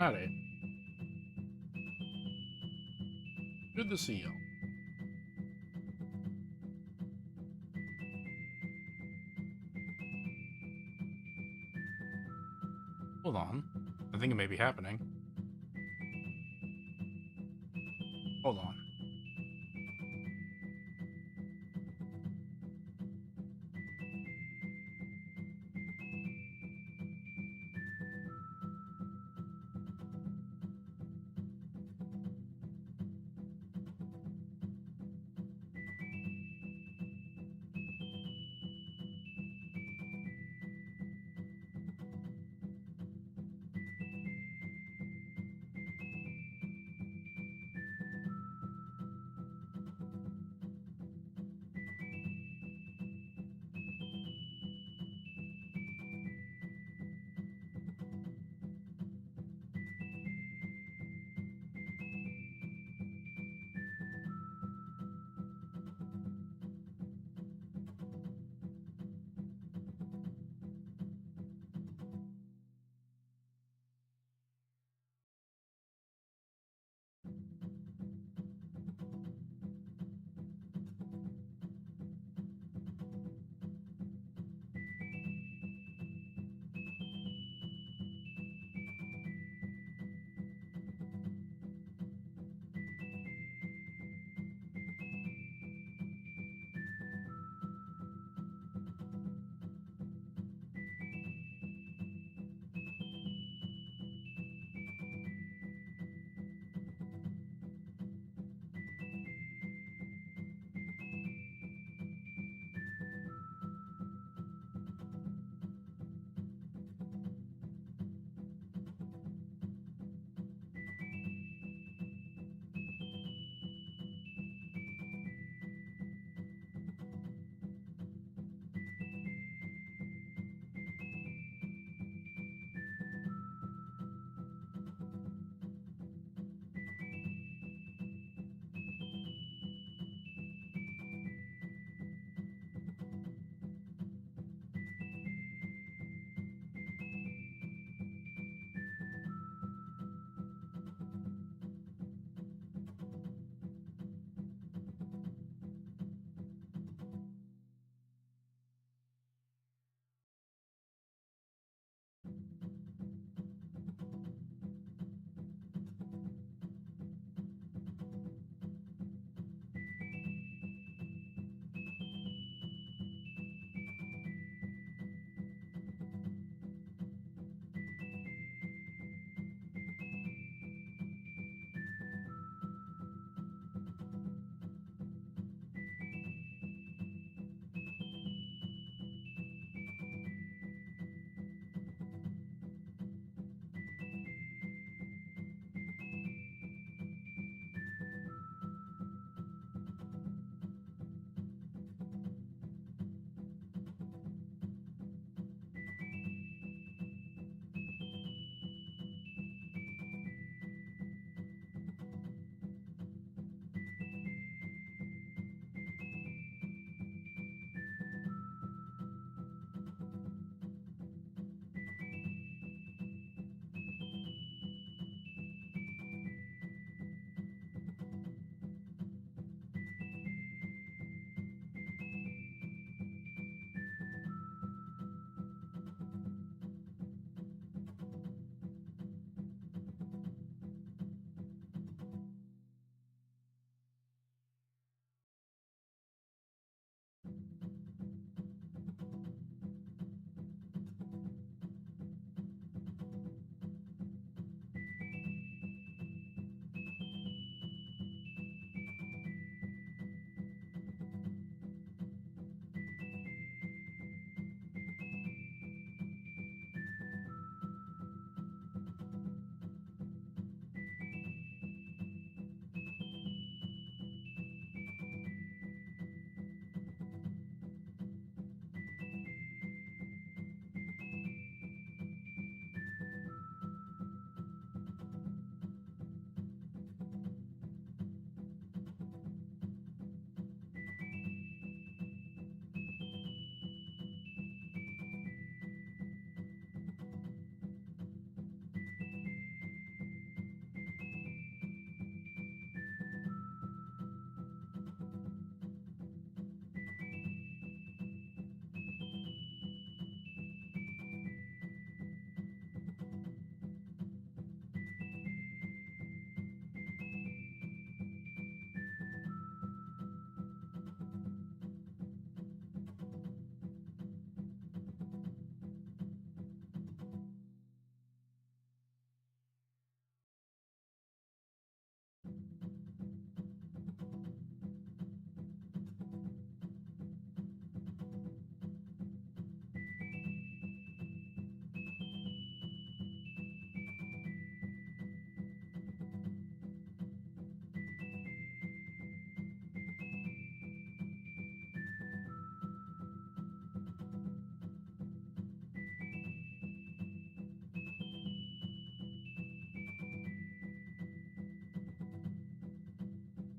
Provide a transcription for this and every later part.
Howdy. Good to see you. Hold on. I think it may be happening. Hold on.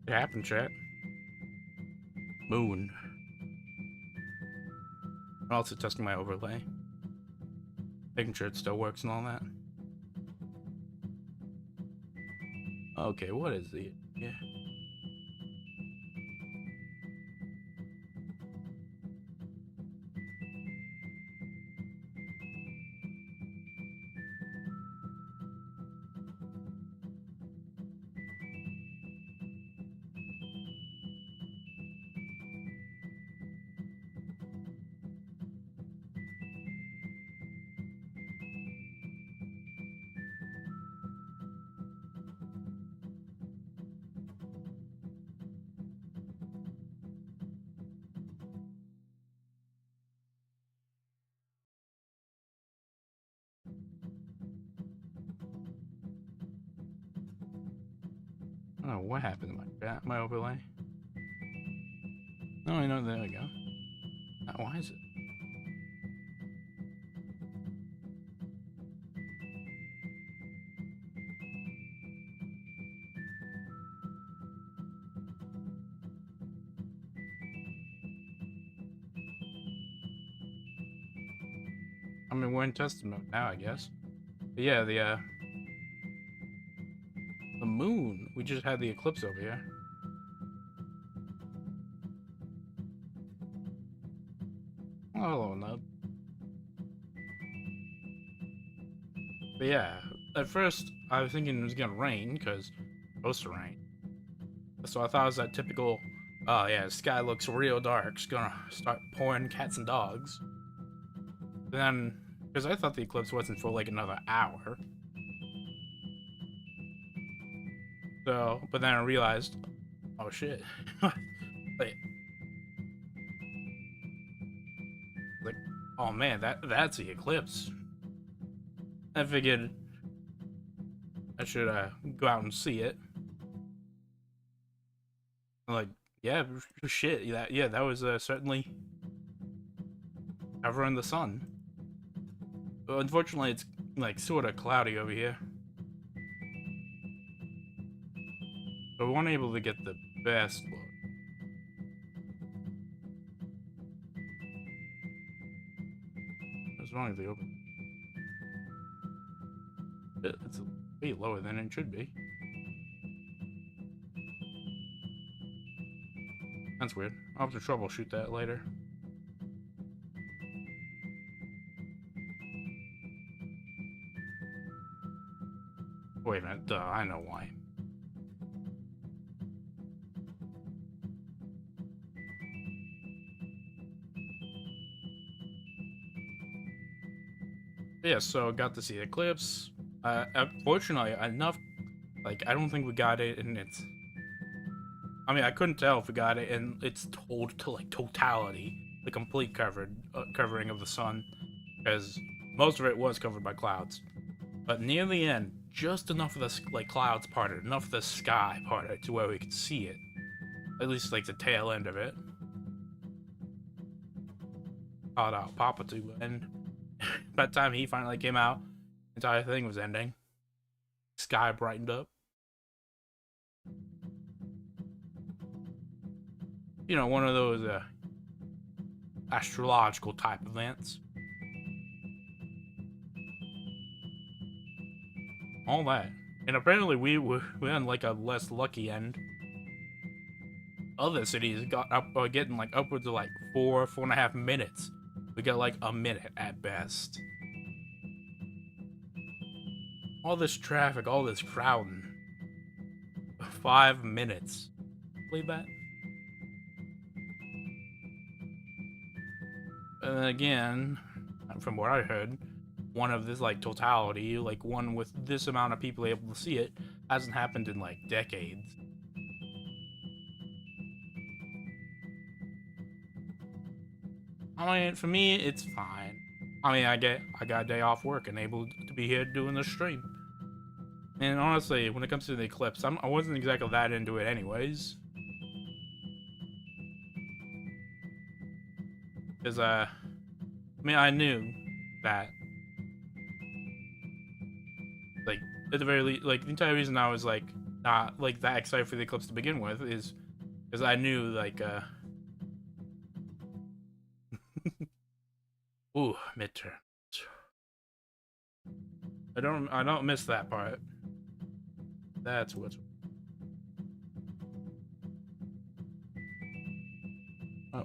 It happened, chat. Moon. I'm also testing my overlay. Making sure it still works and all that. Okay, what is the... Yeah. I don't know what happened to my overlay. Oh, I know, there we go. Why is it? I mean, we're in testing mode now, I guess. But yeah, the moon. We just had the eclipse over here. Oh, hello, Nub. But yeah, at first I was thinking it was gonna rain because it's supposed to rain. So I thought it was that typical, oh yeah, the sky looks real dark. It's gonna start pouring cats and dogs. But then, because I thought the eclipse wasn't for like another hour. So, but then I realized, oh shit. Wait. Like, oh man, that's the eclipse. I figured I should go out and see it. Like, yeah, shit. That was certainly ever in the sun. But unfortunately, it's like sort of cloudy over here, so we weren't able to get the best look. What's wrong with the open? It's way lower than it should be. That's weird. I'll have to troubleshoot that later. Wait a minute, duh, I know why. Yeah, so got to see Eclipse. Fortunately, enough. Like, I don't think we got it in its. I mean, I couldn't tell if we got it in its totality, the complete covering of the sun, because most of it was covered by clouds. But near the end, just enough of the clouds parted, enough of the sky parted to where we could see it. At least like the tail end of it. Called out Papa Tuba, and by the time he finally came out, the entire thing was ending. Sky brightened up. You know, one of those astrological type events. All that. And apparently we had like a less lucky end. Other cities got getting like upwards of like 4.5 minutes. We got like a minute at best. All this traffic, all this crowding. 5 minutes. Believe that? And again, from what I heard, one of this like totality, like one with this amount of people able to see it, hasn't happened in like decades. I mean, for me, it's fine. I mean, I got a day off work and able to be here doing the stream. And honestly, when it comes to the eclipse, I wasn't exactly that into it anyways. Because, I mean, I knew that, like, at the very least, like, the entire reason I was, like, not like that excited for the Eclipse to begin with is because I knew like ooh, midterm. I don't miss that part. That's what's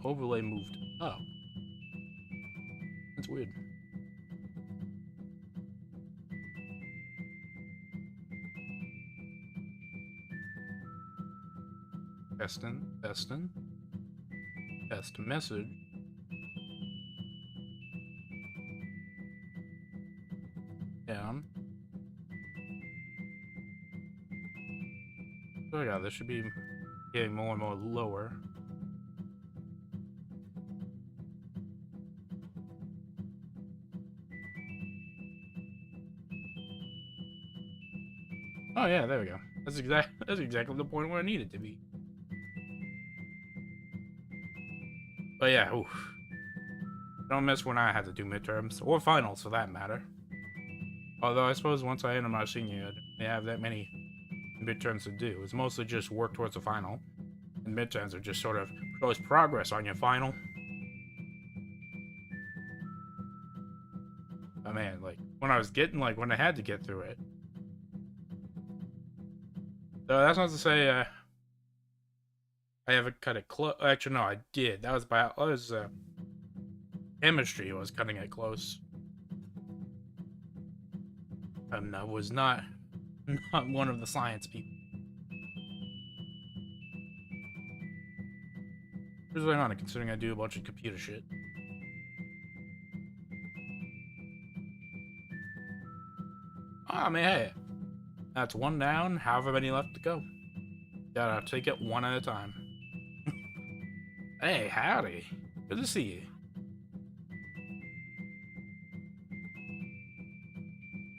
overlay moved. Oh. That's weird. Testing. Test message. Down. Oh yeah, this should be getting more and more lower. Oh yeah, there we go. That's exactly the point where I need it to be. But yeah, oof. Don't miss when I had to do midterms or finals for that matter. Although I suppose once I enter my senior year, they have that many midterms to do. It's mostly just work towards the final, and midterms are just sort of shows progress on your final. Oh man, like when I was getting when I had to get through it. So that's not to say I haven't cut it close. Actually, no, I did. That was chemistry was cutting it close. I was not one of the science people. It's really not, considering I do a bunch of computer shit. I mean, hey, that's one down, however many left to go. Gotta take it one at a time. Hey, howdy. Good to see you.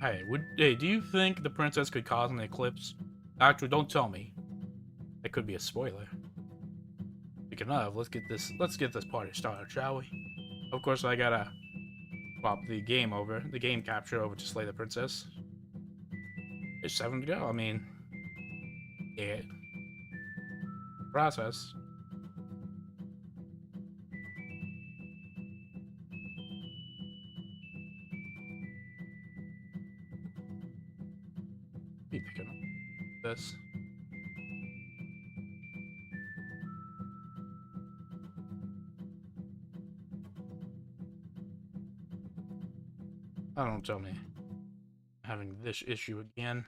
Hey, do you think the princess could cause an eclipse? Actually, don't tell me. That could be a spoiler. Speaking of, let's get this party started, shall we? Of course, I gotta swap the game capture over to slay the princess. There's 7 to go. I mean, yeah. Process. Be picking up this. Oh, don't tell me having this issue again.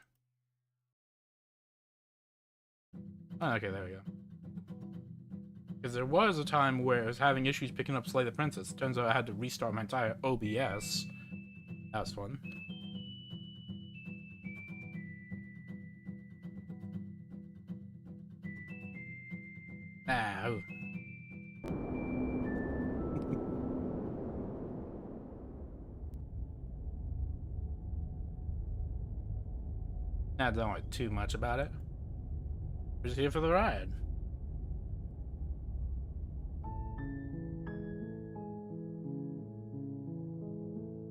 Oh, okay, there we go. Because there was a time where I was having issues picking up Slay the Princess. Turns out I had to restart my entire OBS. That was fun. Ow. I don't like too much about it. We're just here for the ride.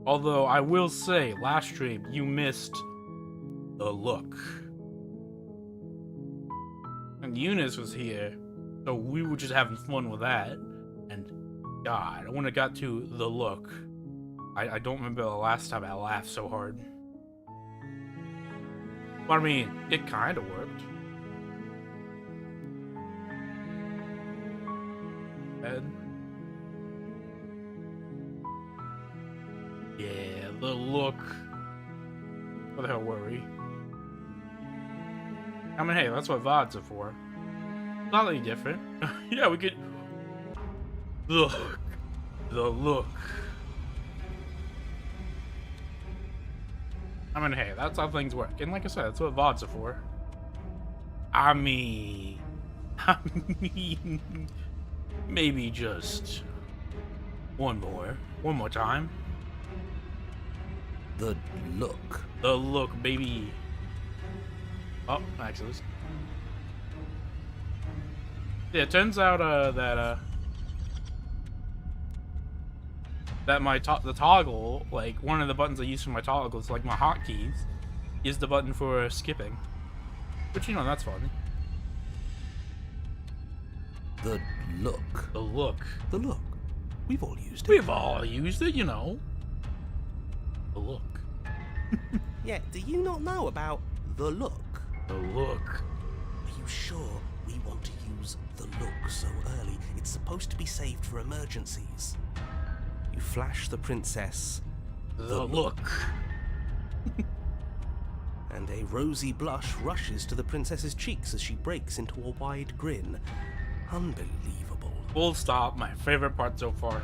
Although I will say, last stream you missed the look. And Eunice was here, so we were just having fun with that. And God, when it got to the look, I don't remember the last time I laughed so hard. But I mean, it kind of worked. And yeah, the look. What the hell were we? I mean, hey, that's what VODs are for. Slightly different. Yeah, we could. Look. The look. I mean, hey, that's how things work. And like I said, that's what VODs are for. I mean, maybe just one more time. The look. The look, baby. Oh, actually. Yeah, it turns out that the toggle, like one of the buttons I use for my toggle is like my hotkeys, is the button for skipping. But you know, that's fun. The look. The look. The look. We've all used it. We've all used it, you know. The look. Yeah, do you not know about the look? The look. Are you sure we want to use the look so early? It's supposed to be saved for emergencies. You flash the princess The look. and a rosy blush rushes to the princess's cheeks as she breaks into a wide grin. Unbelievable. Full stop. My favorite part so far.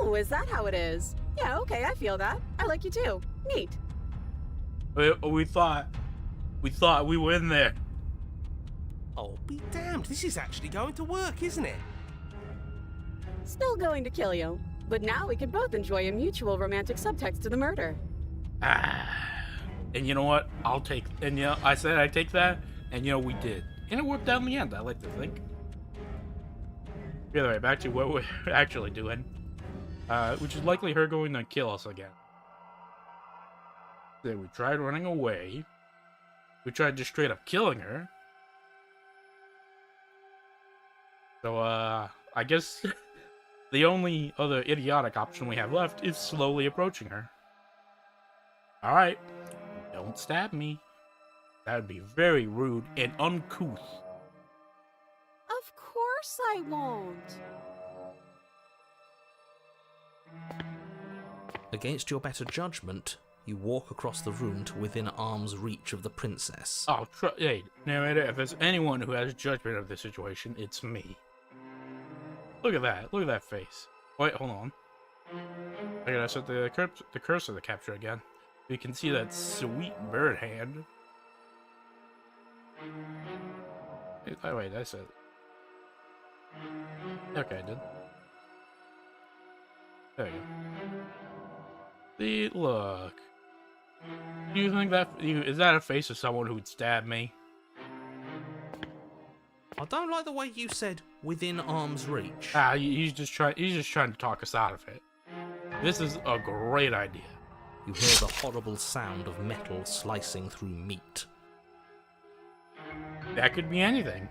Oh, is that how it is? Yeah, okay, I feel that. I like you too. Neat. We thought we were in there. Oh, be damned. This is actually going to work, isn't it? Still going to kill you. But now we can both enjoy a mutual romantic subtext to the murder. And you know what? And you know, I said I'd take that, and you know, we did. And it worked out in the end, I like to think. Either way, back to what we're actually doing. Which is likely her going to kill us again. Then we tried running away. We tried just straight up killing her. So, I guess the only other idiotic option we have left is slowly approaching her. Alright, don't stab me. That would be very rude and uncouth. Of course I won't. Against your better judgment, you walk across the room to within arm's reach of the princess. Oh, hey, narrator, if there's anyone who has judgment of this situation, it's me. Look at that. Look at that face. Wait, hold on. I gotta set the cursor to capture again. You can see that sweet bird hand. Oh, wait, that's it. Okay, I did. There you go. See, look. Do you think is that a face of someone who would stab me? I don't like the way you said within arm's reach. He's just trying to talk us out of it. This is a great idea. You hear the horrible sound of metal slicing through meat. That could be anything.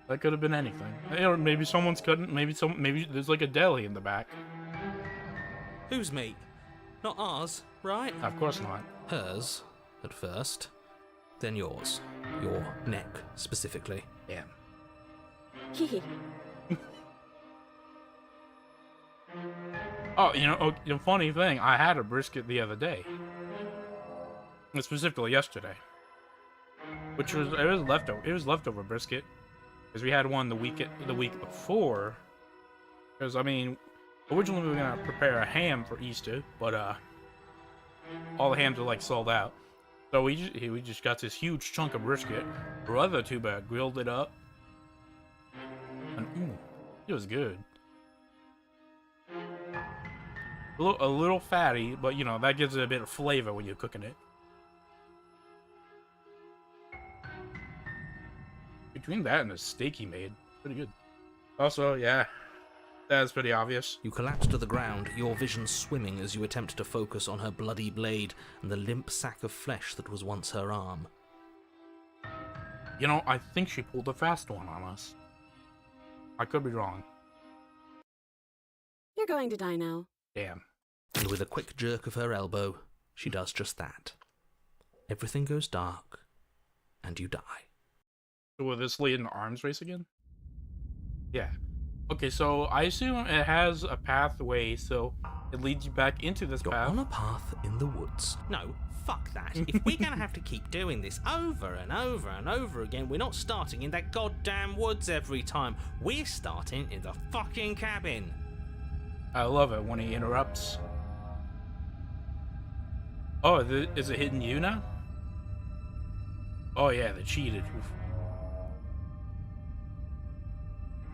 That could have been anything. Or maybe someone's cutting. Maybe there's like a deli in the back. Whose meat? Not ours, right? Of course not. Hers, at first. Then yours. Your neck, specifically. Damn. Hehe. Oh, you know, the funny thing, I had a brisket the other day. Specifically yesterday. Which was leftover brisket. Because we had one the week before. Because I mean, originally we were gonna prepare a ham for Easter, but all the hams are like sold out. So we just got this huge chunk of brisket. Brother Tuba grilled it up, and it was good. A little fatty, but you know that gives it a bit of flavor when you're cooking it. Between that and the steak he made, pretty good. Also, yeah, that's pretty obvious. You collapse to the ground, your vision swimming as you attempt to focus on her bloody blade and the limp sack of flesh that was once her arm. You know, I think she pulled a fast one on us. I could be wrong. You're going to die now. Damn. And with a quick jerk of her elbow, she does just that. Everything goes dark, and you die. So will this lead an arms race again? Yeah. Okay, so I assume it has a pathway, so it leads you back into this You're path. on a path in the woods. No, fuck that. If we're gonna have to keep doing this over and over and over again, we're not starting in that goddamn woods every time. We're starting in the fucking cabin. I love it when he interrupts. Oh, is it hitting you now? Oh yeah, they cheated. Oof.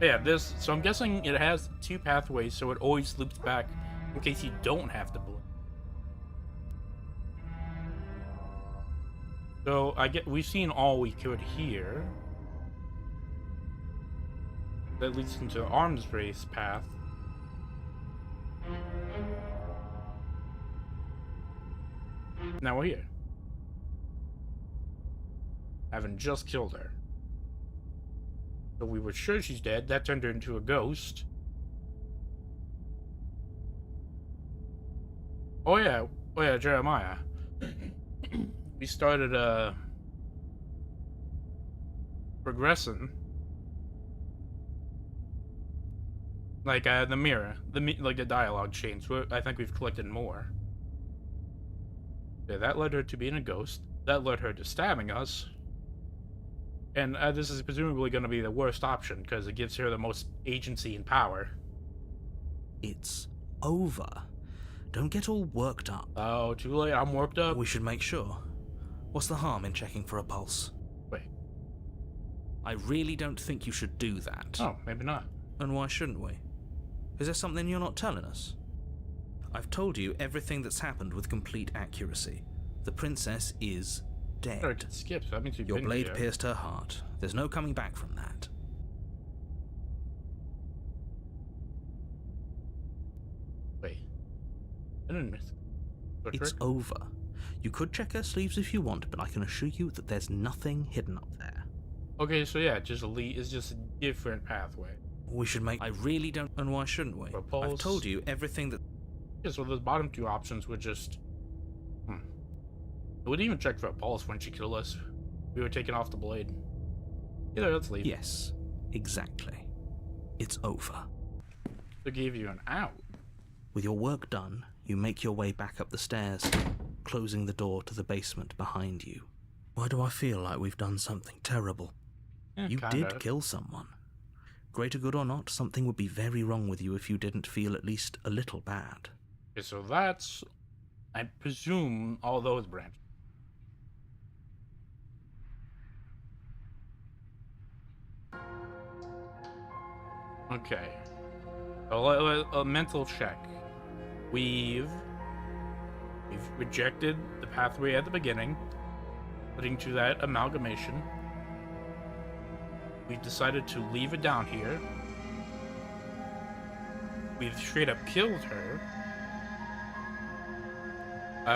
Yeah, so I'm guessing it has two pathways, so it always loops back in case you don't have to blink. So we've seen all we could here. That leads into the arms race path. Now we're here. having just killed her. So we were sure she's dead. That turned her into a ghost. Oh yeah, Jeremiah. We started progressing. Like the mirror, like the dialogue chains. I think we've collected more. Yeah, that led her to being a ghost. That led her to stabbing us. And this is presumably going to be the worst option because it gives her the most agency and power. It's over. Don't get all worked up. Oh, too late. I'm worked up. We should make sure. What's the harm in checking for a pulse? Wait. I really don't think you should do that. Oh, maybe not. And why shouldn't we? Is there something you're not telling us? I've told you everything that's happened with complete accuracy. The princess is dead. Sorry, it skips. That means you've Your been blade here. pierced her heart. There's no coming back from that. Wait. I didn't miss. It's over. You could check her sleeves if you want, but I can assure you that there's nothing hidden up there. Okay, so yeah, just it's just a different pathway. We should make... I really don't... And why shouldn't we? For pulse. I've told you everything that... Yeah, so the bottom two options would just... We didn't even check for a pulse when she killed us. We were taking off the blade. Either, let's leave. Yes, exactly. It's over. They gave you an out. With your work done, you make your way back up the stairs, closing the door to the basement behind you. Why do I feel like we've done something terrible? Yeah, You kinda. did kill someone. Greater good or not, something would be very wrong with you if you didn't feel at least a little bad. Okay, so that's... I presume all those branches. Okay. A mental check. We've rejected the pathway at the beginning, leading to that amalgamation. We've decided to leave it down here. We've straight up killed her.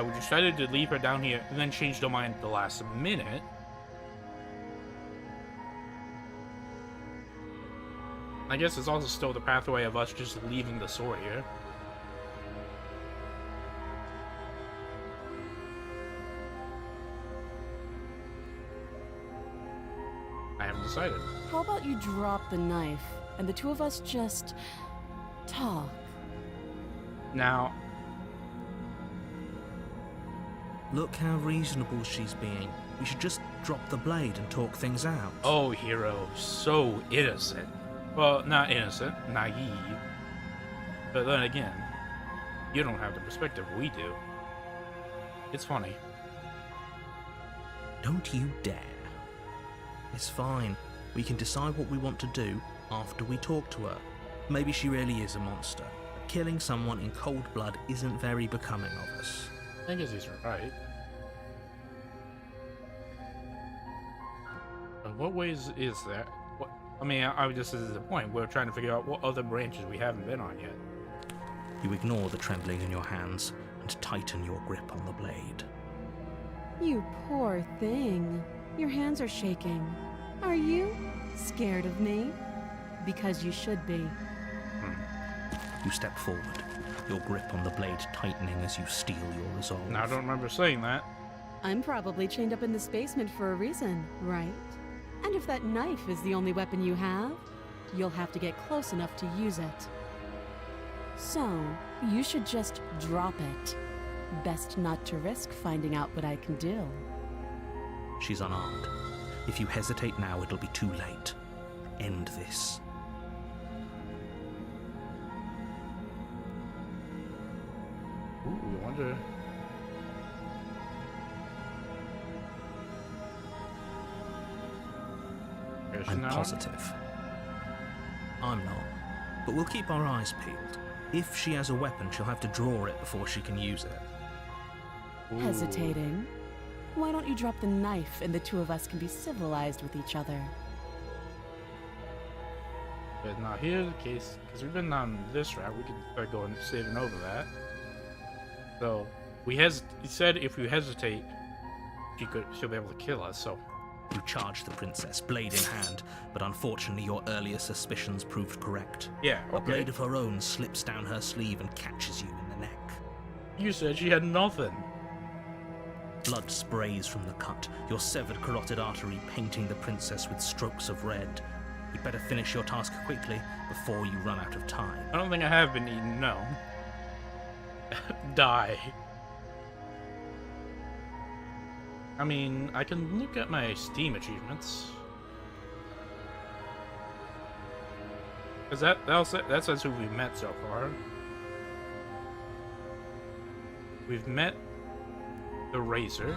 We decided to leave her down here and then changed our mind at the last minute. I guess it's also still the pathway of us just leaving the sword here. I haven't decided. How about you drop the knife and the two of us just talk? Now, Look how reasonable she's being. We should just drop the blade and talk things out. oh, hero, so innocent. Well, not innocent, naive. But then again, you don't have the perspective we do. It's funny. Don't you dare. It's fine. We can decide what we want to do after we talk to her. Maybe she really is a monster. Killing someone in cold blood isn't very becoming of us. I guess he's right. But what ways is that? What, I mean, I just this is the point. We're trying to figure out what other branches we haven't been on yet. You ignore the trembling in your hands and tighten your grip on the blade. You poor thing. Your hands are shaking. Are you scared of me? Because you should be. You step forward, your grip on the blade tightening as you steel your resolve. Now, I don't remember saying that. I'm probably chained up in this basement for a reason, right? And if that knife is the only weapon you have, you'll have to get close enough to use it. So, you should just drop it. Best not to risk finding out what I can do. She's unarmed. If you hesitate now, it'll be too late. End this. Ooh, I wonder. Is she I'm not? positive. I'm not. But we'll keep our eyes peeled. If she has a weapon, she'll have to draw it before she can use it. Ooh. Hesitating? Why don't you drop the knife and the two of us can be civilized with each other? But now here's the case, because we've been down this route, we can start going saving over that. So he said if we hesitate, she'll be able to kill us. So You charge the princess, blade in hand, but unfortunately your earlier suspicions proved correct. Yeah, A okay. blade of her own slips down her sleeve and catches you in the neck. You said she had nothing. Blood sprays from the cut, your severed carotid artery painting the princess with strokes of red. You'd better finish your task quickly before you run out of time. I don't think I have been eaten, no. Die. I mean, I can look at my Steam achievements. Because that says who we've met so far. We've met the Razor.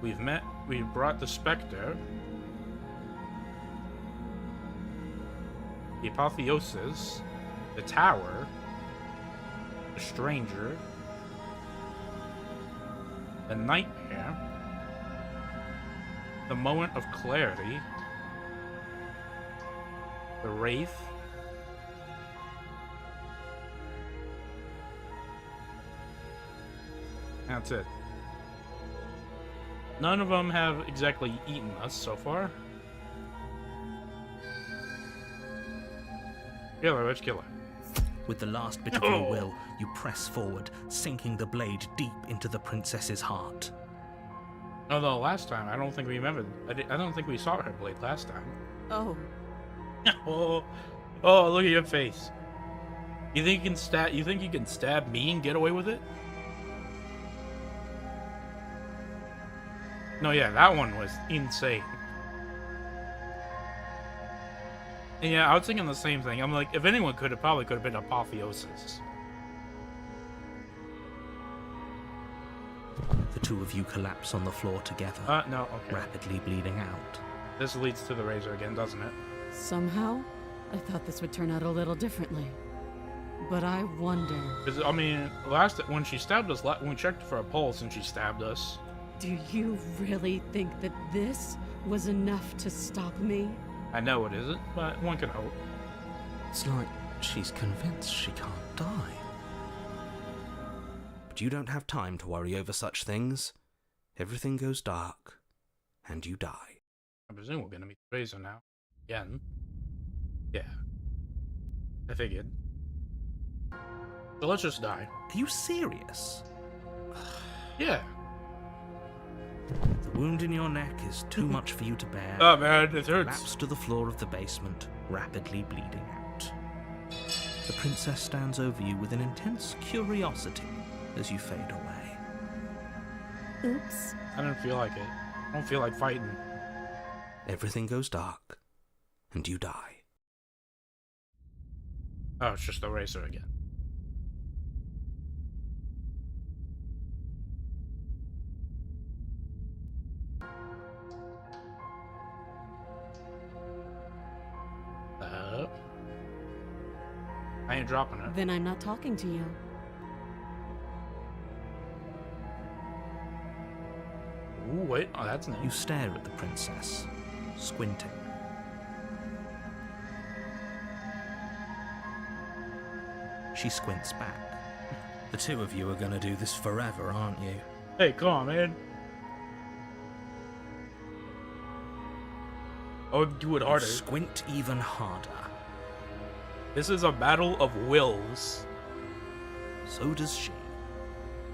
We've brought the Spectre. The Apotheosis. The Tower. The Stranger. The Nightmare. The Moment of Clarity. The Wraith. That's it. None of them have exactly eaten us so far. Kill her, let's kill her. With the last bit of your will, you press forward, sinking the blade deep into the princess's heart. Although last time, I don't think we remembered. I don't think we saw her blade last time. Oh, oh, look at your face. You think you can stab me and get away with it? No, yeah, that one was insane. And yeah, I was thinking the same thing. I'm like, if anyone could, it probably could have been Apotheosis. The two of you collapse on the floor together, No, okay. rapidly bleeding out. This leads to the Razor again, doesn't it? somehow, I thought this would turn out a little differently. But I wonder... Because, I mean, when she stabbed us, when we checked for a pulse and she stabbed us... Do you really think that this was enough to stop me? I know it isn't, but one can hope. It's like she's convinced she can't die. But you don't have time to worry over such things. Everything goes dark, and you die. I presume we're gonna meet the Razor now. Again. Yeah. I figured. So let's just die. Are you serious? Yeah. The wound in your neck is too much for you to bear. Oh man, it hurts. Collapse to the floor of the basement, rapidly bleeding out. The princess stands over you with an intense curiosity as you fade away. Oops. I didn't feel like it. I don't feel like fighting. Everything goes dark, and you die. Oh, it's just the Razor again. I ain't dropping her. Then I'm not talking to you. Ooh, wait. Oh, that's new. You stare at the princess, squinting. She squints back. The two of you are gonna do this forever, aren't you? Hey, come on, man. Oh, do it harder. Squint even harder. This is a battle of wills. So does she.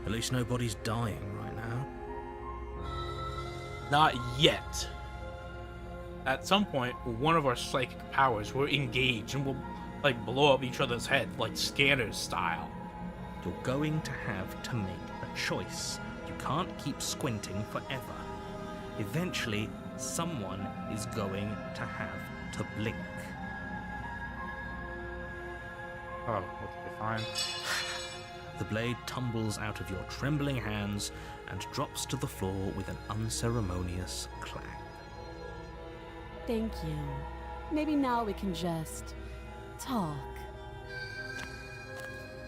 At least nobody's dying right now. Not yet. At some point, one of our psychic powers will engage and will, like, blow up each other's head, like Scanners style. You're going to have to make a choice. You can't keep squinting forever. Eventually, someone is going to have to blink. Oh, okay, fine. The blade tumbles out of your trembling hands and drops to the floor with an unceremonious clang. Thank you. Maybe now we can just... talk.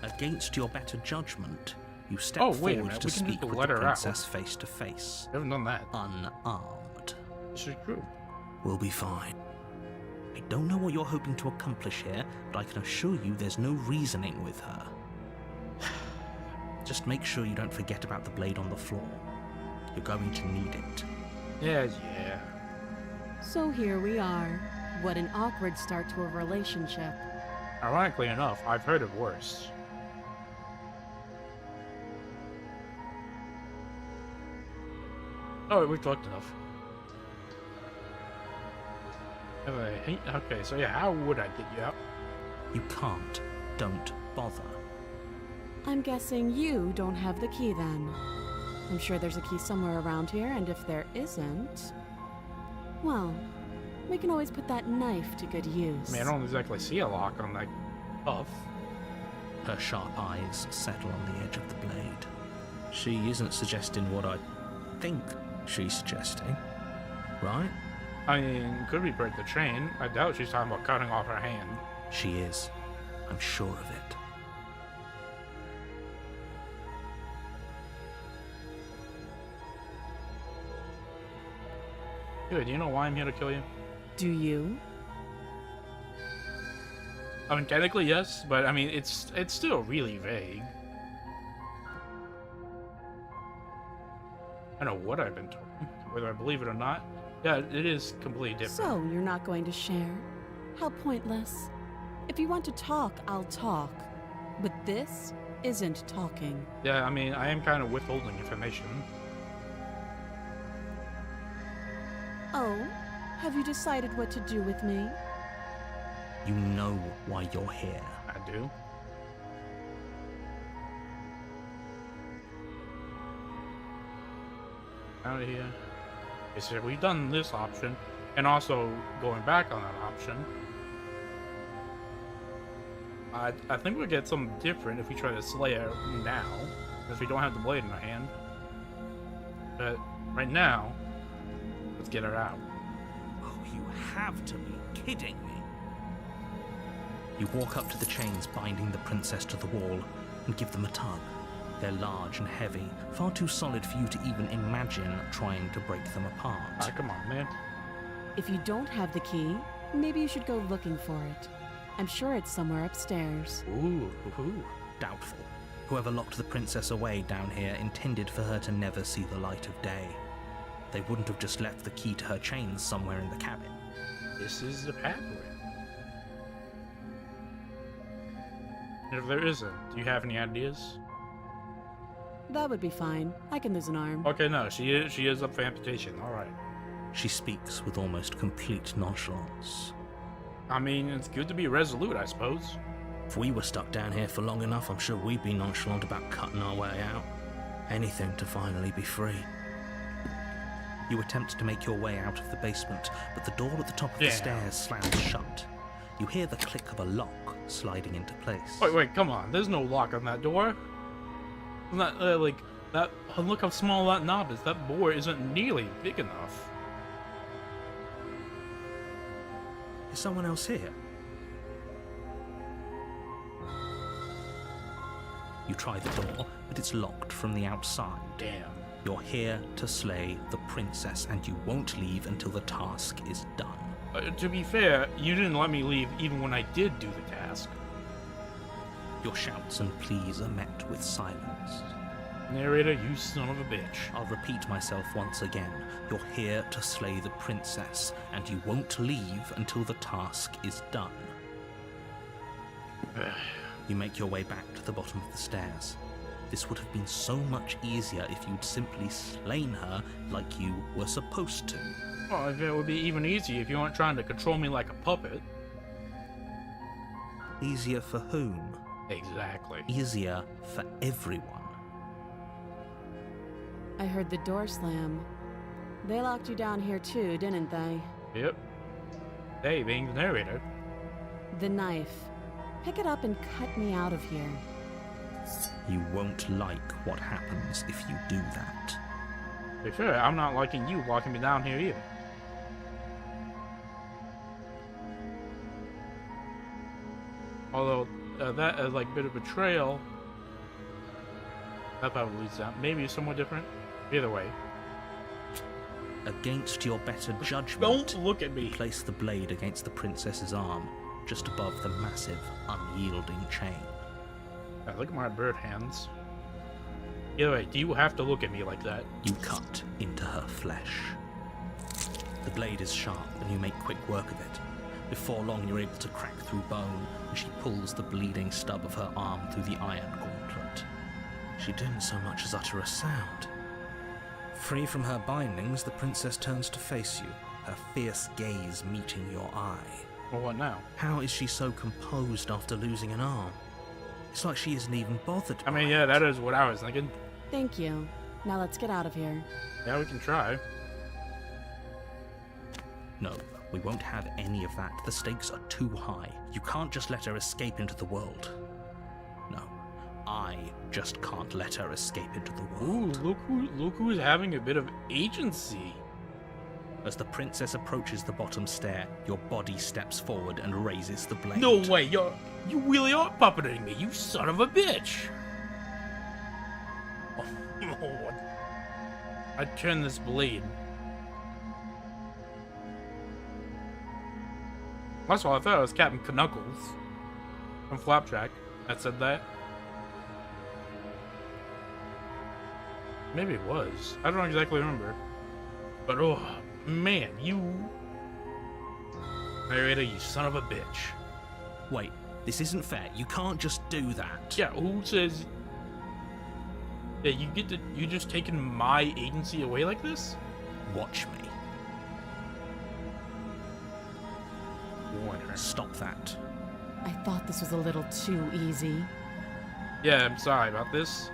Against your better judgment, you step Oh, wait a forward minute, to we can speak just with let the her out. princess face to face, I haven't done that. unarmed. This is true. We'll be fine. I don't know what you're hoping to accomplish here, but I can assure you there's no reasoning with her. Just make sure you don't forget about the blade on the floor. You're going to need it. Yeah. So here we are. What an awkward start to a relationship. Ironically enough, I've heard of worse. Oh, we've talked enough. Okay, so yeah, how would I get you out? You can't. Don't bother. I'm guessing you don't have the key then. I'm sure there's a key somewhere around here, and if there isn't, well, we can always put that knife to good use. I mean, I don't exactly see a lock on that cuff. Her sharp eyes settle on the edge of the blade. She isn't suggesting what I think she's suggesting, right? I mean, could we break the chain? I doubt she's talking about cutting off her hand. She is. I'm sure of it. Good, you know why I'm here to kill you? Do you? I mean, technically yes, but I mean, it's still really vague. I know what I've been told, whether I believe it or not. Yeah, it is completely different. So, you're not going to share? How pointless. If you want to talk, I'll talk. But this isn't talking. Yeah, I mean, I am kind of withholding information. Oh, have you decided what to do with me? You know why you're here. I do. Out of here. Okay, so we've done this option, and also going back on that option. I think we'll get something different if we try to slay her now, because we don't have the blade in our hand. But right now, let's get her out. Oh, you have to be kidding me. You walk up to the chains binding the princess to the wall and give them a tug. They're large and heavy, far too solid for you to even imagine trying to break them apart. Ah, come on, man. If you don't have the key, maybe you should go looking for it. I'm sure it's somewhere upstairs. Ooh. Doubtful. Whoever locked the princess away down here intended for her to never see the light of day. They wouldn't have just left the key to her chains somewhere in the cabin. This is the pathway. If there isn't, do you have any ideas? That would be fine. I can lose an arm. Okay, no, she is up for amputation. All right. She speaks with almost complete nonchalance. I mean, it's good to be resolute, I suppose. If we were stuck down here for long enough, I'm sure we'd be nonchalant about cutting our way out. Anything to finally be free. You attempt to make your way out of the basement, but the door at the top of the stairs slams shut. You hear the click of a lock sliding into place. Wait, come on. There's no lock on that door. Isn't that, like, that... Look how small that knob is. That board isn't nearly big enough. Is someone else here? You try the door, but it's locked from the outside. Damn. You're here to slay the princess, and you won't leave until the task is done. To be fair, you didn't let me leave even when I did do the task. Your shouts and pleas are met with silence. Narrator, you son of a bitch. I'll repeat myself once again. You're here to slay the princess, and you won't leave until the task is done. You make your way back to the bottom of the stairs. This would have been so much easier if you'd simply slain her like you were supposed to. Well, it would be even easier if you weren't trying to control me like a puppet. Easier for whom? Exactly. Easier for everyone. I heard the door slam. They locked you down here too, didn't they? Yep. Hey, being the narrator. The knife. Pick it up and cut me out of here. You won't like what happens if you do that. To be fair, I'm not liking you locking me down here either. Although, that is like bit of betrayal. That probably leads out. Maybe somewhat different. Either way. Against your better judgment, Don't look at me. you place the blade against the princess's arm, just above the massive, unyielding chain. Look at my bird hands. Either way, do you have to look at me like that? You cut into her flesh. The blade is sharp, and you make quick work of it. Before long, you're able to crack through bone, and she pulls the bleeding stub of her arm through the iron gauntlet. She didn't so much as utter a sound. Free from her bindings, the princess turns to face you, her fierce gaze meeting your eye. Well, what now? How is she so composed after losing an arm? It's like she isn't even bothered. I mean, by yeah, it. that is what I was thinking. Thank you. Now let's get out of here. Yeah, we can try. No, we won't have any of that. The stakes are too high. You can't just let her escape into the world. No, I just can't let her escape into the Ooh, world. look who's having a bit of agency. As the princess approaches the bottom stair, your body steps forward and raises the blade. No way, you really are puppeting me, you son of a bitch. Oh, Lord. I turn this blade. First of all, I thought it was Captain Knuckles from Flapjack that said that. Maybe it was. I don't exactly remember. But oh, man, you... Narrator, you son of a bitch. Wait, this isn't fair. You can't just do that. Yeah, who says... Yeah, you just taking my agency away like this? Watch me. Warn her. Stop that. I thought this was a little too easy. Yeah, I'm sorry about this.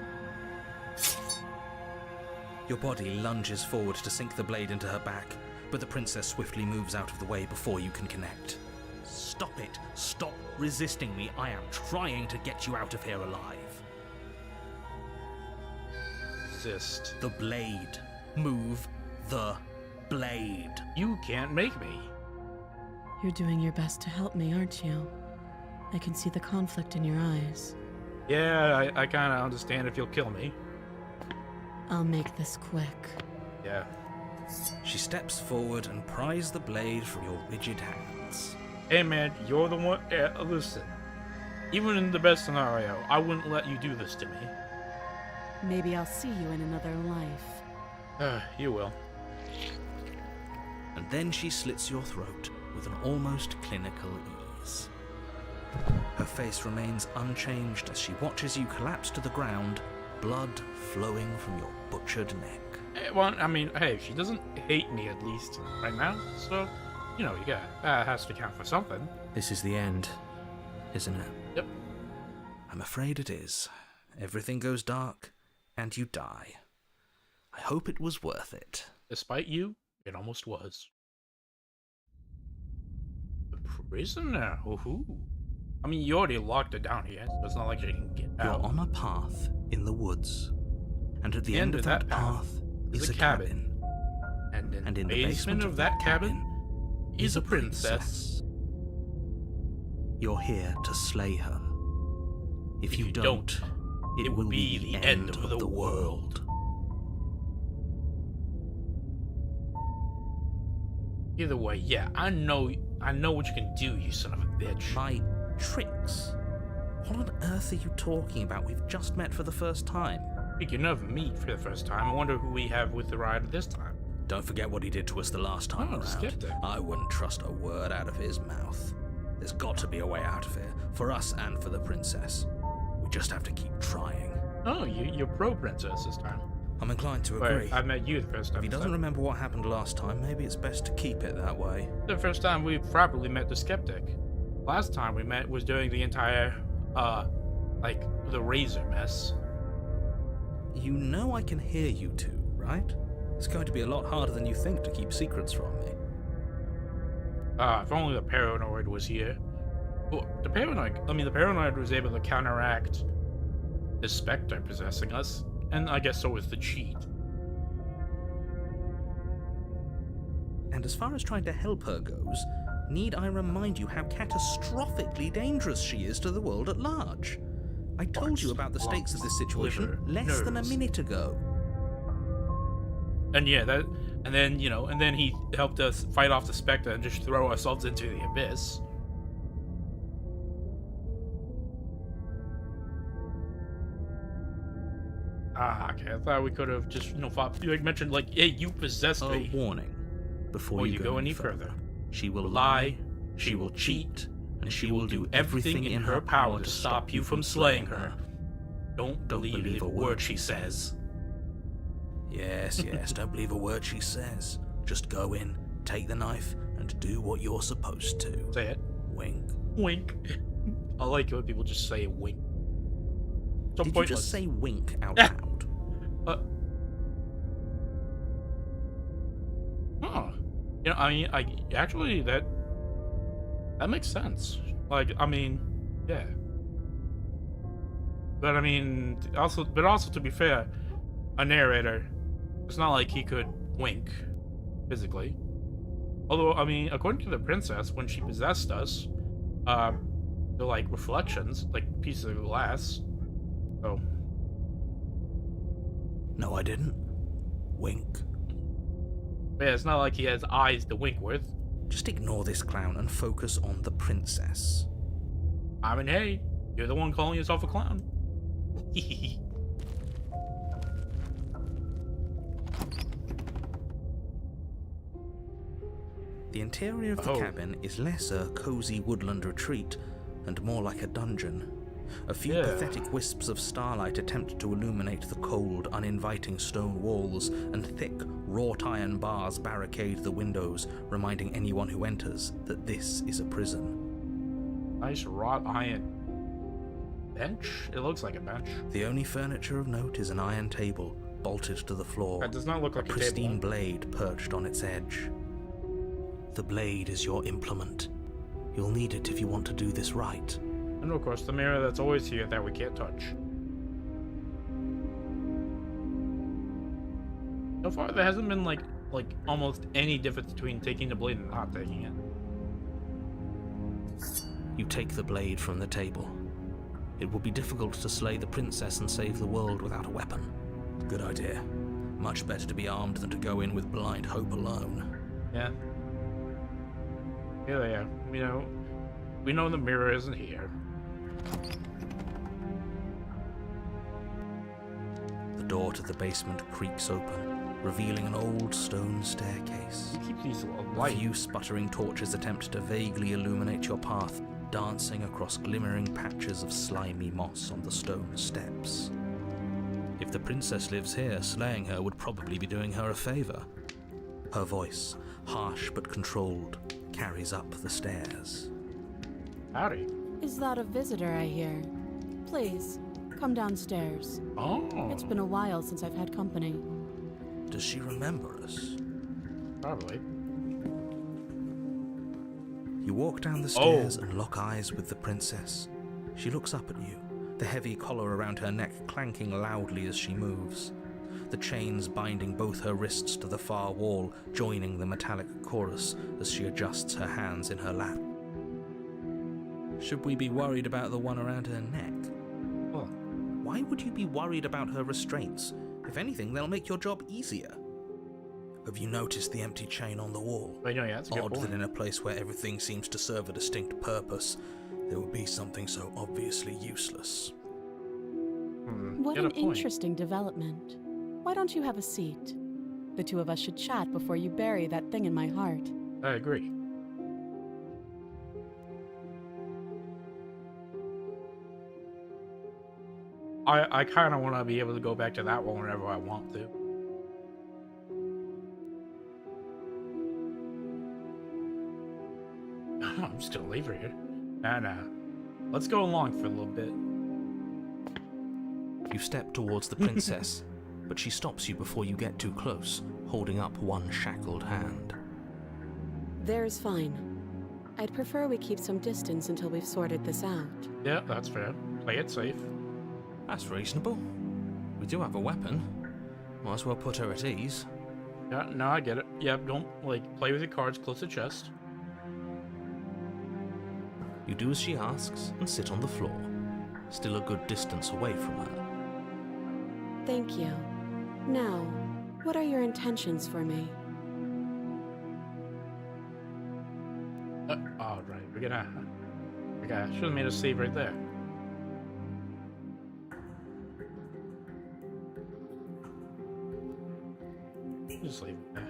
Your body lunges forward to sink the blade into her back, but the princess swiftly moves out of the way before you can connect. Stop it! Stop resisting me! I am trying to get you out of here alive. Resist. The blade. Move the blade. You can't make me. You're doing your best to help me, aren't you? I can see the conflict in your eyes. Yeah, I kind of understand if you'll kill me. I'll make this quick. Yeah. She steps forward and pries the blade from your rigid hands. Hey man, you're the one. Listen. Even in the best scenario, I wouldn't let you do this to me. Maybe I'll see you in another life. You will. And then she slits your throat with an almost clinical ease. Her face remains unchanged as she watches you collapse to the ground, blood flowing from your butchered neck. Well, I mean, hey, she doesn't hate me at least right now, so, you know, that has to count for something. This is the end, isn't it? Yep. I'm afraid it is. Everything goes dark, and you die. I hope it was worth it. Despite you, it almost was. The prisoner? Ooh. I mean, you already locked it down here, so it's not like you can get out. You're on a path in the woods, and at the end of that path is a cabin. And in, And in the basement of that cabin is a princess. You're here to slay her. If you don't, it will be the end of the world. Either way, yeah, I know what you can do, you son of a bitch. My tricks? What on earth are you talking about? We've just met for the first time. Speaking of meat for the first time, I wonder who we have with the ride this time. Don't forget what he did to us the last time Oh, around. skeptic. I wouldn't trust a word out of his mouth. There's got to be a way out of here, for us and for the princess. We just have to keep trying. Oh, you're pro-princess this time. I'm inclined to agree. Wait, I met you the first time. If he doesn't remember what happened last time, maybe it's best to keep it that way. The first time we properly met the skeptic. Last time we met was during the entire, like, the razor mess. You know I can hear you two, right? It's going to be a lot harder than you think to keep secrets from me. If only the paranoid was here. Well, the paranoid was able to counteract the specter possessing us, and I guess so was the cheat. And as far as trying to help her goes, need I remind you how catastrophically dangerous she is to the world at large? I told you about the stakes of this situation less than a minute ago. And yeah, and then he helped us fight off the specter and just throw ourselves into the abyss. Ah, okay. I thought we could have just, you know, fought, like mentioned, like, hey, you possessed A me. warning. Before Before you go any further, she will lie, she will cheat, and she will do everything in her power to stop you from slaying her. Don't Don't believe a word she says. Yes, yes, don't believe a word she says. Just go in, take the knife, and do what you're supposed to. Say it. Wink. Wink. I like it when people just say wink. So Did pointless. you just say wink out loud? Huh. You know, I mean, actually that makes sense. Like, I mean, yeah. But I mean, also to be fair, a narrator, it's not like he could wink physically. Although, I mean, according to the princess, when she possessed us, they're like reflections, like pieces of glass. So. No, I didn't. Wink. Yeah, it's not like he has eyes to wink with. Just ignore this clown and focus on the princess. I mean, hey, you're the one calling yourself a clown. The interior of the cabin is less a cozy woodland retreat and more like a dungeon. A few pathetic wisps of starlight attempt to illuminate the cold, uninviting stone walls, and thick, wrought iron bars barricade the windows, reminding anyone who enters that this is a prison. Nice wrought iron bench? It looks like a bench. The only furniture of note is an iron table, bolted to the floor. That does not look like a pristine table. Blade perched on its edge. The blade is your implement. You'll need it if you want to do this right. And of course, the mirror that's always here that we can't touch. So far, there hasn't been like almost any difference between taking the blade and not taking it. You take the blade from the table. It will be difficult to slay the princess and save the world without a weapon. Good idea. Much better to be armed than to go in with blind hope alone. Yeah. Yeah. We know the mirror isn't here. The door to the basement creaks open, revealing an old stone staircase. Keep these A light. few sputtering torches attempt to vaguely illuminate your path, dancing across glimmering patches of slimy moss on the stone steps. If the princess lives here, slaying her would probably be doing her a favor. Her voice, harsh but controlled, carries up the stairs. Howdy. Is that a visitor I hear? Please, come downstairs. Oh. It's been a while since I've had company. Does she remember us? Probably. You walk down the stairs and lock eyes with the princess. She looks up at you, the heavy collar around her neck clanking loudly as she moves. The chains binding both her wrists to the far wall, joining the metallic chorus as she adjusts her hands in her lap. Should we be worried about the one around her neck? Well, Why would you be worried about her restraints? If anything, they'll make your job easier. Have you noticed the empty chain on the wall? but yeah, that's a good Odd point. that in a place where everything seems to serve a distinct purpose, there would be something so obviously useless. What Get an a point. interesting development. Why don't you have a seat? The two of us should chat before you bury that thing in my heart. I agree. I kind of want to be able to go back to that one whenever I want to. I'm just gonna leave her here. Let's go along for a little bit. You step towards the princess, but she stops you before you get too close, holding up one shackled hand. There's fine. I'd prefer we keep some distance until we've sorted this out. Yeah, that's fair. Play it safe. That's reasonable. We do have a weapon. Might as well put her at ease. Yeah, no, I get it. Yeah, don't play with your cards close to chest. You do as she asks and sit on the floor, still a good distance away from her. Thank you. Now, what are your intentions for me? All right, we're gonna. Should have made a save right there. Just leave it there.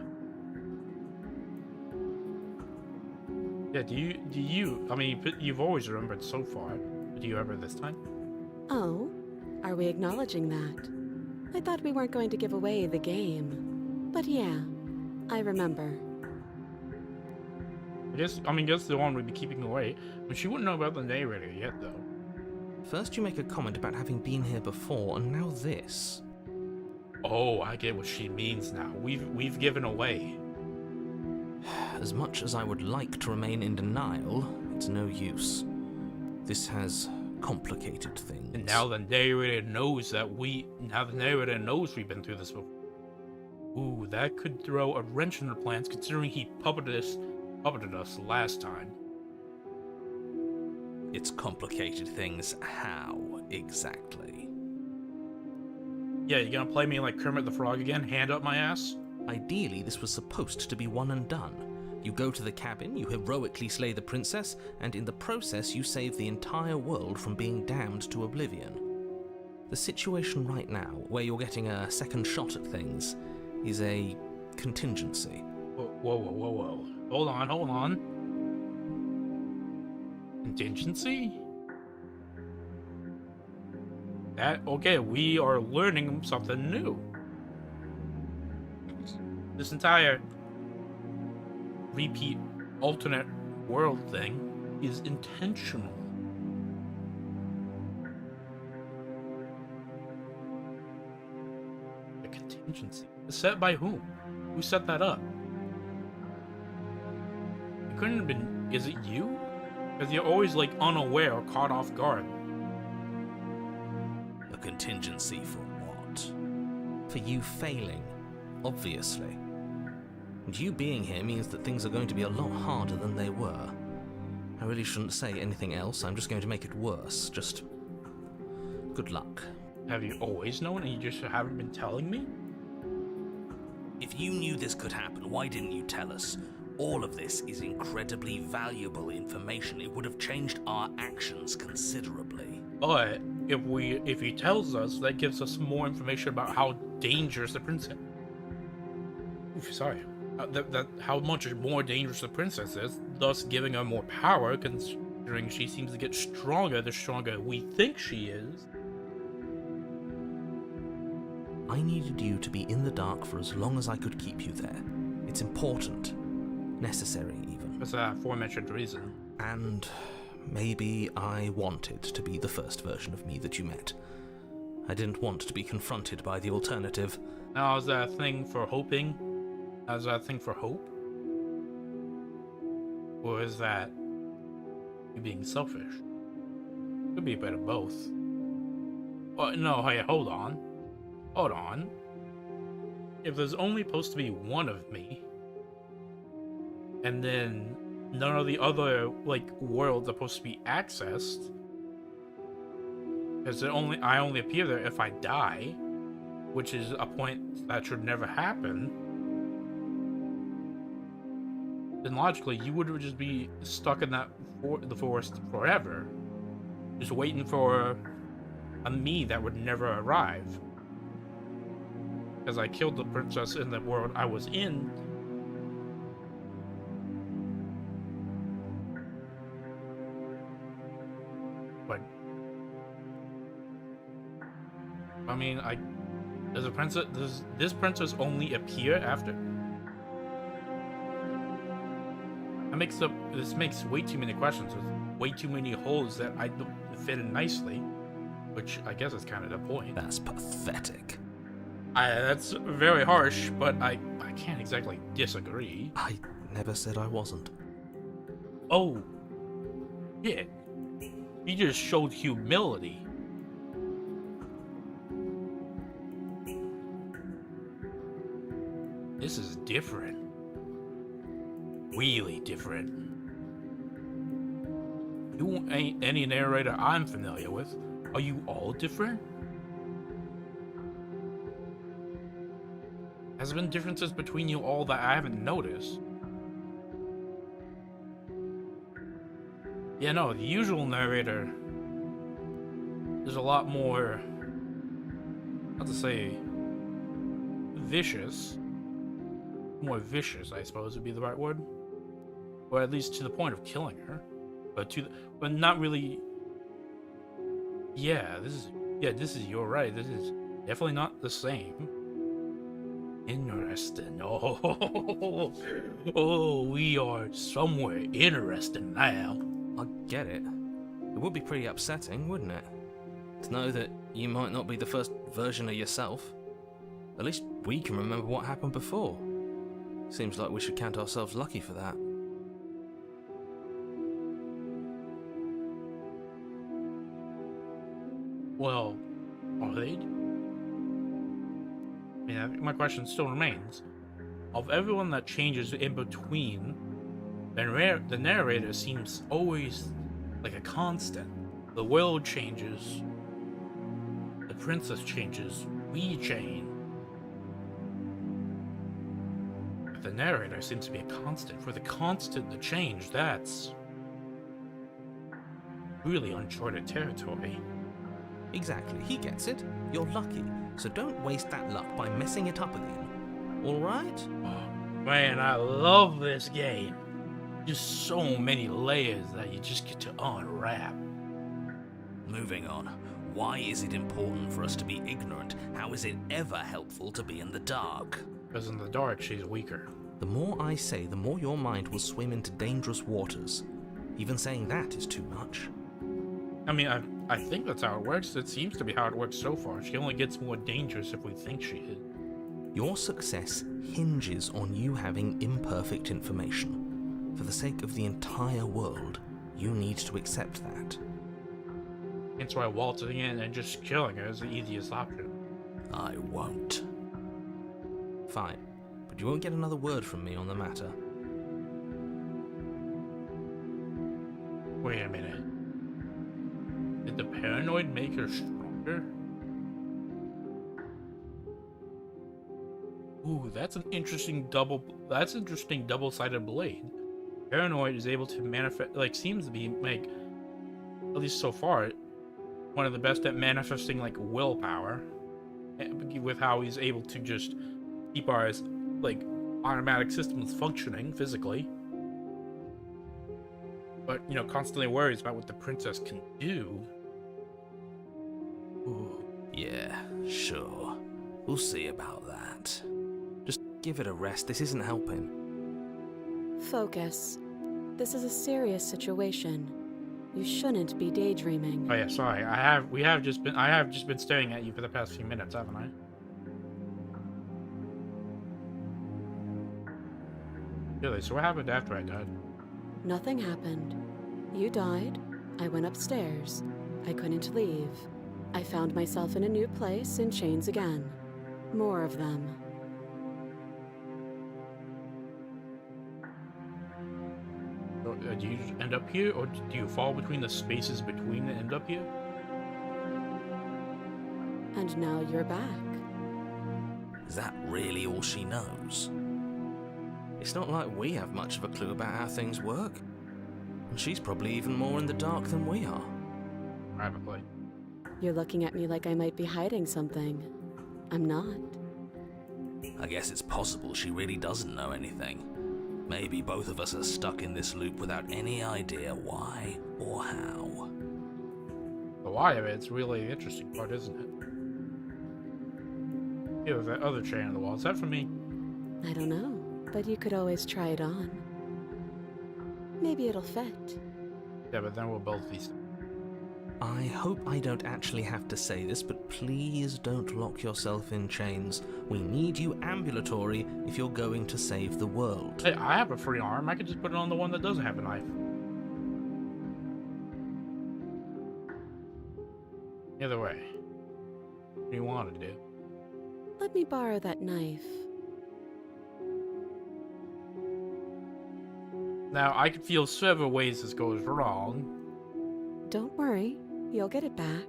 Yeah, do you, I mean, you've always remembered so far. Do you ever this time? Oh, are we acknowledging that? I thought we weren't going to give away the game. But yeah, I remember. Guess the one we'd be keeping away. But she wouldn't know about the narrator yet, though. First you make a comment about having been here before, and now this. Oh, I get what she means now. We've given away. As much as I would like to remain in denial, it's no use. This has complicated things. And now the narrator knows we've been through this before. Ooh, that could throw a wrench in their plans, considering he puppeted us last time. It's complicated things how, exactly? Yeah, you gonna play me like Kermit the Frog again? Hand up my ass? Ideally, this was supposed to be one and done. You go to the cabin, you heroically slay the princess, and in the process you save the entire world from being damned to oblivion. The situation right now, where you're getting a second shot at things, is a contingency. Whoa. Hold on. Contingency? Okay, we are learning something new. This entire repeat alternate world thing is intentional. A contingency. Set by whom? Who set that up? It couldn't have been. Is it you? Because you're always like unaware or caught off guard. A contingency for what? For you failing, obviously. And you being here means that things are going to be a lot harder than they were. I really shouldn't say anything else, I'm just going to make it worse. Just good luck. Have you always known and you just haven't been telling me? If you knew this could happen, why didn't you tell us? All of this is incredibly valuable information. It would have changed our actions considerably. But if he tells us, that gives us more information about how dangerous the princess. Oof, sorry. That how much more dangerous the princess is, thus giving her more power, considering she seems to get stronger the stronger we think she is. I needed you to be in the dark for as long as I could keep you there. It's important. Necessary, even. For that aforementioned reason. And maybe I wanted to be the first version of me that you met. I didn't want to be confronted by the alternative. Now, is that a thing for hoping? Is that a thing for hope? Or is that you being selfish? Could be a bit of both. No, hey, hold on. If there's only supposed to be one of me, and then none of the other, worlds are supposed to be accessed, because I only appear there if I die, which is a point that should never happen, then logically you would just be stuck in the forest forever, just waiting for a me that would never arrive. Because I killed the princess in the world I was in. But I mean, does this princess only appear after? This makes way too many questions with way too many holes that I don't fit in nicely, which I guess is kind of the point. That's pathetic. That's very harsh, but I can't exactly disagree. I never said I wasn't. Oh, yeah. You just showed humility. This is different. Really different. You ain't any narrator I'm familiar with. Are you all different? Has there been differences between you all that I haven't noticed? Yeah, no, the usual narrator is a lot more, not to say vicious, more vicious, I suppose would be the right word, or at least to the point of killing her, but not really. Yeah, this is you're right. This is definitely not the same. Interesting. Oh, oh, we are somewhere interesting now. I get it. It would be pretty upsetting, wouldn't it? To know that you might not be the first version of yourself. At least we can remember what happened before. Seems like we should count ourselves lucky for that. Well, are they? I mean, I think my question still remains. Of everyone that changes in between, the narrator seems always like a constant. The world changes. The princess changes. We change. But the narrator seems to be a constant. For the constant to change, that's really uncharted territory. Exactly, he gets it. You're lucky, so don't waste that luck by messing it up again. Alright? Oh, man, I love this game. Just so many layers that you just get to unwrap. Moving on. Why is it important for us to be ignorant? How is it ever helpful to be in the dark? Because in the dark, she's weaker. The more I say, the more your mind will swim into dangerous waters. Even saying that is too much. I mean, I think that's how it works. It seems to be how it works so far. She only gets more dangerous if we think she is. Your success hinges on you having imperfect information. For the sake of the entire world, you need to accept that. That's why waltzing in and just killing her is the easiest option. I won't. Fine, but you won't get another word from me on the matter. Wait a minute. Did the paranoid make her stronger? Ooh, that's an interesting double-sided blade. Paranoid is able to manifest, like, seems to be, like, at least so far, one of the best at manifesting, like, willpower. With how he's able to just keep our, like, automatic systems functioning physically. But, you know, constantly worries about what the princess can do. Ooh. Yeah, sure. We'll see about that. Just give it a rest, this isn't helping. Focus. This is a serious situation. You shouldn't be daydreaming. Oh yeah, sorry. I have just been staring at you for the past few minutes, haven't I? Really? So what happened after I died? Nothing happened. You died. I went upstairs. I couldn't leave. I found myself in a new place in chains again. More of them. So, do you just end up here, or do you fall between the spaces between and end up here? And now you're back. Is that really all she knows? It's not like we have much of a clue about how things work. And she's probably even more in the dark than we are. Probably. You're looking at me like I might be hiding something. I'm not. I guess it's possible she really doesn't know anything. Maybe both of us are stuck in this loop without any idea why or how. The why of it's really the interesting part, isn't it? Yeah, that other chain on the wall. Is that for me? I don't know, but you could always try it on. Maybe it'll fit. Yeah, but then we'll both be. I hope I don't actually have to say this, but please don't lock yourself in chains. We need you ambulatory if you're going to save the world. Hey, I have a free arm. I could just put it on the one that doesn't have a knife. Either way, what do you want to do? Let me borrow that knife. Now, I could feel several ways this goes wrong. Don't worry, you'll get it back.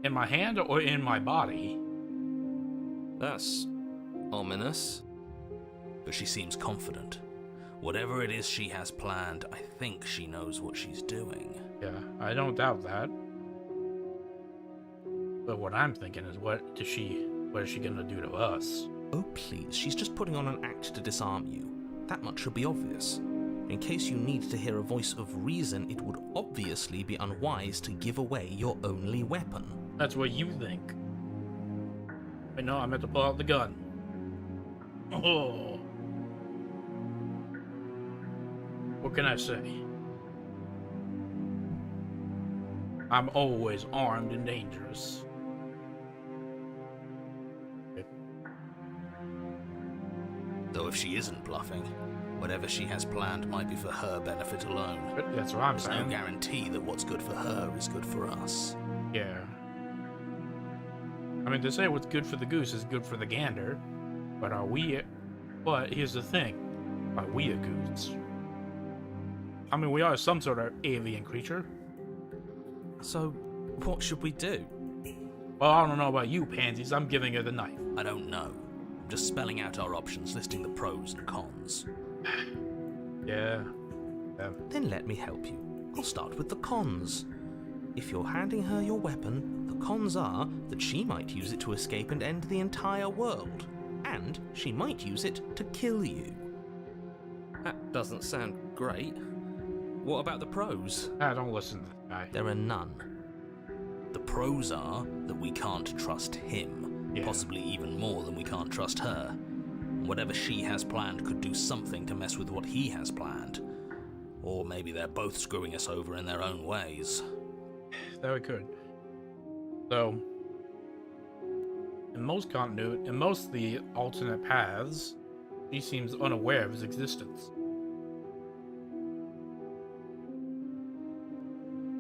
In my hand or in my body? That's ominous. But she seems confident. Whatever it is she has planned, I think she knows what she's doing. Yeah, I don't doubt that. But what I'm thinking is, what is she gonna do to us? Oh please, she's just putting on an act to disarm you. That much should be obvious. In case you need to hear a voice of reason, it would obviously be unwise to give away your only weapon. That's what you think. Wait, no, I meant to pull out the gun. Oh. What can I say? I'm always armed and dangerous. Though if she isn't bluffing, whatever she has planned might be for her benefit alone. But that's what I'm There's saying. no guarantee that what's good for her is good for us. Yeah. I mean, to say what's good for the goose is good for the gander, but are we... But here's the thing. Are we a goose? I mean, we are some sort of alien creature. So, what should we do? Well, I don't know about you, pansies. I'm giving her the knife. I don't know. I'm just spelling out our options, listing the pros and cons. Yeah. Then let me help you. I'll start with the cons. If you're handing her your weapon, the cons are that she might use it to escape and end the entire world. And she might use it to kill you. That doesn't sound great. What about the pros? Don't listen to that guy. There are none. The pros are that we can't trust him, Yeah. possibly even more than we can't trust her. Whatever she has planned could do something to mess with what he has planned. Or maybe they're both screwing us over in their own ways. That we could. So, in most of the alternate paths, she seems unaware of his existence.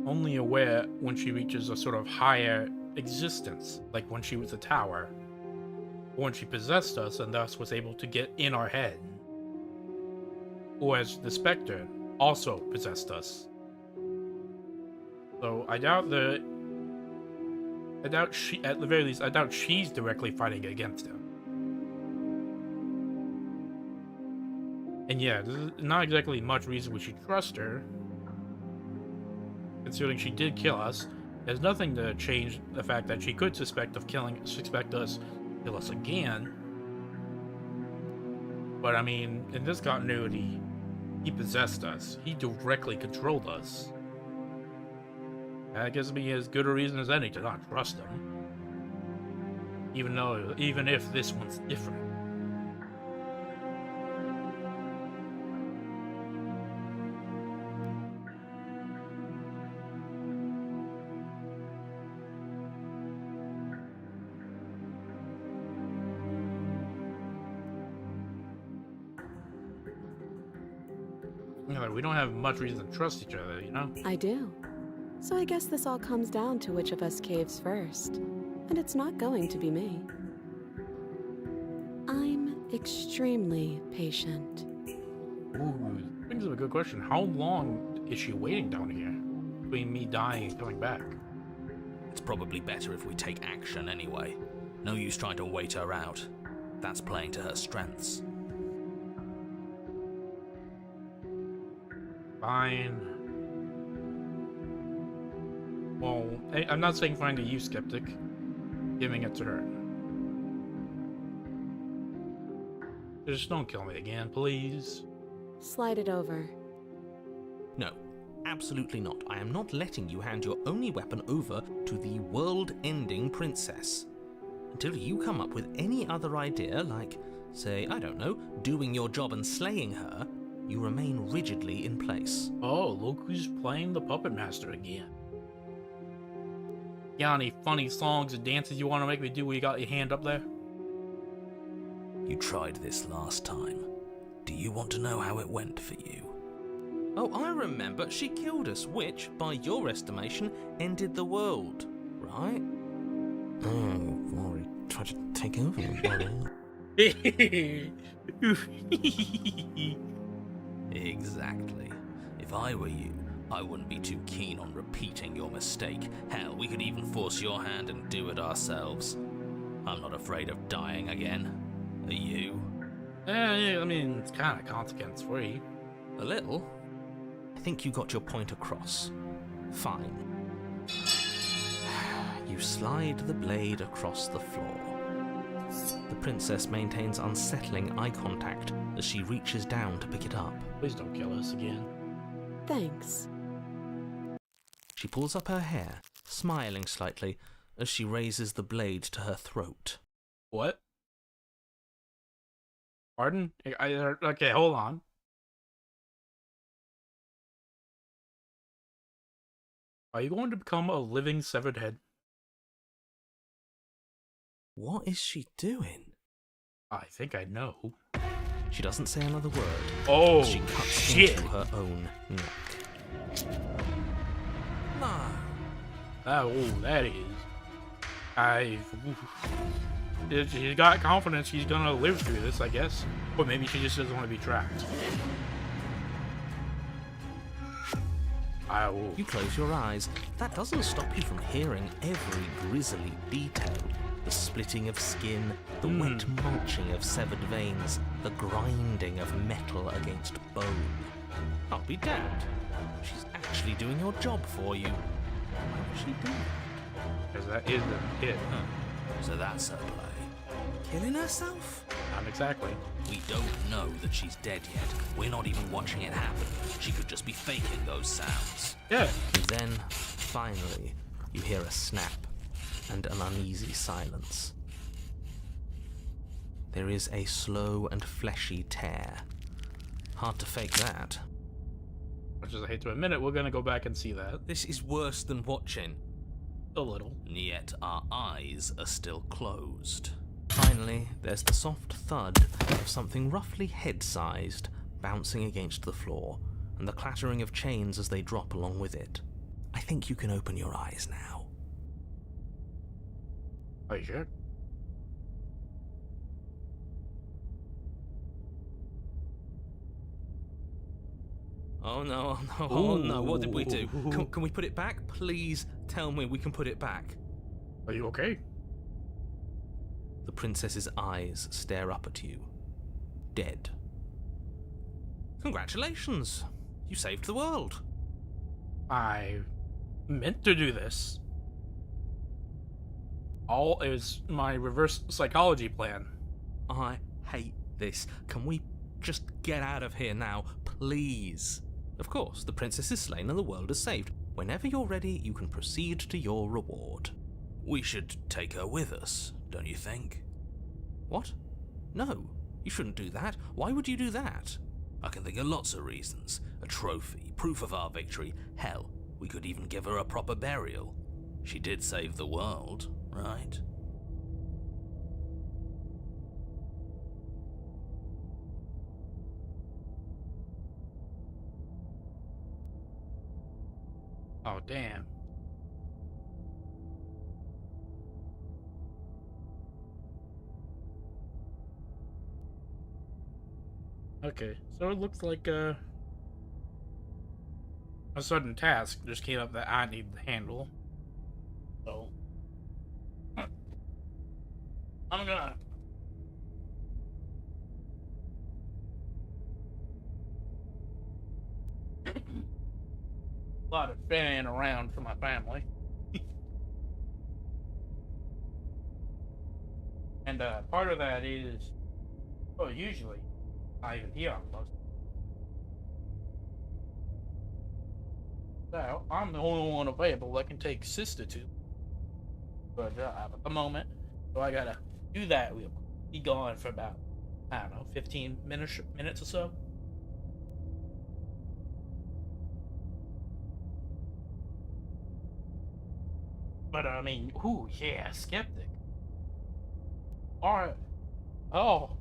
Only aware when she reaches a sort of higher existence, like when she was a tower, or when she possessed us and thus was able to get in our head, or as the Spectre also possessed us. So I doubt she, at the very least, I doubt she's directly fighting against him. And yeah, there's not exactly much reason we should trust her. Considering she did kill us, there's nothing to change the fact that she could suspect us, kill us again. But I mean, in this continuity, he possessed us. He directly controlled us. That gives me as good a reason as any to not trust him. Even if this one's different. We don't have much reason to trust each other, you know? I do. So I guess this all comes down to which of us caves first. And it's not going to be me. I'm extremely patient. Ooh, brings up a good question. How long is she waiting down here? Between me dying and coming back? It's probably better if we take action anyway. No use trying to wait her out. That's playing to her strengths. Fine. Well, I'm not saying fine to you, Skeptic. Giving it to her. Just don't kill me again, please. Slide it over. No, absolutely not. I am not letting you hand your only weapon over to the world-ending princess. Until you come up with any other idea, like, say, I don't know, doing your job and slaying her, you remain rigidly in place. Oh, look who's playing the Puppet Master again. Got any funny songs and dances you want to make me do when you got your hand up there? You tried this last time. Do you want to know how it went for you? Oh, I remember. She killed us, which, by your estimation, ended the world, right? Oh, well, he tried to take over the world. Exactly. If I were you, I wouldn't be too keen on repeating your mistake. Hell, we could even force your hand and do it ourselves. I'm not afraid of dying again. Are you? Yeah, I mean, it's kind of consequence-free. A little. I think you got your point across. Fine. You slide the blade across the floor. The princess maintains unsettling eye contact as she reaches down to pick it up. Please don't kill us again. Thanks. She pulls up her hair, smiling slightly as she raises the blade to her throat. What? Pardon? Okay, hold on. Are you going to become a living severed head? What is she doing? I think I know. She doesn't say another word. Oh, She cuts shit. into her own neck. No. That is. If she's got confidence she's gonna live through this, I guess. Or maybe she just doesn't want to be trapped. I will. You close your eyes. That doesn't stop you from hearing every grisly detail. The splitting of skin, the wet mulching of severed veins, the grinding of metal against bone. I'll be damned. She's actually doing your job for you. Why would she do that? Because that is the hit. So that's her play. Killing herself? Not exactly. We don't know that she's dead yet. We're not even watching it happen. She could just be faking those sounds. Yeah. And then, finally, you hear a snap and an uneasy silence. There is a slow and fleshy tear. Hard to fake that. Much as I hate to admit it, we're gonna go back and see that. This is worse than watching. A little. Yet our eyes are still closed. Finally, there's the soft thud of something roughly head-sized bouncing against the floor, and the clattering of chains as they drop along with it. I think you can open your eyes now. Are you sure? Oh no, oh no, oh no, what did we do? Can we put it back? Please tell me we can put it back. Are you okay? The princess's eyes stare up at you. Dead. Congratulations! You saved the world. I meant to do this. All is my reverse psychology plan. I hate this. Can we just get out of here now, please? Of course, the princess is slain and the world is saved. Whenever you're ready, you can proceed to your reward. We should take her with us, don't you think? What? No, you shouldn't do that. Why would you do that? I can think of lots of reasons. A trophy, proof of our victory. Hell, we could even give her a proper burial. She did save the world, right? Oh, damn. Okay, so it looks like a sudden task just came up that I need to handle. So I'm gonna a lot of fanning around for my family. And part of that is, well, usually not even here on most. So I'm the only one available that can take sister to for a job at the moment. So I gotta do that. We'll be gone for about, I don't know, 15 minutes or so. But I mean, ooh, yeah, skeptic. Alright. Oh.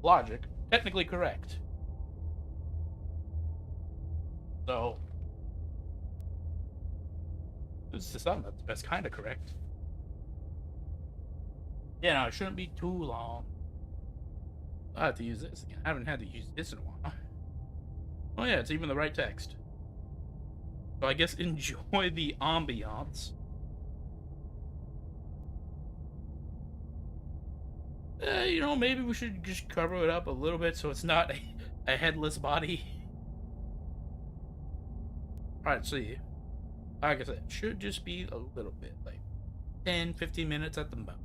Logic. Technically correct. So. This is something that's kind of correct. Yeah, no, it shouldn't be too long. I have to use this again. I haven't had to use this in a while. Oh yeah, it's even the right text. So I guess enjoy the ambiance. You know, maybe we should just cover it up a little bit so it's not a headless body. Alright, see. Like I said, should just be a little bit, like 10, 15 minutes at the most.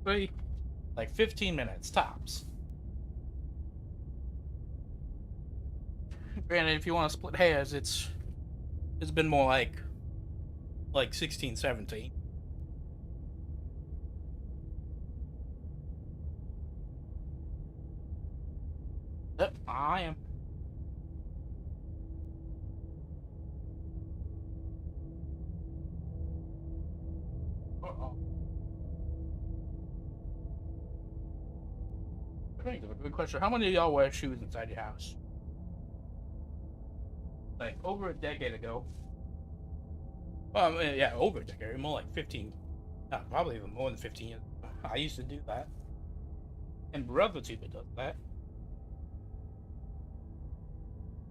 Maybe like 15 minutes tops. Granted, if you want to split hairs, it's been more like 16, 17. Yep, I am. Uh-oh. Good question. How many of y'all wear shoes inside your house? Like over a decade ago. Yeah, over a decade. More like 15. Probably even more than 15 years ago. I used to do that. And brother Tuba does that.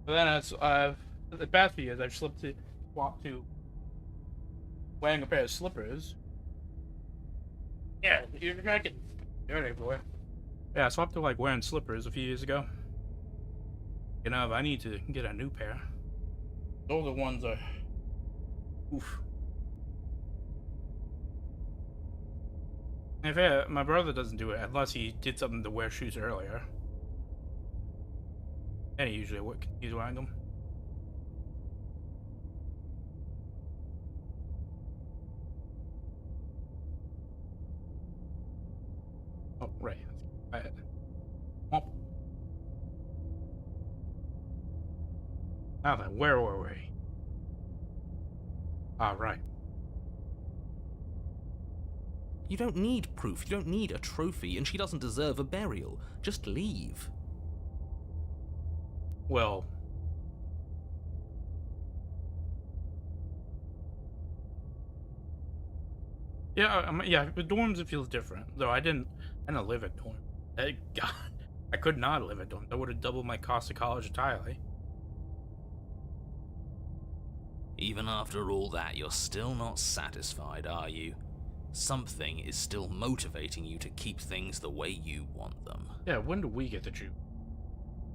But then as the past few years, I've swapped to wearing a pair of slippers. Yeah, you're cracking dirty, boy. Yeah, I swapped to like wearing slippers a few years ago. You know, if I need to get a new pair. Those are ones are. Oof. In fact, my brother doesn't do it unless he did something to wear shoes earlier. And he usually he's wearing them. Oh, right. Oh. Now then, where were we? Ah, right. You don't need proof, you don't need a trophy, and she doesn't deserve a burial. Just leave. Well, yeah, yeah. With dorms, it feels different. Though I didn't live at dorm. God, I could not live at dorm. That would have doubled my cost of college entirely. Even after all that, you're still not satisfied, are you? Something is still motivating you to keep things the way you want them. Yeah, when do we get to choose?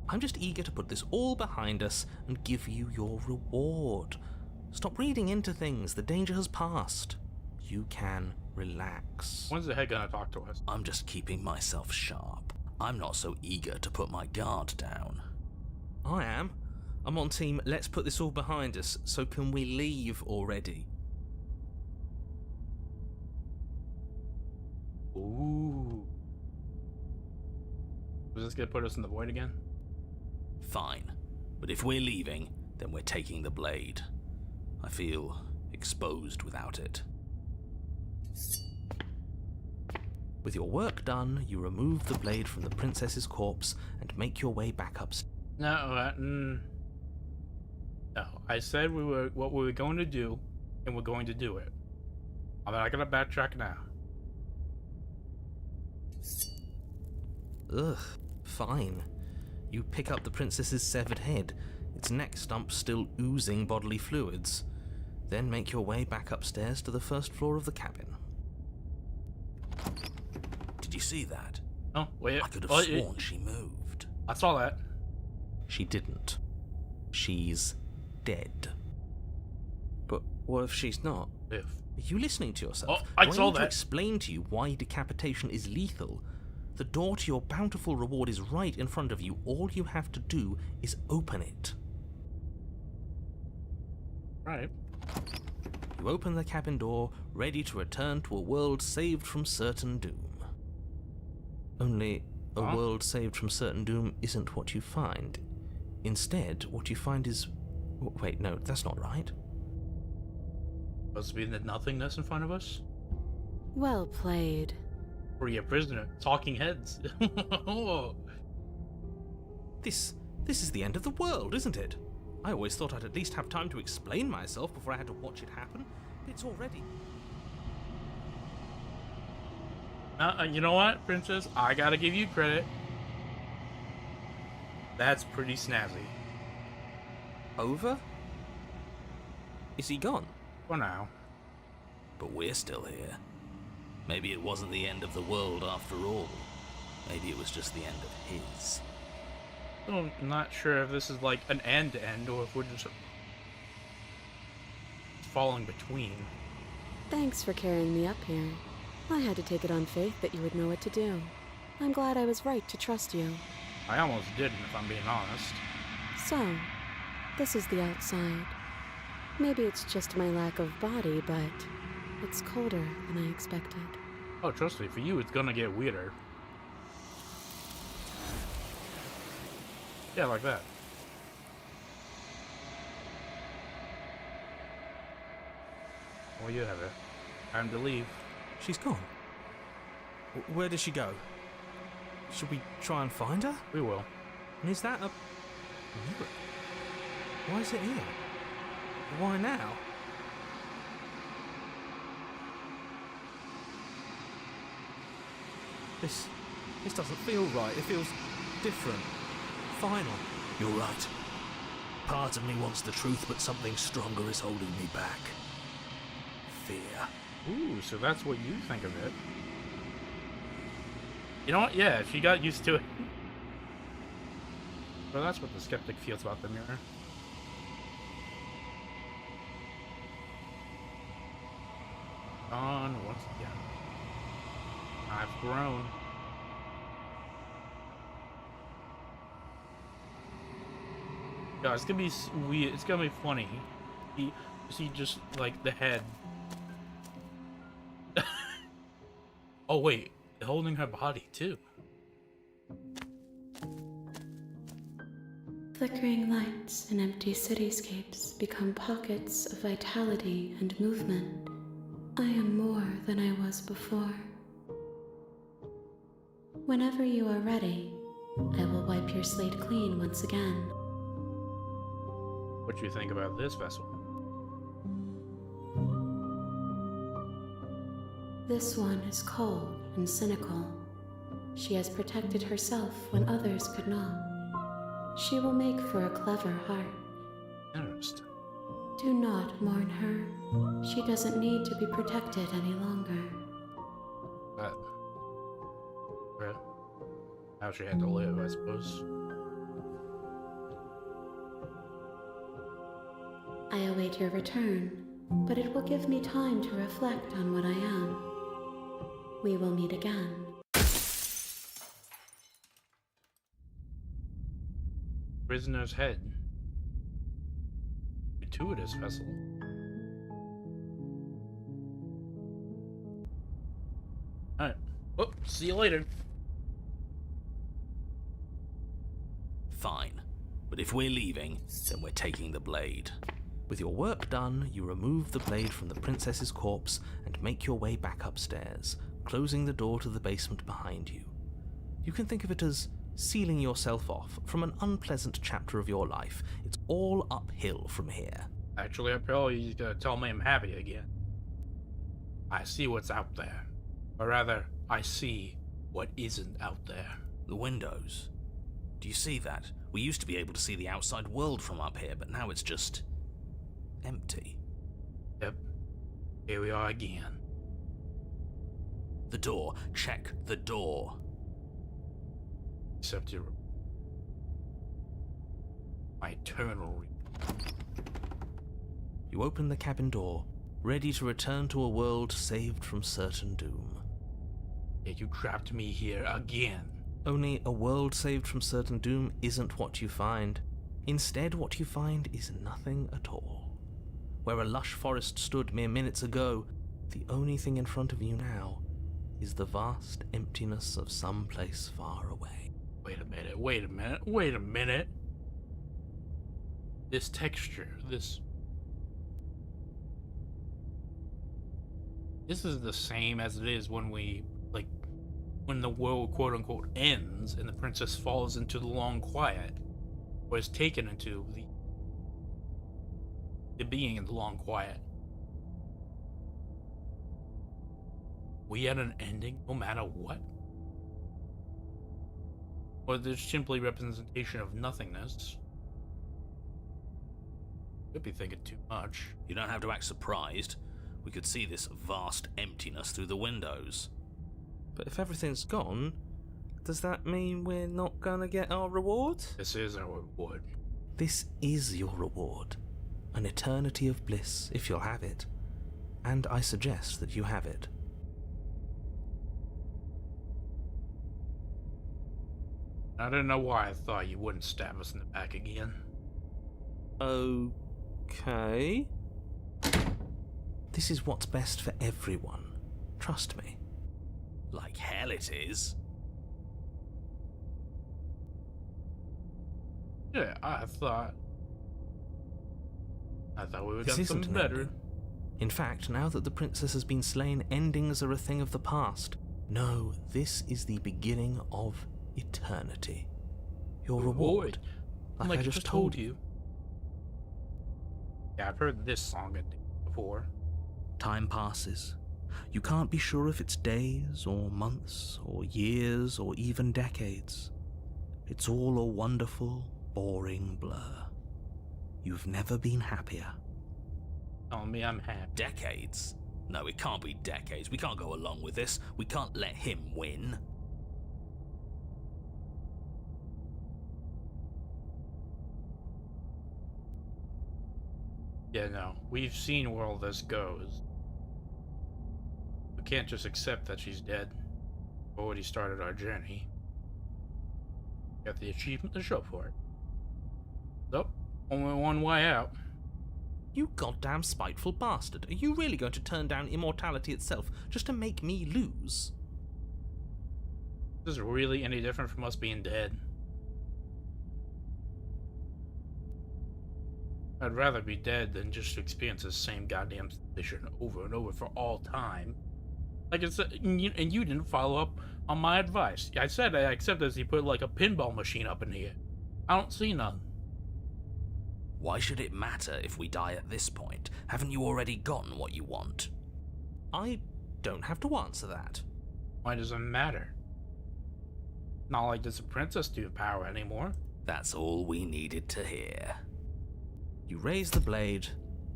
I'm just eager to put this all behind us and give you your reward. Stop reading into things, the danger has passed. You can relax. When's the head gonna talk to us? I'm just keeping myself sharp. I'm not so eager to put my guard down. I am. I'm on team, let's put this all behind us, so can we leave already? Ooh. Was this gonna put us in the void again? Fine. But if we're leaving, then we're taking the blade. I feel exposed without it. With your work done, you remove the blade from the princess's corpse and make your way back upstairs. No, no. I said what we were going to do, and we're going to do it. I'm not gonna backtrack now. Ugh, fine. You pick up the princess's severed head, its neck stump still oozing bodily fluids. Then make your way back upstairs to the first floor of the cabin. Did you see that? Oh, wait. I could have sworn she moved. I saw that. She didn't. She's dead. But what if she's not? If. Are you listening to yourself? Oh, I Do saw need to that. explain to you why decapitation is lethal? The door to your bountiful reward is right in front of you. All you have to do is open it. Right. You open the cabin door, ready to return to a world saved from certain doom. Only, a world saved from certain doom isn't what you find. Instead, what you find is... Wait, no, that's not right. Supposed to be the nothingness in front of us? Well played. Free a prisoner. Talking heads. This is the end of the world, isn't it? I always thought I'd at least have time to explain myself before I had to watch it happen. But it's already... You know what, Princess? I gotta give you credit. That's pretty snazzy. Over? Is he gone? For now. But we're still here. Maybe it wasn't the end of the world after all. Maybe it was just the end of his. I'm not sure if this is like an end or if we're just falling between. Thanks for carrying me up here. I had to take it on faith that you would know what to do. I'm glad I was right to trust you. I almost didn't, if I'm being honest. So, this is the outside. Maybe it's just my lack of body, but it's colder than I expected. Oh, trust me, for you, it's gonna get weirder. Yeah, like that. Well, you have it. Time to leave. She's gone. Where did she go? Should we try and find her? We will. And is that a mirror? Why is it here? Why now? This doesn't feel right. It feels different. Final. You're right. Part of me wants the truth, but something stronger is holding me back. Fear. Ooh, so that's what you think of it. You know what? Yeah, she got used to it. Well, that's what the skeptic feels about the mirror. On once again. I've grown. Yeah, it's gonna be weird. It's gonna be funny. You see just like the head. Oh wait, holding her body too. Flickering lights and empty cityscapes become pockets of vitality and movement. I am more than I was before. Whenever you are ready, I will wipe your slate clean once again. What do you think about this vessel? This one is cold and cynical. She has protected herself when others could not. She will make for a clever heart. Interesting. Do not mourn her. She doesn't need to be protected any longer. Well, how she had to live, I suppose. I await your return, but it will give me time to reflect on what I am. We will meet again. Prisoner's head. Gratuitous vessel. Alright. Well, see you later. Fine. But if we're leaving, then we're taking the blade. With your work done, you remove the blade from the princess's corpse and make your way back upstairs, closing the door to the basement behind you. You can think of it as sealing yourself off from an unpleasant chapter of your life. It's all uphill from here. Actually, I'm probably gonna tell me I'm happy again. I see what's out there. Or rather, I see what isn't out there. The windows. Do you see that? We used to be able to see the outside world from up here, but now it's just empty. Yep. Here we are again. The door. Check the door. Except your... my eternal... You open the cabin door, ready to return to a world saved from certain doom. Yet you trapped me here again. Only a world saved from certain doom isn't what you find. Instead, what you find is nothing at all. Where a lush forest stood mere minutes ago, the only thing in front of you now is the vast emptiness of some place far away. Wait a minute. This texture, this is the same as it is when when the world quote unquote ends and the princess falls into the long quiet, or is taken into the being in the long quiet. We had an ending no matter what? Or there's simply representation of nothingness? Could be thinking too much. You don't have to act surprised. We could see this vast emptiness through the windows. But if everything's gone, does that mean we're not gonna get our reward? This is our reward. This is your reward. An eternity of bliss, if you'll have it. And I suggest that you have it. I don't know why I thought you wouldn't stab us in the back again. Okay. This is what's best for everyone. Trust me. Like hell it is. Yeah, I thought we would This get isn't something an better. ending. In fact, now that the princess has been slain, endings are a thing of the past. No, this is the beginning of eternity. Your reward. Like I just told you. Yeah, I've heard this song before. Time passes. You can't be sure if it's days or months or years or even decades. It's all a wonderful, boring blur. You've never been happier. Telling me I'm happy. Decades? No, it can't be decades. We can't go along with this. We can't let him win. Yeah, no. We've seen where all this goes. We can't just accept that she's dead. We already started our journey. Got the achievement to show for it. Nope. Only one way out. You goddamn spiteful bastard. Are you really going to turn down immortality itself just to make me lose? Is this really any different from us being dead? I'd rather be dead than just to experience the same goddamn situation over and over for all time. Like it's and you didn't follow up on my advice. I said I accept as he put like a pinball machine up in here. I don't see none. Why should it matter if we die at this point? Haven't you already gotten what you want? I don't have to answer that. Why does it matter? Not like there's a princess to power anymore. That's all we needed to hear. You raise the blade,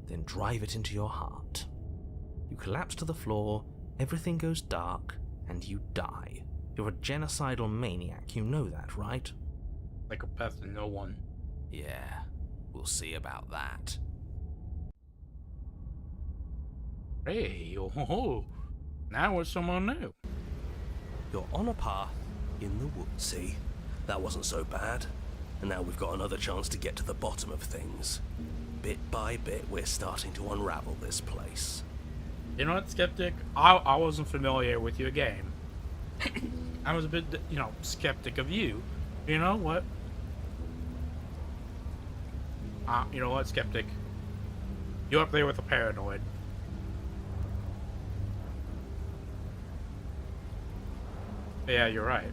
then drive it into your heart. You collapse to the floor, everything goes dark, and you die. You're a genocidal maniac, you know that, right? Psychopath to no one. Yeah, we'll see about that. Hey, oh, now we're someone new. You're on a path in the woods. See, that wasn't so bad. And now we've got another chance to get to the bottom of things. Bit by bit, we're starting to unravel this place. You know what, Skeptic? I wasn't familiar with your game. I was a bit, skeptic of you. You know what? You know what, Skeptic? You're up there with a paranoid. Yeah, you're right.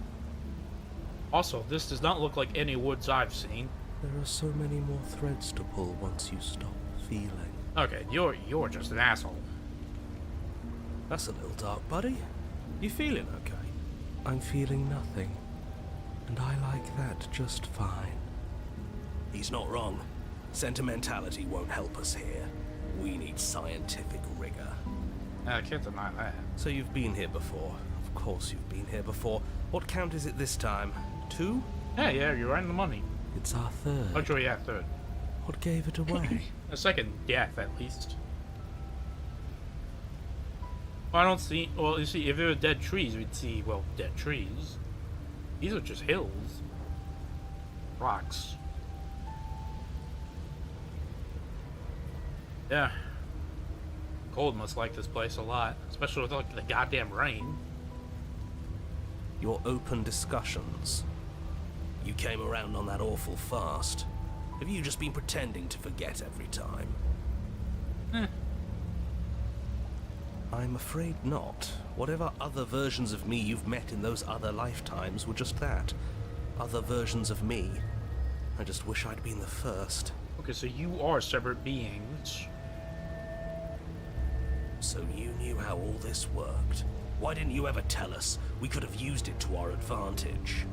Also, this does not look like any woods I've seen. There are so many more threads to pull once you stop feeling. Okay, you're just an asshole. That's a little dark, buddy. You feeling okay? I'm feeling nothing. And I like that just fine. He's not wrong. Sentimentality won't help us here. We need scientific rigor. I can't deny that. So you've been here before. Of course you've been here before. What count is it this time? 2? Yeah, you're right in the money. It's our third. Oh, sure, yeah, third. What gave it away? A second death, at least. Well, I don't see... Well, you see, if there were dead trees, we'd see, well, dead trees. These are just hills. Rocks. Yeah. Cold must like this place a lot. Especially with, like, the goddamn rain. Your open discussions. You came around on that awful fast. Have you just been pretending to forget every time? I'm afraid not. Whatever other versions of me you've met in those other lifetimes were just that. Other versions of me. I just wish I'd been the first. Okay, so you are separate beings. So you knew how all this worked. Why didn't you ever tell us? We could have used it to our advantage.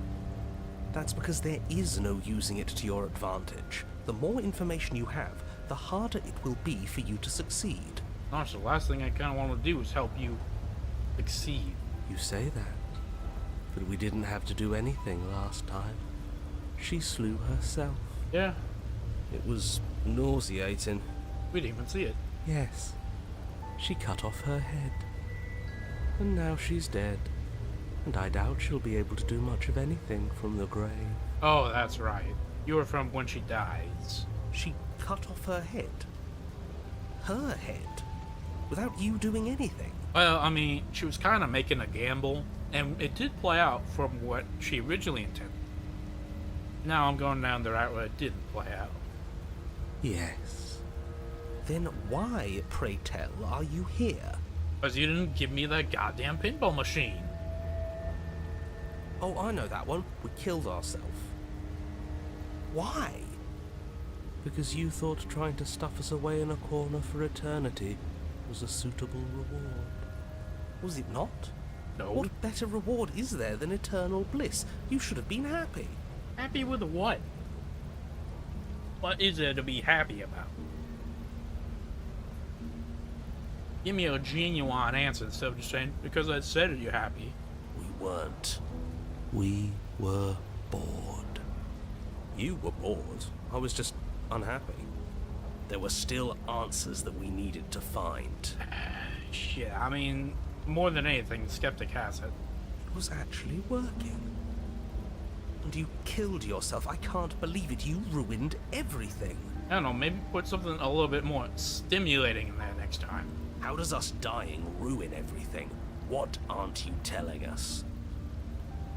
That's because there is no using it to your advantage. The more information you have, the harder it will be for you to succeed. Honestly, the last thing I kind of want to do is help you succeed. You say that, but we didn't have to do anything last time. She slew herself. Yeah, It was nauseating. we didn't even see it. Yes, she cut off her head. And now she's dead. And I doubt she'll be able to do much of anything from the grave. Oh, that's right. You were from when she dies. She cut off her head. Her head. Without you doing anything. Well, I mean, she was kind of making a gamble, and it did play out from what she originally intended. Now I'm going down the route where it didn't play out. Yes. Then why, pray tell, are you here? Because you didn't give me that goddamn pinball machine. Oh, I know that one. We killed ourselves. Why? Because you thought trying to stuff us away in a corner for eternity was a suitable reward. Was it not? No. What better reward is there than eternal bliss? You should have been happy. Happy with what? What is there to be happy about? Give me a genuine answer instead of just saying, because I said it, you're happy. We weren't. We were bored. You were bored. I was just unhappy. There were still answers that we needed to find. Shit, I mean, more than anything, the skeptic has it. It was actually working. And you killed yourself. I can't believe it. You ruined everything. I don't know, maybe put something a little bit more stimulating in there next time. How does us dying ruin everything? What aren't you telling us?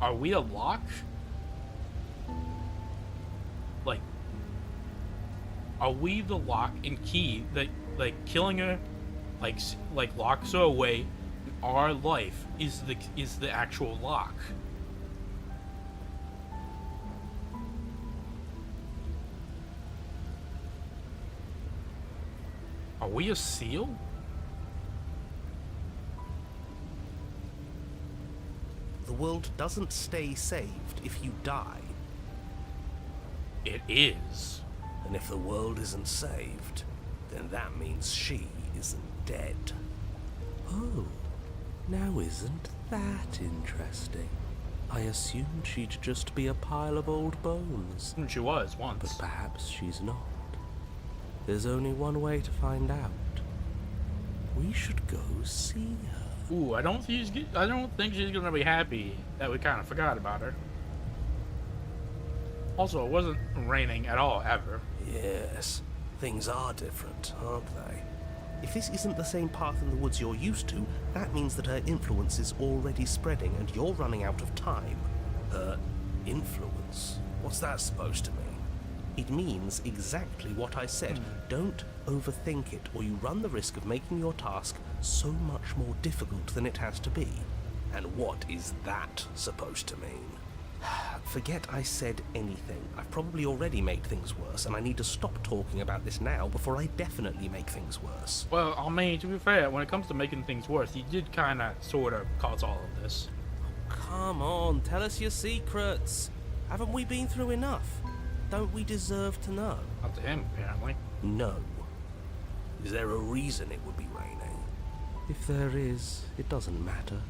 Are we a lock? Like, are we the lock and key that, like, killing her, like locks her away? Our life is the actual lock. Are we a seal? The world doesn't stay saved if you die. It is. And if the world isn't saved, then that means she isn't dead. Oh, now isn't that interesting? I assumed she'd just be a pile of old bones. She was once. But perhaps she's not. There's only one way to find out. We should go see her. Ooh, I don't think she's gonna be happy that we kind of forgot about her. Also, it wasn't raining at all, ever. Yes, things are different, aren't they? If this isn't the same path in the woods you're used to, that means that her influence is already spreading and you're running out of time. Her influence? What's that supposed to mean? It means exactly what I said. Don't overthink it, or you run the risk of making your task so much more difficult than it has to be. And what is that supposed to mean? Forget I said anything. I've probably already made things worse, and I need to stop talking about this now before I definitely make things worse. Well, I mean, to be fair, when it comes to making things worse, you did kind of, sort of, cause all of this. Come on, tell us your secrets. Haven't we been through enough? Don't we deserve to know? Not to him, apparently. No. Is there a reason it would be raining? If there is, it doesn't matter.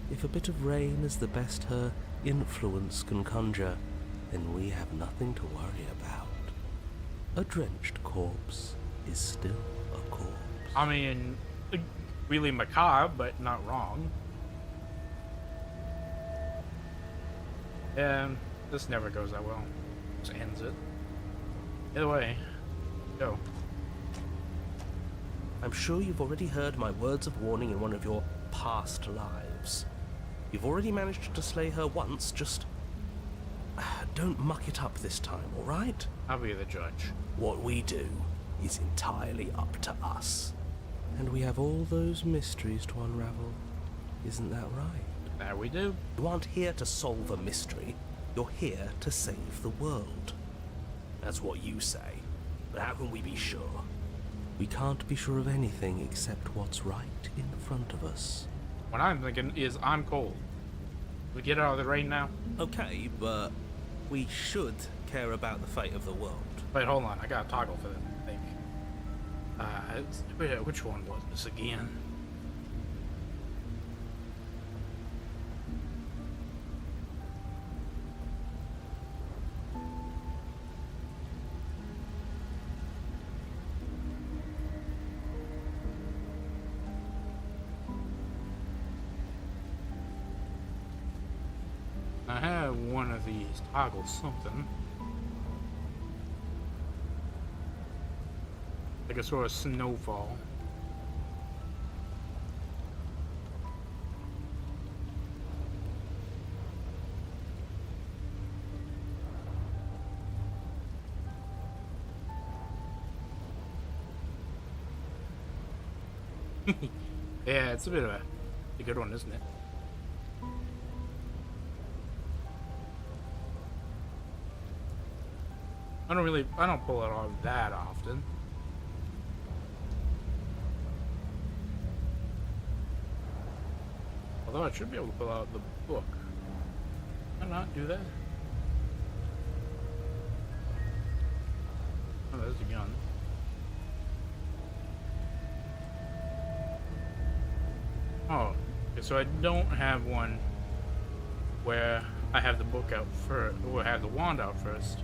If a bit of rain is the best her influence can conjure, then we have nothing to worry about. A drenched corpse is still a corpse. I mean, really macabre, but not wrong. And this never goes that well. Just ends it. Either way, go. I'm sure you've already heard my words of warning in one of your past lives. You've already managed to slay her once, just don't muck it up this time, alright? I'll be the judge. What we do is entirely up to us. And we have all those mysteries to unravel. Isn't that right? That we do. You aren't here to solve a mystery. You're here to save the world. That's what you say. But how can we be sure? We can't be sure of anything except what's right in front of us. What I'm thinking is I'm cold. We get out of the rain now? Okay, but we should care about the fate of the world. Wait, hold on. I got a toggle for that, I think. Which one was this again? have one of these toggle something. Like a sort of snowfall. Yeah, it's a bit of a good one, isn't it? I don't pull it off that often. Although I should be able to pull out the book. Can I not do that? Oh, there's the gun. Oh, okay, so I don't have one where I have the book out first, or I have the wand out first.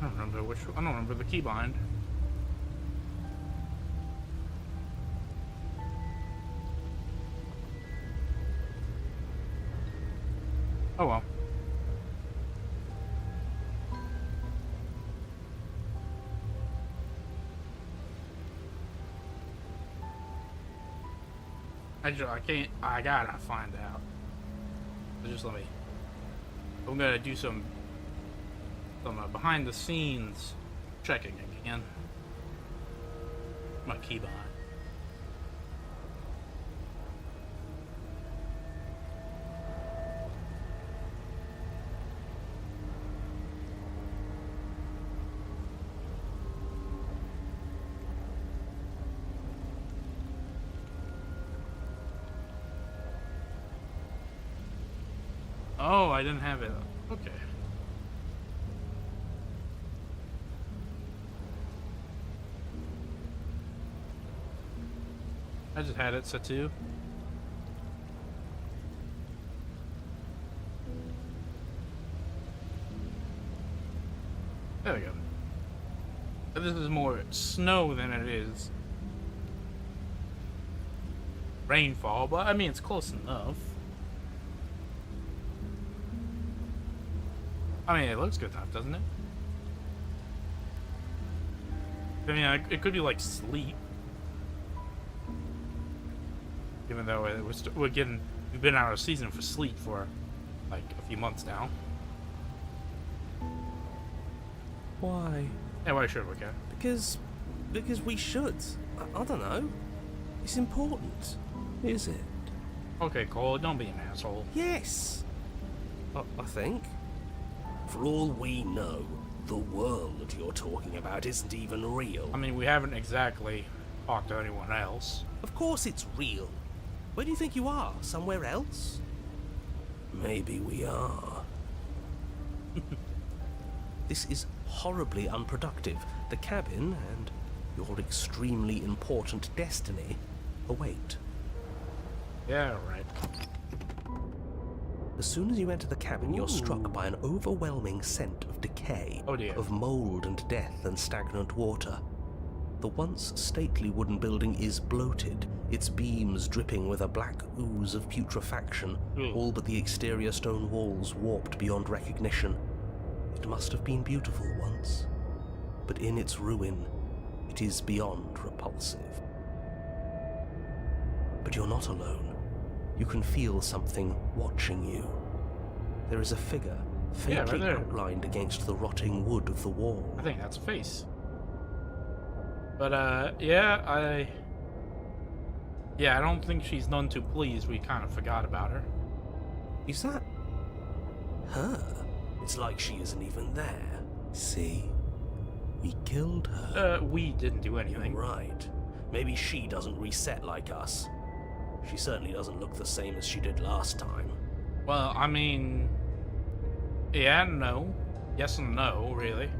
I don't remember which. I don't remember the keybind. Oh well. I can't. I gotta find out. So just let me. I'm gonna do some behind the scenes checking again. My keybind. Oh, I didn't have it. Okay. I just had it set to. There we go. This is more snow than it is rainfall, but I mean it's close enough. I mean, it looks good enough, doesn't it? I mean, it could be like sleep. Even though we've been out of season for sleep for like a few months now. Why? Yeah, why should we care? Because we should. I don't know. It's important. Is it? Okay, Cole, don't be an asshole. Yes. I think. For all we know, the world you're talking about isn't even real. I mean, we haven't exactly talked to anyone else. Of course it's real. Where do you think you are? Somewhere else? Maybe we are. This is horribly unproductive. The cabin and your extremely important destiny await. Yeah, right. As soon as you enter the cabin, you're struck by an overwhelming scent of decay, Oh dear. of mold and death and stagnant water. The once stately wooden building is bloated, its beams dripping with a black ooze of putrefaction, all but the exterior stone walls warped beyond recognition. It must have been beautiful once, but in its ruin, it is beyond repulsive. But you're not alone. You can feel something watching you. There is a figure faintly right there. outlined against the rotting wood of the wall. I think that's a face. But, yeah, I don't think she's none too pleased. We kind of forgot about her. Is that her? It's like she isn't even there. See? We killed her. We didn't do anything. Right. Maybe she doesn't reset like us. She certainly doesn't look the same as she did last time. Well, I mean, yeah and no. Yes and no, really.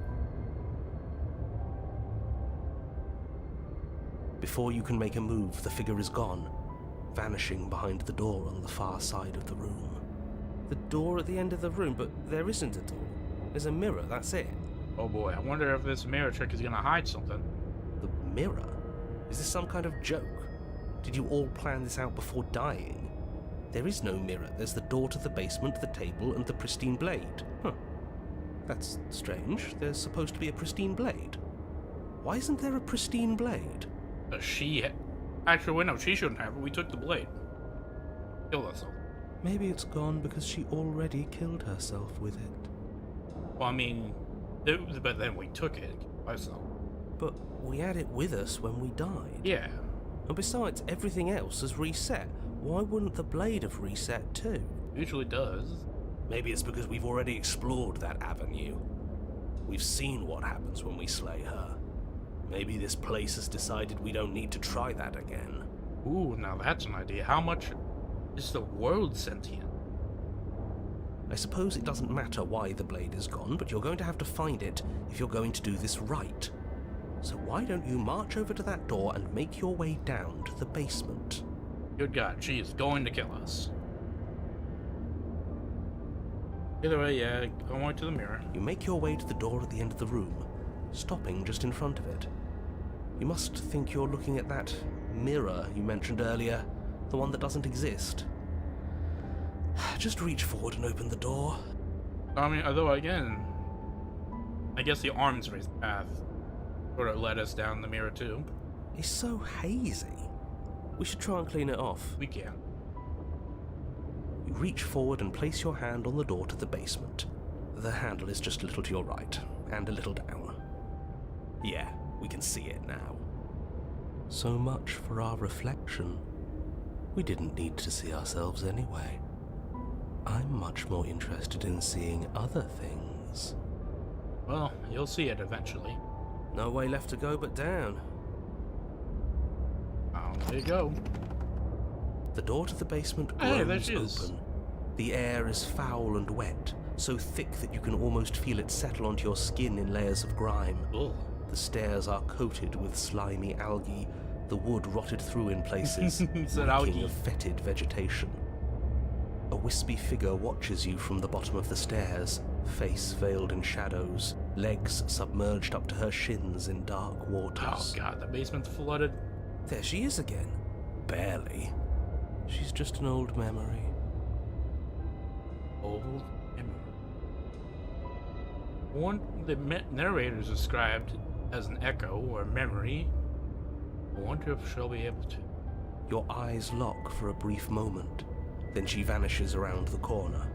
Before you can make a move, the figure is gone, vanishing behind the door on the far side of the room. The door at the end of the room, but there isn't a door. There's a mirror, that's it. Oh boy, I wonder if this mirror trick is gonna hide something. The mirror? Is this some kind of joke? Did you all plan this out before dying? There is no mirror. There's the door to the basement, the table, and the pristine blade. Huh. That's strange. There's supposed to be a pristine blade. Why isn't there a pristine blade? Actually, wait, no, she shouldn't have it. We took the blade. Killed herself. Maybe it's gone because she already killed herself with it. Well, I mean, but then we took it ourselves. But we had it with us when we died. Yeah. And besides, everything else has reset. Why wouldn't the blade have reset too? Usually does. Maybe it's because we've already explored that avenue. We've seen what happens when we slay her. Maybe this place has decided we don't need to try that again. Ooh, now that's an idea. How much is the world sentient? I suppose it doesn't matter why the blade is gone, but you're going to have to find it if you're going to do this right. So why don't you march over to that door and make your way down to the basement? Good God, she is going to kill us. Either way, yeah, going to the mirror. You make your way to the door at the end of the room, stopping just in front of it. You must think you're looking at that mirror you mentioned earlier, the one that doesn't exist. Just reach forward and open the door. I mean, although again, I guess the arms race path sort of led us down the mirror too. It's so hazy. We should try and clean it off. We can. You reach forward and place your hand on the door to the basement. The handle is just a little to your right, and a little down. Yeah, we can see it now. So much for our reflection. We didn't need to see ourselves anyway. I'm much more interested in seeing other things. Well, you'll see it eventually. No way left to go but down. Oh, there you go. The door to the basement Hey, there grows she is. open. The air is foul and wet, so thick that you can almost feel it settle onto your skin in layers of grime. Ugh. The stairs are coated with slimy algae, the wood rotted through in places, It's an reeking algae. of fetid vegetation. A wispy figure watches you from the bottom of the stairs, face veiled in shadows, legs submerged up to her shins in dark Oh waters. God, the basement's flooded. There she is again. Barely. She's just an old memory. Old memory. One the narrator is described as an echo or memory. I wonder if she'll be able to. Your eyes lock for a brief moment, then she vanishes around the corner.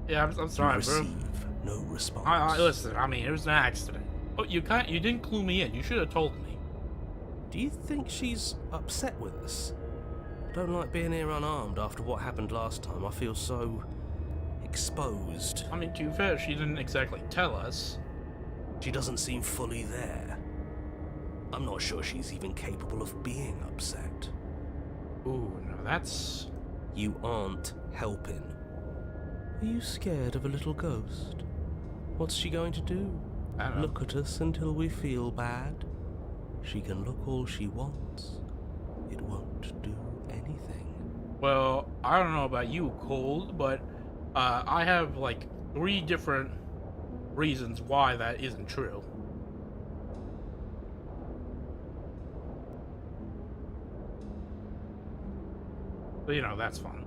Yeah, I'm sorry, You bro. receive no response. Listen, I mean, it was an accident. Oh, you didn't clue me in. You should have told me. Do you think she's upset with us? I don't like being here unarmed after what happened last time. I feel so exposed. I mean, to be fair, she didn't exactly tell us. She doesn't seem fully there. I'm not sure she's even capable of being upset. Ooh, no, that's... You aren't helping. Are you scared of a little ghost? What's she going to do? I don't know. Look at us until we feel bad? She can look all she wants. It won't do anything. Well, I don't know about you, Cold, but I have like 3 different reasons why that isn't true. But, you know, that's fun.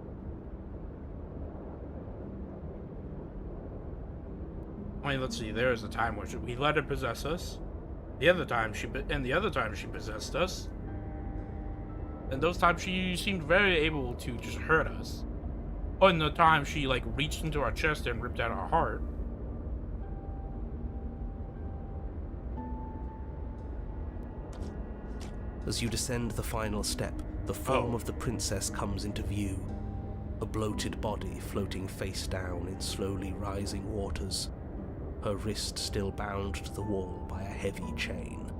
I mean, let's see. There is a time where we let her possess us. The other time she possessed us. And those times she seemed very able to just hurt us. Oh, and the time she like reached into our chest and ripped out our heart. As you descend the final step, the form of the princess comes into view. A bloated body floating face down in slowly rising waters. Her wrist still bound to the wall by a heavy chain.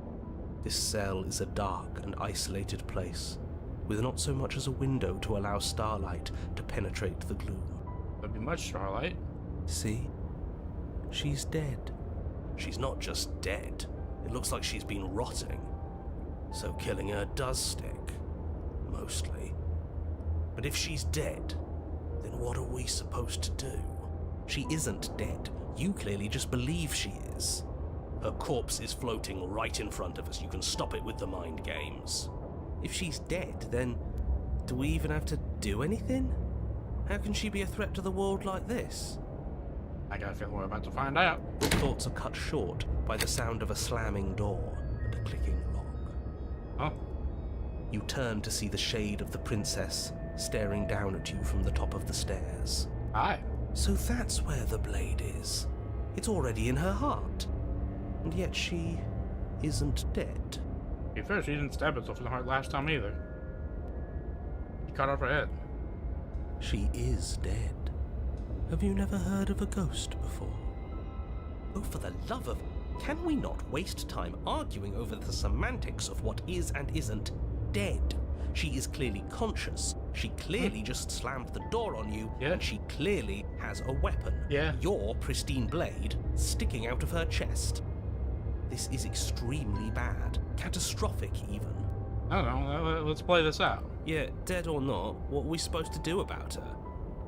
This cell is a dark and isolated place, with not so much as a window to allow starlight to penetrate the gloom. There'd be much starlight. See? She's dead. She's not just dead. It looks like she's been rotting. So killing her does stick. Mostly. But if she's dead, then what are we supposed to do? She isn't dead. You clearly just believe she is. Her corpse is floating right in front of us. You can stop it with the mind games. If she's dead, then do we even have to do anything? How can she be a threat to the world like this? I got a feeling we're about to find out. Your thoughts are cut short by the sound of a slamming door and a clicking lock. Oh, You turn to see the shade of the princess staring down at you from the top of the stairs. hi. So that's where the blade is. It's already in her heart. And yet she isn't dead. To be fair, she didn't stab herself in the heart last time either. He cut off her head. She is dead. Have you never heard of a ghost before? Oh, for the love of... Can we not waste time arguing over the semantics of what is and isn't dead? She is clearly conscious. She clearly just slammed the door on you, Yeah. and she clearly has a weapon. Yeah. Your pristine blade sticking out of her chest. This is extremely bad. Catastrophic, even. I don't know. Let's play this out. Yeah, dead or not, what are we supposed to do about her?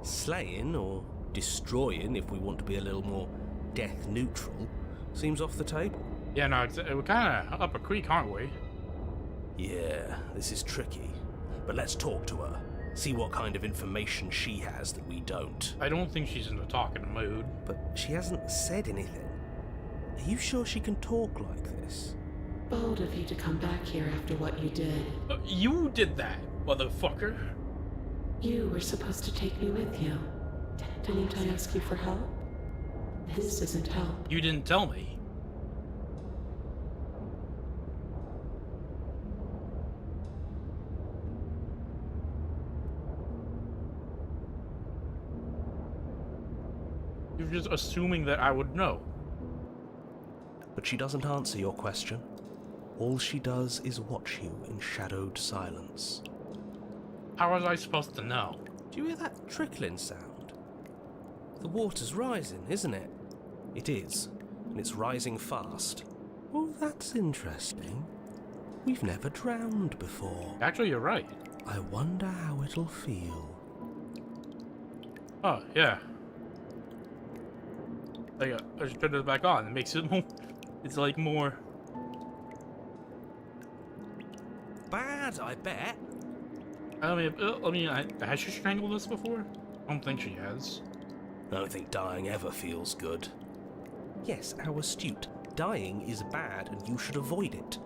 Slaying or destroying, if we want to be a little more death neutral, seems off the table. Yeah, no, we're kind of up a creek, aren't we? Yeah, this is tricky. But let's talk to her. See what kind of information she has that we don't. I don't think she's in the talking mood. But she hasn't said anything. Are you sure she can talk like this? Bold of you to come back here after what you did. You did that, motherfucker. You were supposed to take me with you. Didn't I ask you for help? This isn't help. You didn't tell me. You're just assuming that I would know. But she doesn't answer your question. All she does is watch you in shadowed silence. How was I supposed to know? Do you hear that trickling sound? The water's rising, isn't it? It is, and it's rising fast. Oh, that's interesting. We've never drowned before. Actually, you're right. I wonder how it'll feel. Oh, yeah. Like, I just put it back on. It makes it more... It's like more... Bad, I bet. Has she strangled us before? I don't think she has. I don't think dying ever feels good. Yes, how astute. Dying is bad and you should avoid it.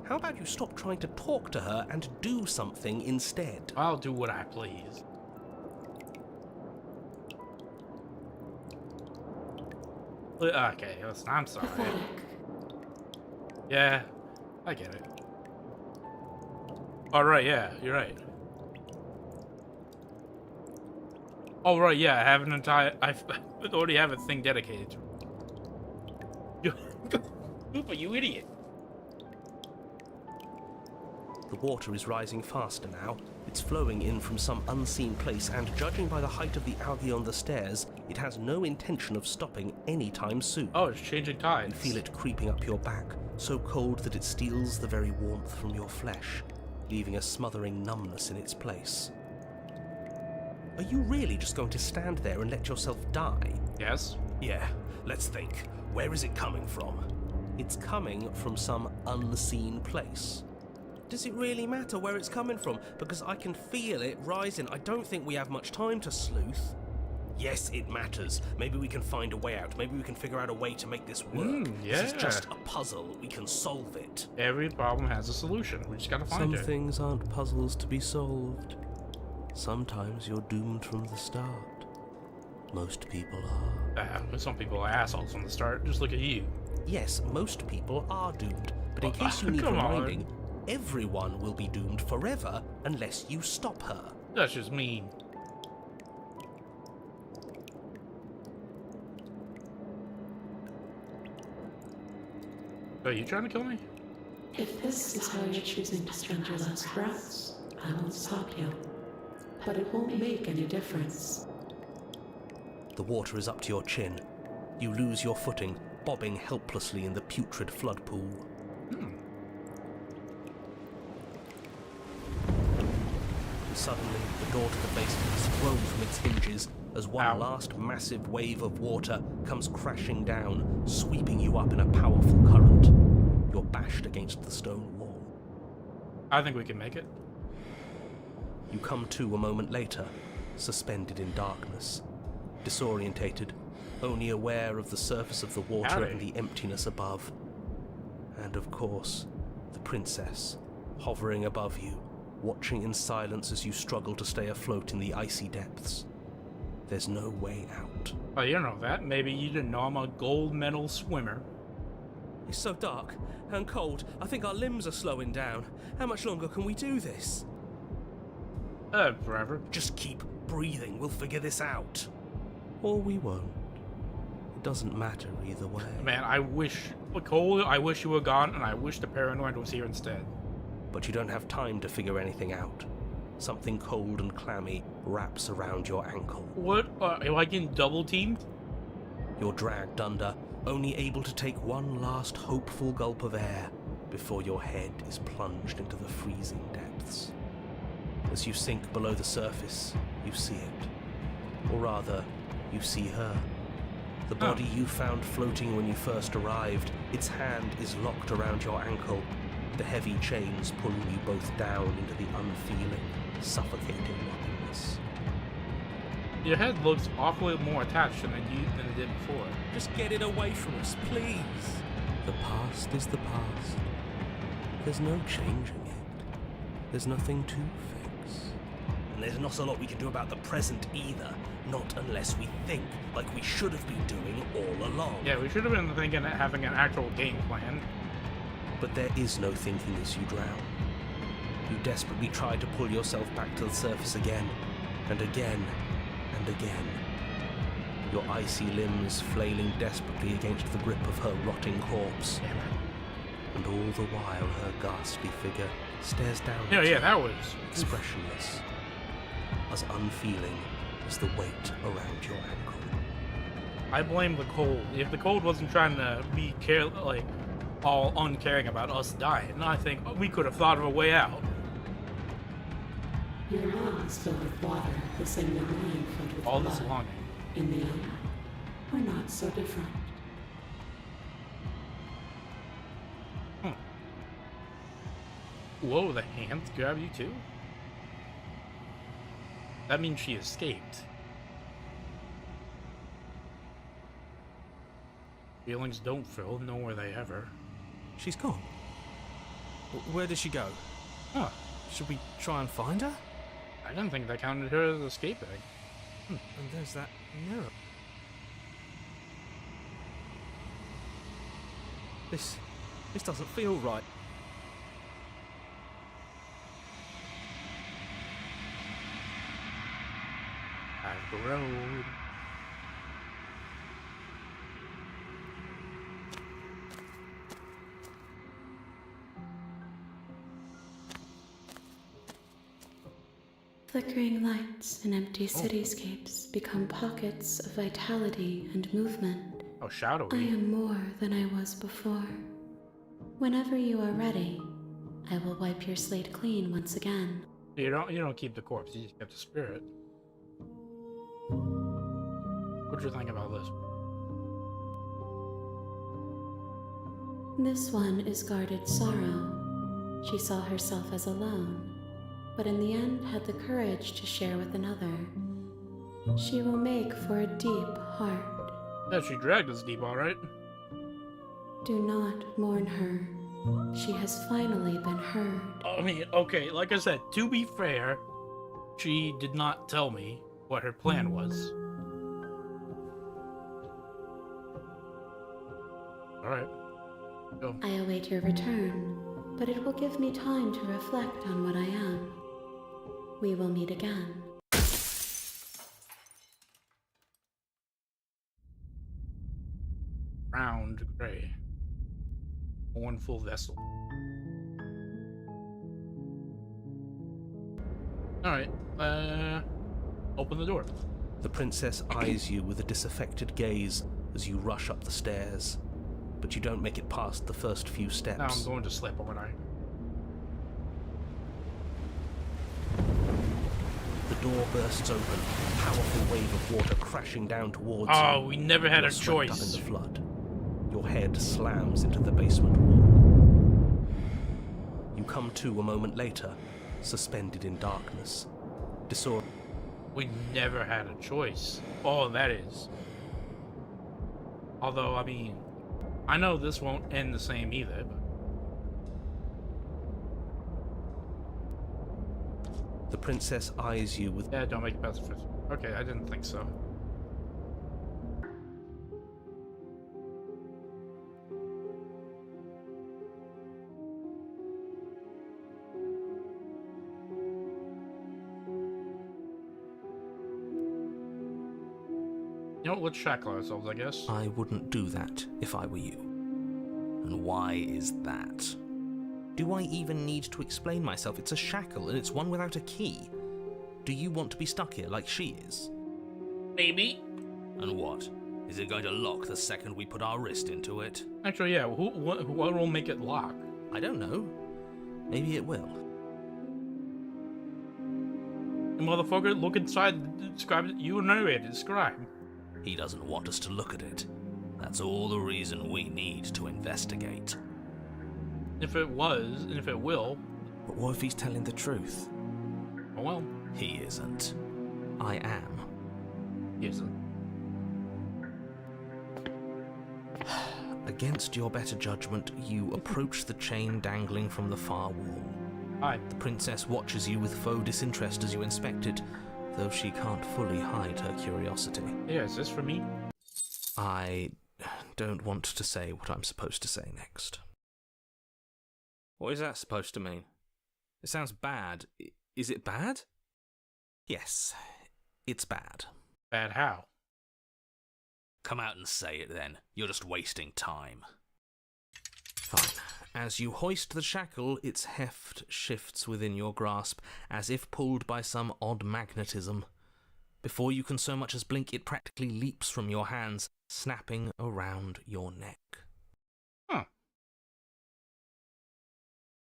How about you stop trying to talk to her and do something instead? I'll do what I please. Okay, listen, I'm sorry. Pathetic. Yeah, I get it. Alright, yeah, you're right. Oh, right, yeah, I have an entire... I already have a thing dedicated to it. Tuba, you idiot. The water is rising faster now. It's flowing in from some unseen place, and judging by the height of the algae on the stairs, it has no intention of stopping anytime soon. Oh, it's changing tides. You feel it creeping up your back, so cold that it steals the very warmth from your flesh, leaving a smothering numbness in its place. Are you really just going to stand there and let yourself die? Yes? Yeah, let's think. Where is it coming from? It's coming from some unseen place. Does it really matter where it's coming from? Because I can feel it rising. I don't think we have much time to sleuth. Yes, it matters. Maybe we can find a way out. Maybe we can figure out a way to make this work. This is yeah. just a puzzle. We can solve it. Every problem has a solution. We just gotta find Some it. things aren't puzzles to be solved. Sometimes you're doomed from the start. Most people are. Some people are assholes from the start. Just look at you. Yes, most people are doomed. But in Well, case you need come on. reminding, everyone will be doomed forever unless you stop her. That's just mean. Are you trying to kill me? If this is how you're choosing to spend your last breaths, I won't stop you. But it won't make any difference. The water is up to your chin. You lose your footing, bobbing helplessly in the putrid flood pool. Suddenly, the door to the basement is thrown from its hinges as one last massive wave of water comes crashing down, sweeping you up in a powerful current. You're bashed against the stone wall. I think we can make it. You come to a moment later, suspended in darkness, disorientated, only aware of the surface of the water and the emptiness above. And of course, the princess, hovering above you, watching in silence as you struggle to stay afloat in the icy depths. There's no way out. Oh, you know that. Maybe you didn't know I'm a gold medal swimmer. It's so dark and cold, I think our limbs are slowing down. How much longer can we do this? Forever. Just keep breathing, we'll figure this out. Or we won't. It doesn't matter either way. Man, I wish, Cole, I wish you were gone, and I wish the paranoid was here instead. But you don't have time to figure anything out. Something cold and clammy wraps around your ankle. What? Am I getting double teamed? You're dragged under, only able to take one last hopeful gulp of air before your head is plunged into the freezing depths. As you sink below the surface, you see it. Or rather, you see her. The body you found floating when you first arrived, its hand is locked around your ankle, the heavy chains pulling you both down into the unfeeling, suffocating nothingness. Your head looks awfully more attached than it did before. Just get it away from us, please. The past is the past. There's no changing it. There's nothing to fix. And there's not a lot we can do about the present either. Not unless we think like we should have been doing all along. Yeah, we should have been thinking of having an actual game plan. But there is no thinking as you drown. You desperately try to pull yourself back to the surface again, and again, and again. Your icy limbs flailing desperately against the grip of her rotting corpse. Damn it. And all the while her ghastly figure stares down Yeah, at you, that was... expressionless, as unfeeling as the weight around your ankle. I blame the cold. If the cold wasn't trying to be all uncaring about us dying, I think we could have thought of a way out. Your lungs filled with water, the same your mind filled with All blood. this longing. In the end, we're not so different. Whoa, the hands grab you too? That means she escaped. Feelings don't fill, nor were they ever. She's gone. Where did she go? Huh. Should we try and find her? I didn't think that counted her as escaping. And there's that mirror. This doesn't feel right. I've grown. Flickering lights and empty cityscapes become pockets of vitality and movement. Oh, I shadowy. am more than I was before. Whenever you are ready, I will wipe your slate clean once again. You don't keep the corpse, you just kept the spirit. What'd you think about this? This one is guarded sorrow. She saw herself as alone, but in the end had the courage to share with another. She will make for a deep heart. Yeah, she dragged us deep, alright. Do not mourn her. She has finally been heard. I mean, okay, like I said, to be fair, she did not tell me what her plan was. Alright. Go. I await your return, but it will give me time to reflect on what I am. We will meet again. Round gray. Mournful vessel. Alright, open the door. The princess eyes you with a disaffected gaze as you rush up the stairs, but you don't make it past the first few Now steps. I'm going to slip, aren't I? The door bursts open, a powerful wave of water crashing down towards you. Oh, we never had You're a swept up in choice. the flood. Your head slams into the basement wall. You come to a moment later, suspended in darkness. We never had a choice. Oh, that is. Although, I mean, I know this won't end the same either, but... The princess eyes you with Yeah, don't make it past the first. Okay, I didn't think so. You know what, let's shackle ourselves, I guess. I wouldn't do that if I were you. And why is that? Do I even need to explain myself? It's a shackle, and it's one without a key. Do you want to be stuck here like she is? Maybe. And what? Is it going to lock the second we put our wrist into it? Actually, yeah, what will make it lock? I don't know. Maybe it will. Motherfucker, look inside, describe it, you narrate it, describe. He doesn't want us to look at it. That's all the reason we need to investigate. If it was, and if it will, But what if he's telling the truth? oh well, He isn't. I am. he isn't. Against your better judgment, you approach the chain dangling from the far wall. Hi. The princess watches you with faux disinterest as you inspect it, though she can't fully hide her curiosity. Yeah, is this for me? I don't want to say what I'm supposed to say next. What is that supposed to mean? It sounds bad. Is it bad? Yes, it's bad. Bad how? Come out and say it then. You're just wasting time. Fine. As you hoist the shackle, its heft shifts within your grasp, as if pulled by some odd magnetism. Before you can so much as blink, it practically leaps from your hands, snapping around your neck. Huh.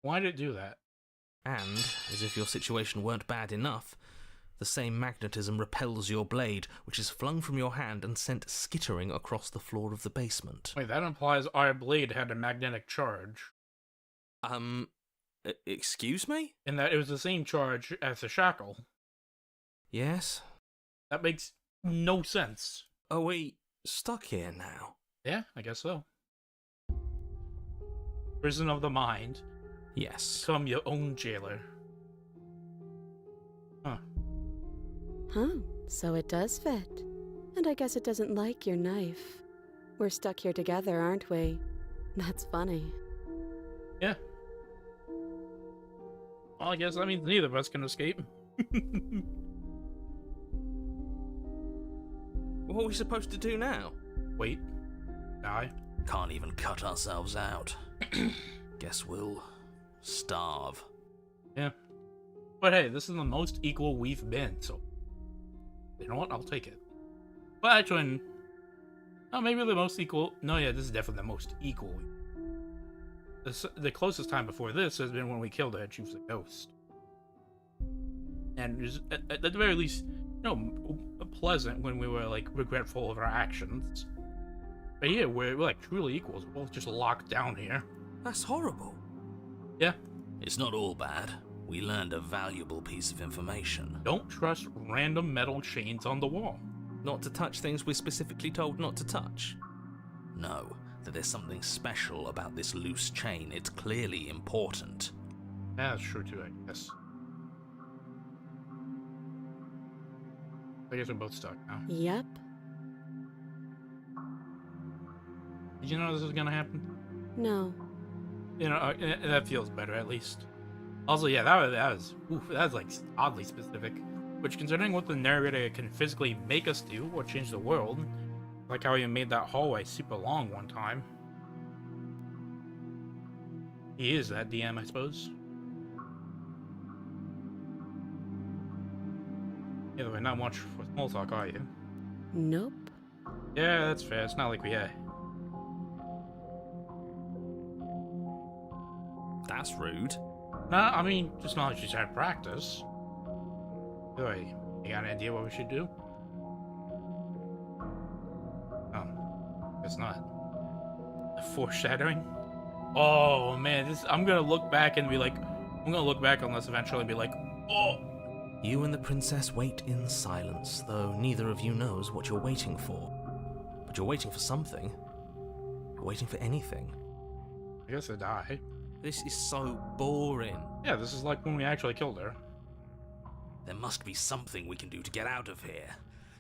Why did it do that? And, as if your situation weren't bad enough, the same magnetism repels your blade, which is flung from your hand and sent skittering across the floor of the basement. Wait, that implies our blade had a magnetic charge. Excuse me? And that it was the same charge as the shackle. Yes? That makes no sense. Are we stuck here now? Yeah, I guess so. Prison of the mind. Yes. Become your own jailer. Huh. Huh, so it does fit. And I guess it doesn't like your knife. We're stuck here together, aren't we? That's funny. Yeah. Well, I guess that means neither of us can escape. What are we supposed to do now? Wait. Die. Can't even cut ourselves out. Guess we'll starve. Yeah. But hey, this is the most equal we've been, so... You know what? I'll take it. Well, actually... No, maybe the most equal... No, yeah, this is definitely the most equal. The closest time before this has been when we killed the head chief's a ghost. And it was, at the very least, you know, pleasant when we were, like, regretful of our actions. But yeah, we're like, truly equals. We're both just locked down here. That's horrible. Yeah. It's not all bad. We learned a valuable piece of information. Don't trust random metal chains on the wall. Not to touch things we're specifically told not to touch. No, that there's something special about this loose chain. It's clearly important. Yeah, that's true too, I guess. I guess we're both stuck now. Yep. Did you know this was gonna happen? No. You know, that feels better at least. Also, yeah, that was like oddly specific. Which, considering what the narrator can physically make us do or change the world, like how he made that hallway super long one time. He is that DM, I suppose. Either way, not much for small talk, are you? Nope. Yeah, that's fair. It's not like we had. That's rude. Nah, I mean, just not like she's had practice. Anyway, you got an idea what we should do? It's not. Foreshadowing? Oh man, I'm gonna look back and be like, I'm gonna look back on this eventually and be like, oh! You and the princess wait in silence, though neither of you knows what you're waiting for. But you're waiting for something. You're waiting for anything. I guess I die. This is so boring. Yeah, this is like when we actually killed her. There must be something we can do to get out of here.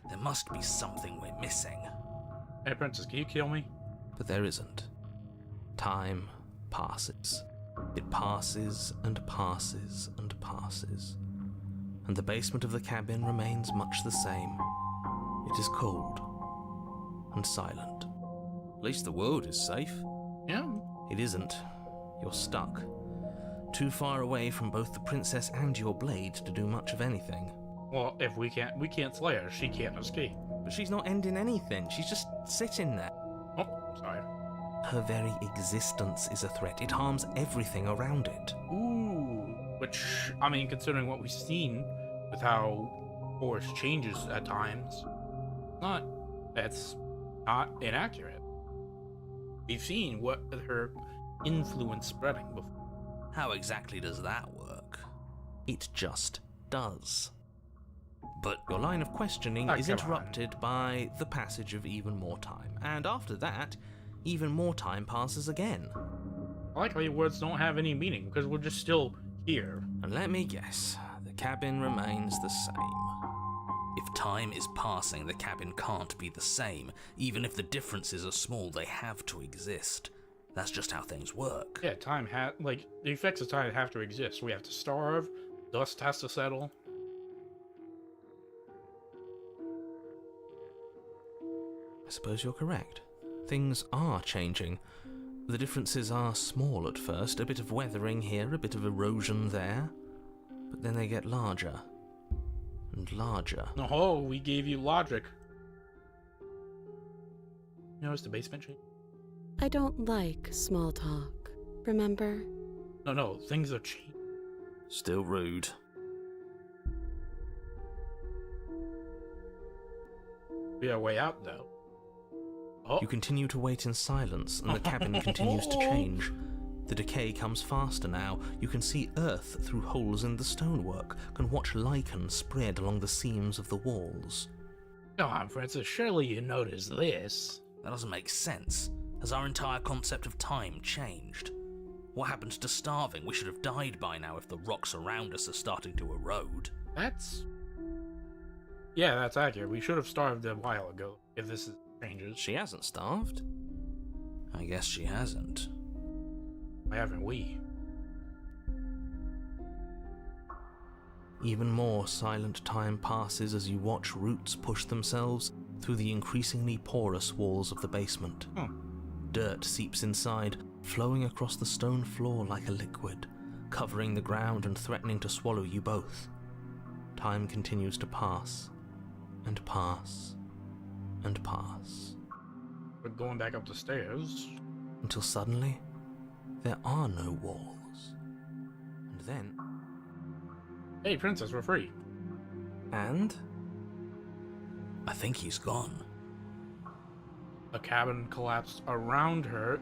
There must be something we're missing. Hey, princess, can you kill me? But there isn't. Time passes. It passes and passes and passes. And the basement of the cabin remains much the same. It is cold and silent. At least the world is safe. Yeah. It isn't. You're stuck. Too far away from both the princess and your blade to do much of anything. Well, if we can't slay her. She can't escape. But she's not ending anything. She's just sitting there. Oh, sorry. Her very existence is a threat. It harms everything around it. Ooh. Which, I mean, considering what we've seen with how Force changes at times, that's not inaccurate. We've seen what her influence spreading before. How exactly does that work? It just does. But Your line of questioning Oh, is come interrupted by the passage of even more time. And after that, even more time passes again. I like how your words don't have any meaning because we're just still here. And let me guess, the cabin remains the same. if time is passing, the cabin can't be the same. Even if the differences are small, they have to exist. That's just how things work. Yeah, the effects of time have to exist. We have to starve, dust has to settle. I suppose you're correct. Things are changing. The differences are small at first, a bit of weathering here, a bit of erosion there, but then they get larger and larger. Oh, we gave you logic. You notice the basement change? I don't like small talk, remember? No, things are changing. Still rude. We are way out, though. Oh, You continue to wait in silence, and the cabin continues to change. The decay comes faster now. You can see earth through holes in the stonework, can watch lichen spread along the seams of the walls. come on, Francis. Surely you noticed this. That doesn't make sense. Has our entire concept of time changed? What happens to starving? We should have died by now if the rocks around us are starting to erode. Yeah, that's accurate. We should have starved a while ago if this changes. She hasn't starved. I guess she hasn't. Why haven't we? Even more silent time passes as you watch roots push themselves through the increasingly porous walls of the basement. Dirt seeps inside, flowing across the stone floor like a liquid, covering the ground and threatening to swallow you both. Time continues to pass, and pass, and pass, We're going back up the stairs. until suddenly, there are no walls. And then... Hey, Princess, we're free. And? I think he's gone. The cabin collapsed around her,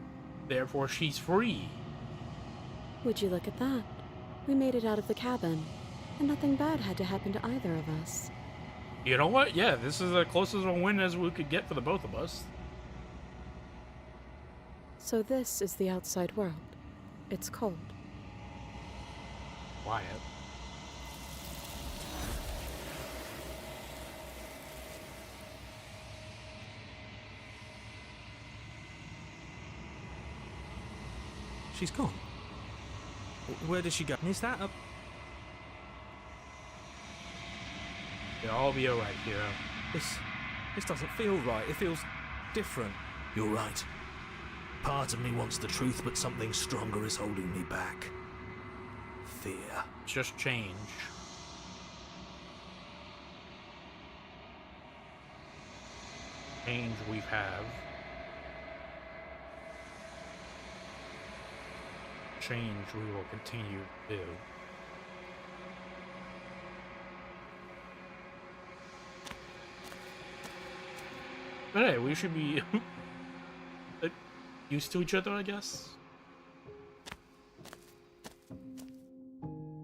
therefore she's free. Would you look at that? We made it out of the cabin, and nothing bad had to happen to either of us. You know what? Yeah, this is the closest a win as we could get for the both of us. So this is the outside world. It's cold. Quiet. She's gone. Where did she go? Is that a... It'll all be alright, hero. This doesn't feel right. It feels different. You're right. Part of me wants the truth, but something stronger is holding me back. Fear. It's just change. change we have. Change we will continue to do. But hey, we should be used to each other, I guess.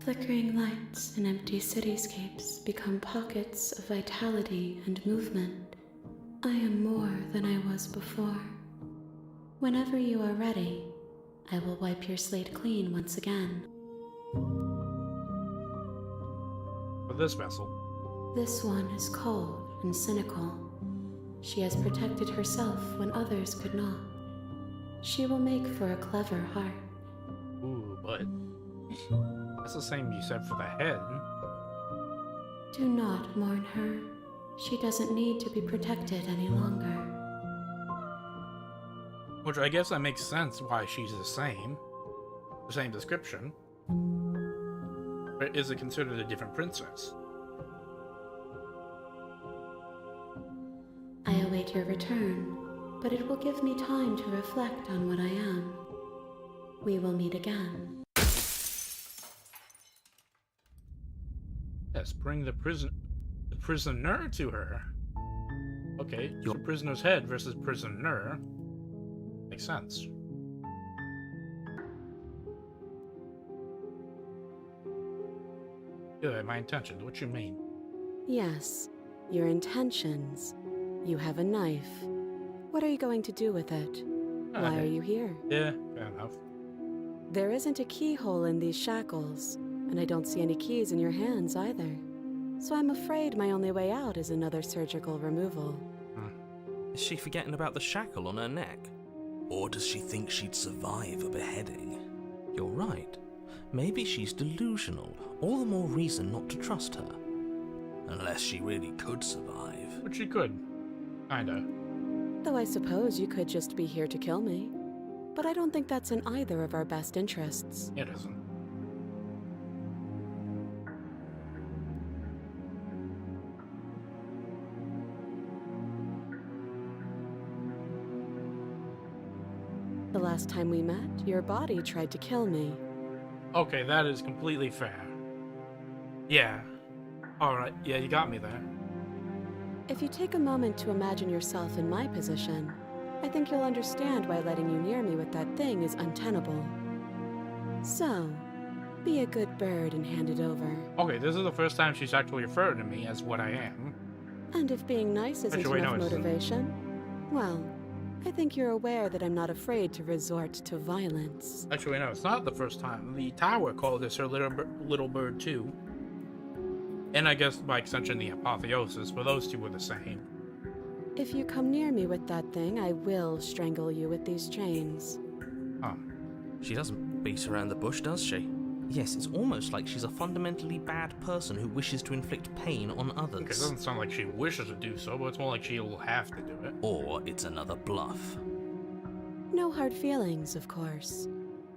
Flickering lights and empty cityscapes become pockets of vitality and movement. I am more than I was before. Whenever you are ready, I will wipe your slate clean once again. For this vessel. This one is cold and cynical. She has protected herself when others could not. She will make for a clever heart. Ooh, but that's the same you said for the head. Do not mourn her. She doesn't need to be protected any longer. Which I guess that makes sense why she's the same description. But is it considered a different princess? I await your return, but it will give me time to reflect on what I am. We will meet again. Yes, bring the prisoner to her. Okay, so prisoner's head versus prisoner. Makes sense. Yeah, my intentions. What you mean? Yes, your intentions. You have a knife. What are you going to do with it? Why are you here? Yeah, fair enough. There isn't a keyhole in these shackles, and I don't see any keys in your hands either. So I'm afraid my only way out is another surgical removal. Is she forgetting about the shackle on her neck? Or does she think she'd survive a beheading? You're right. Maybe she's delusional. All the more reason not to trust her. Unless she really could survive. But she could. Kinda. Though I suppose you could just be here to kill me. But I don't think that's in either of our best interests. It isn't. The last time we met, your body tried to kill me. Okay, that is completely fair. Yeah. Alright, yeah, you got me there. If you take a moment to imagine yourself in my position, I think you'll understand why letting you near me with that thing is untenable. So, be a good bird and hand it over. Okay, this is the first time she's actually referred to me as what I am. And if being nice isn't Actually, enough no, it isn't. motivation, well, I think you're aware that I'm not afraid to resort to violence. Actually, no, it's not the first time. The tower called this her little bird too. And I guess by extension the apotheosis, but those two were the same. If you come near me with that thing, I will strangle you with these chains. Huh. She doesn't beat around the bush, does she? Yes, it's almost like she's a fundamentally bad person who wishes to inflict pain on others. Okay, it doesn't sound like she wishes to do so, but it's more like she will have to do it. Or it's another bluff. No hard feelings, of course.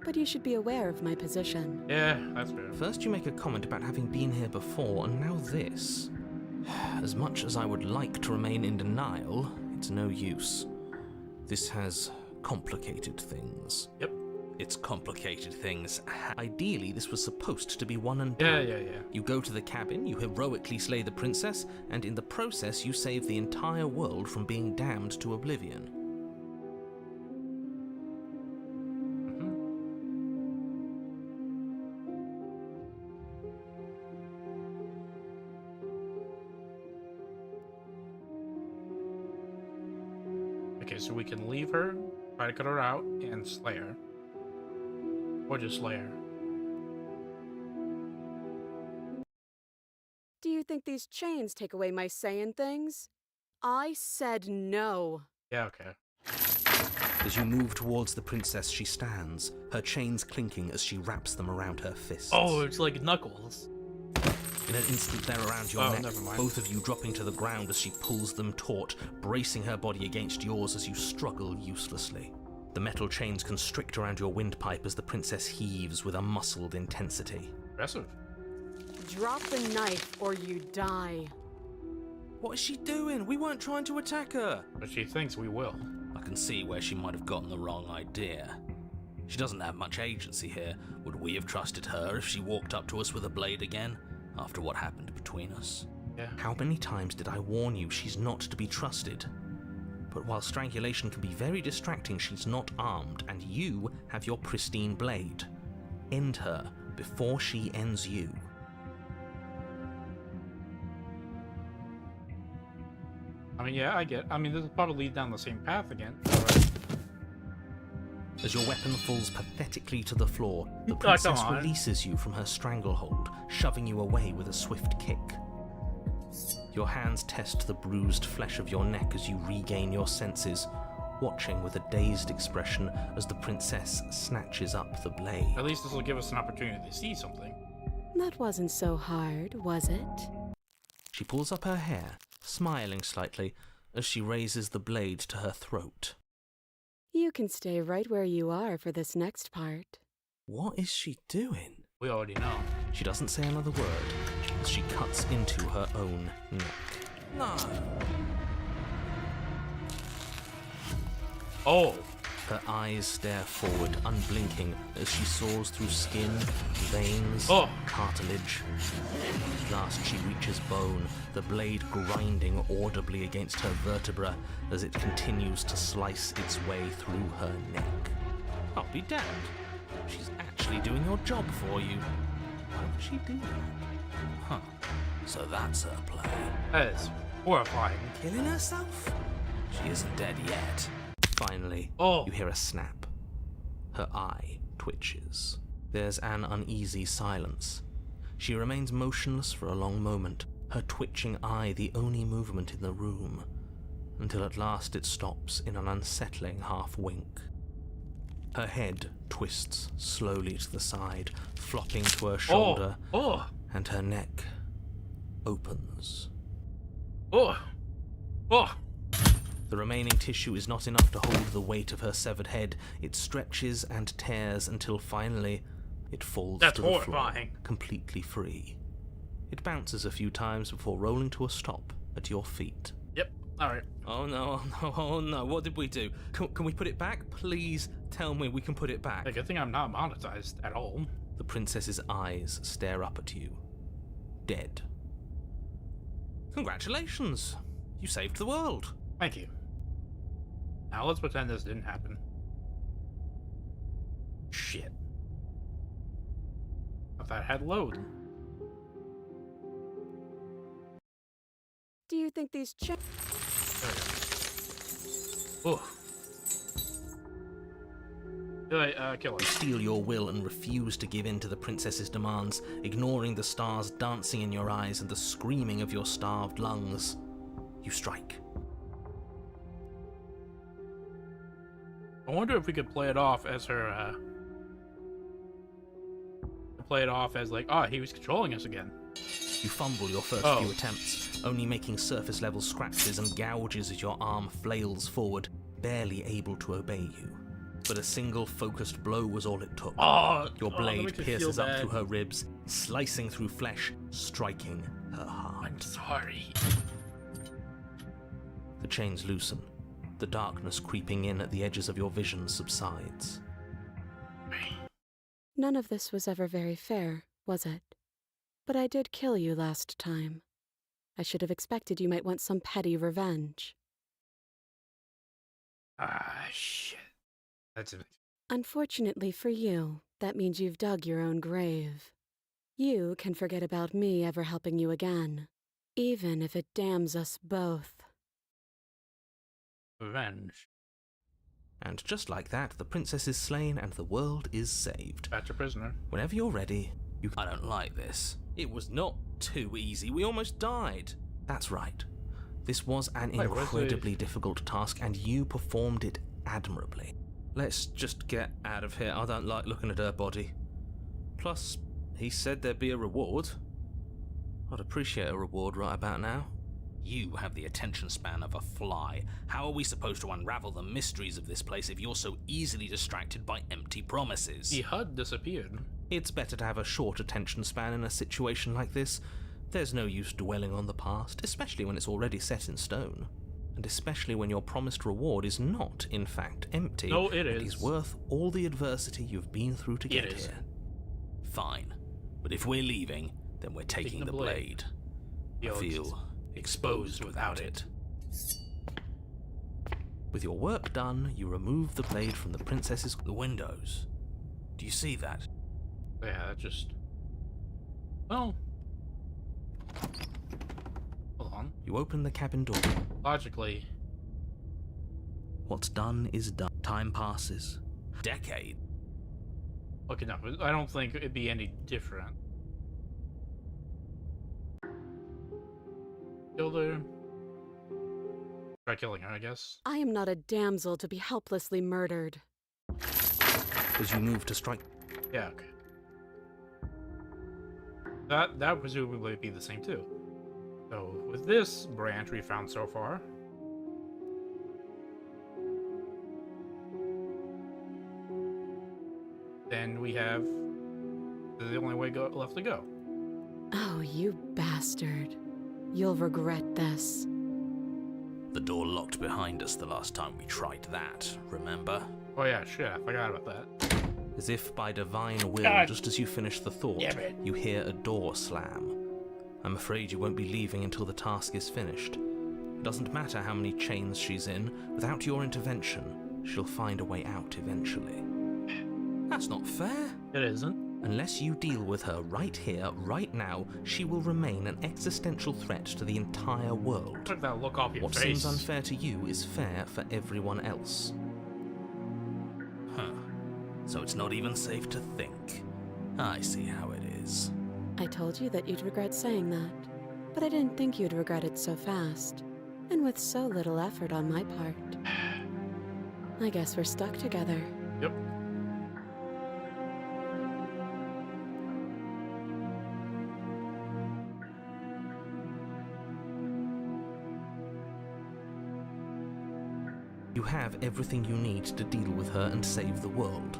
But you should be aware of my position. Yeah, that's fair. First you make a comment about having been here before, and now this. As much as I would like to remain in denial, it's no use. This has complicated things. Yep. It's complicated things. Ideally, this was supposed to be one and done. Yeah. You go to the cabin, you heroically slay the princess, and in the process you save the entire world from being damned to oblivion. Okay, so we can leave her, try to cut her out, and slay her. Or just slay her. Do you think these chains take away my saying things? I said no. Yeah, okay. As you move towards the princess, she stands, her chains clinking as she wraps them around her fists. Oh, it's like Knuckles. In an instant, they're around your neck, never mind. both of you dropping to the ground as she pulls them taut, bracing her body against yours as you struggle uselessly. The metal chains constrict around your windpipe as the princess heaves with a muscled intensity. Impressive. Drop the knife or you die. What is she doing? We weren't trying to attack her. But she thinks we will. I can see where she might have gotten the wrong idea. She doesn't have much agency here. Would we have trusted her if she walked up to us with a blade again, after what happened between us? Yeah. How many times did I warn you she's not to be trusted? But while strangulation can be very distracting, she's not armed, and you have your pristine blade. End her before she ends you. I mean, yeah, this will probably lead down the same path again. Alright. As your weapon falls pathetically to the floor, the come princess on. releases you from her stranglehold, shoving you away with a swift kick. Your hands test the bruised flesh of your neck as you regain your senses, watching with a dazed expression as the princess snatches up the blade. At least this will give us an opportunity to see something. That wasn't so hard, was it? She pulls up her hair, smiling slightly, as she raises the blade to her throat. You can stay right where you are for this next part. What is she doing? We already know. She doesn't say another word as she cuts into her own neck. No. Oh! Her eyes stare forward, unblinking, as she saws through skin, veins, Oh. cartilage. At last she reaches bone, the blade grinding audibly against her vertebra as it continues to slice its way through her neck. I'll be damned. She's actually doing your job for you. Why would she do that? Huh. So that's her play. That is horrifying. Killing herself? She isn't dead yet. Finally, Oh. you hear a snap. Her eye twitches. There's an uneasy silence. She remains motionless for a long moment, her twitching eye the only movement in the room, until at last it stops in an unsettling half-wink. Her head twists slowly to the side, flopping to her shoulder, Oh! and her neck opens. Oh! Oh! The remaining tissue is not enough to hold the weight of her severed head. It stretches and tears until finally it falls That's to the floor, horrifying. completely free. It bounces a few times before rolling to a stop at your feet. Yep. Alright. Oh no, oh no, oh no, what did we do? Can we put it back? Please tell me we can put it back. Like, I think I'm not monetized at all. The princess's eyes stare up at you. Dead. Congratulations! You saved the world. Thank you. Now let's pretend this didn't happen. Shit. If that had load. Do you think these There we go. Oh. Do I kill her? You steel your will and refuse to give in to the princess's demands, ignoring the stars dancing in your eyes and the screaming of your starved lungs. You strike. I wonder if we could play it off as her, play it off as like, oh, he was controlling us again. You fumble your first few attempts, only making surface-level scratches and gouges as your arm flails forward, barely able to obey you. But a single focused blow was all it took. Your that blade makes me pierces feel up bad. through her ribs, slicing through flesh, striking her heart. I'm sorry. The chains loosen. The darkness creeping in at the edges of your vision subsides. None of this was ever very fair, was it? But I did kill you last time. I should have expected you might want some petty revenge. Ah, shit. That's it. Unfortunately for you, that means you've dug your own grave. You can forget about me ever helping you again, even if it damns us both. Revenge. And just like that, the princess is slain and the world is saved. Back to prisoner. Whenever you're ready, you can... I don't like this. It was not too easy. We almost died. That's right. This was an Wait, where's incredibly difficult task, and you performed it admirably. Let's just get out of here. I don't like looking at her body. Plus, he said there'd be a reward. I'd appreciate a reward right about now. You have the attention span of a fly. How are we supposed to unravel the mysteries of this place if you're so easily distracted by empty promises? The HUD disappeared. It's better to have a short attention span in a situation like this. There's no use dwelling on the past, especially when it's already set in stone. And especially when your promised reward is not, in fact, empty. No, it and is. is worth all the adversity you've been through to get It is. here. Fine. But if we're leaving, then we're taking the blade. I feel exposed without it. With your work done, you remove the blade from the princess's... The windows. Do you see that? Yeah, that just... Well... Hold on. You open the cabin door. Logically... What's done is done. Time passes. Decade. Okay, no, I don't think it'd be any different. Killed her. Try killing her, I guess. I am not a damsel to be helplessly murdered. As you move to strike... Yeah, okay. That would presumably be the same too. So, with this branch we found so far... Then we have the only way left to go. Oh, you bastard. You'll regret this. The door locked behind us the last time we tried that, remember? Oh yeah, shit, I forgot about that. As if by divine will, God. just as you finish the thought, Damn it. you hear a door slam. I'm afraid you won't be leaving until the task is finished. It doesn't matter how many chains she's in, without your intervention, she'll find a way out eventually. That's not fair. It isn't. Unless you deal with her right here, right now, she will remain an existential threat to the entire world. Took that look off your What face. seems unfair to you is fair for everyone else. Huh. So it's not even safe to think. I see how it is. I told you that you'd regret saying that, but I didn't think you'd regret it so fast, and with so little effort on my part. I guess we're stuck together. Yep. You have everything you need to deal with her and save the world.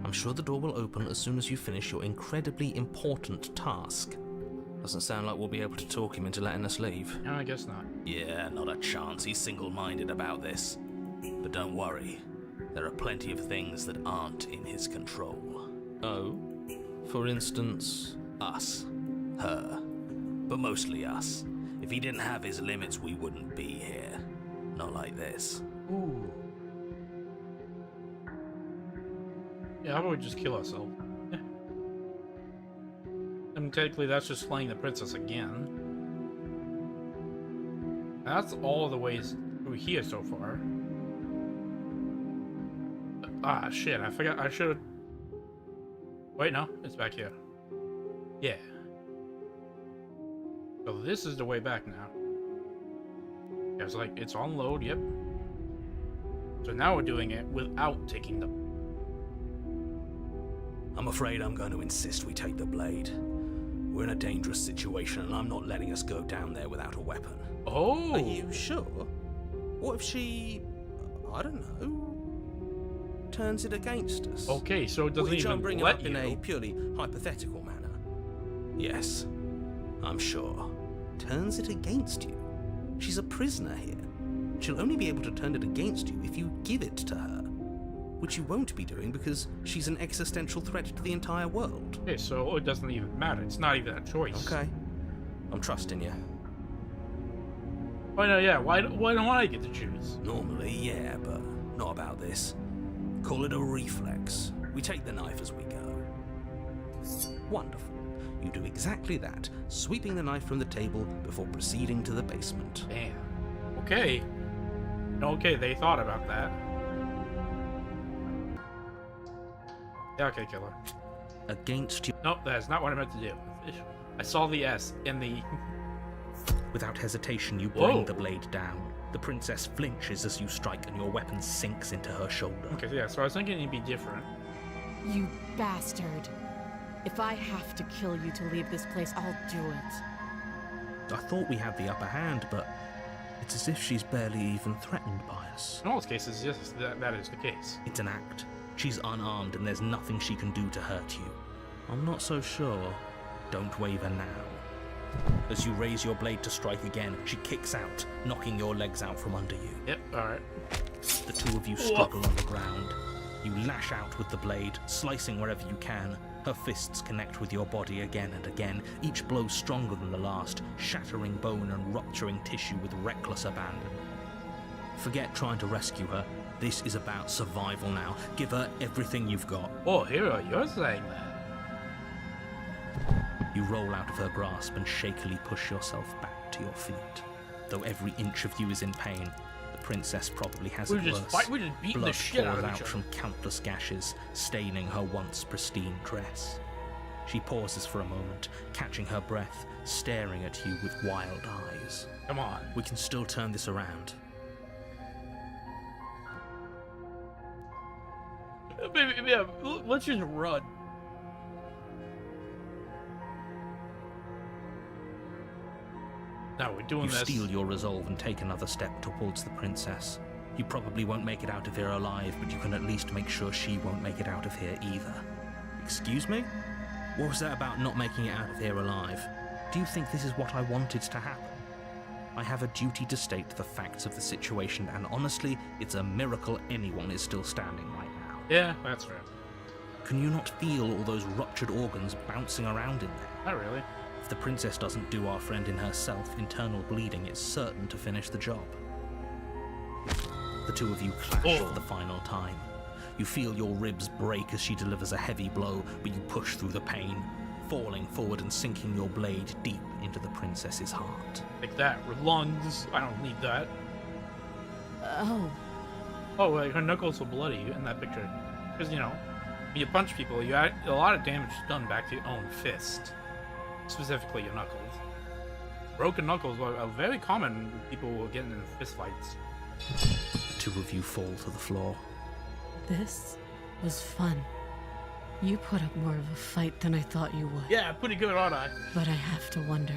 I'm sure the door will open as soon as you finish your incredibly important task. Doesn't sound like we'll be able to talk him into letting us leave. No, I guess not. Yeah, not a chance. He's single-minded about this. But don't worry. There are plenty of things that aren't in his control. Oh? For instance? Us. Her. But mostly us. If he didn't have his limits, we wouldn't be here. Not like this. Ooh. Yeah, how about we just kill ourselves? Yeah. I mean, technically, that's just slaying the princess again. And that's all the ways through here so far. Ah, shit, I forgot. I should have... Wait, no, it's back here. Yeah. So this is the way back now. Yeah, it's like, it's on load, yep. So now we're doing it without taking the... I'm afraid I'm going to insist we take the blade. We're in a dangerous situation, and I'm not letting us go down there without a weapon. Oh! Are you sure? What if she... I don't know... turns it against us? Okay, so it doesn't Which I'm even bringing let up you. in a purely hypothetical manner. Yes, I'm sure. Turns it against you? She's a prisoner here. She'll only be able to turn it against you if you give it to her. Which you won't be doing because she's an existential threat to the entire world. Okay, so it doesn't even matter. It's not even a choice. Okay. I'm trusting you. Oh no, yeah. Why don't I get to choose? Normally, yeah, but not about this. Call it a reflex. We take the knife as we go. Wonderful. You do exactly that, sweeping the knife from the table before proceeding to the basement. Damn. Okay. Okay, they thought about that. Yeah, okay, killer. Against you. Nope, that's not what I meant to do. I saw the S in the... Without hesitation, you bring Whoa. the blade down. The princess flinches as you strike and your weapon sinks into her shoulder. Okay, yeah, so I was thinking it'd be different. You bastard. If I have to kill you to leave this place, I'll do it. I thought we had the upper hand, but it's as if she's barely even threatened by us. In most cases, yes, that is the case. It's an act. She's unarmed and there's nothing she can do to hurt you. I'm not so sure. Don't waver now. As you raise your blade to strike again, she kicks out, knocking your legs out from under you. Yep, alright. The two of you struggle on the ground. You lash out with the blade, slicing wherever you can. Her fists connect with your body again and again, each blow stronger than the last, shattering bone and rupturing tissue with reckless abandon. Forget trying to rescue her. This is about survival now. Give her everything you've got. Oh, Hero, you're saying that. You roll out of her grasp and shakily push yourself back to your feet. Though every inch of you is in pain, the princess probably has it worse. We're just beating the Blood shit out pours of out each other. from countless gashes, staining her once pristine dress. She pauses for a moment, catching her breath, staring at you with wild eyes. Come on. We can still turn this around. Baby, yeah, let's just run. No, we're doing You this. steel your resolve and take another step towards the princess. You probably won't make it out of here alive, but you can at least make sure she won't make it out of here either. Excuse me? What was that about not making it out of here alive? Do you think this is what I wanted to happen? I have a duty to state the facts of the situation, and honestly, it's a miracle anyone is still standing right now. Yeah, that's fair. Can you not feel all those ruptured organs bouncing around in there? Not really. If the princess doesn't do our friend in herself, internal bleeding is certain to finish the job. The two of you clash for the final time. You feel your ribs break as she delivers a heavy blow, but you push through the pain, falling forward and sinking your blade deep into the princess's heart. Like that. With lungs. I don't need that. Oh, Oh, like her knuckles were bloody in that picture. Because, you know, when you punch people, you had a lot of damage done back to your own fist. Specifically your knuckles. Broken knuckles are very common when people were getting in fist fights. The two of you fall to the floor. this was fun. You put up more of a fight than I thought you would. Yeah, pretty good, aren't I? But I have to wonder,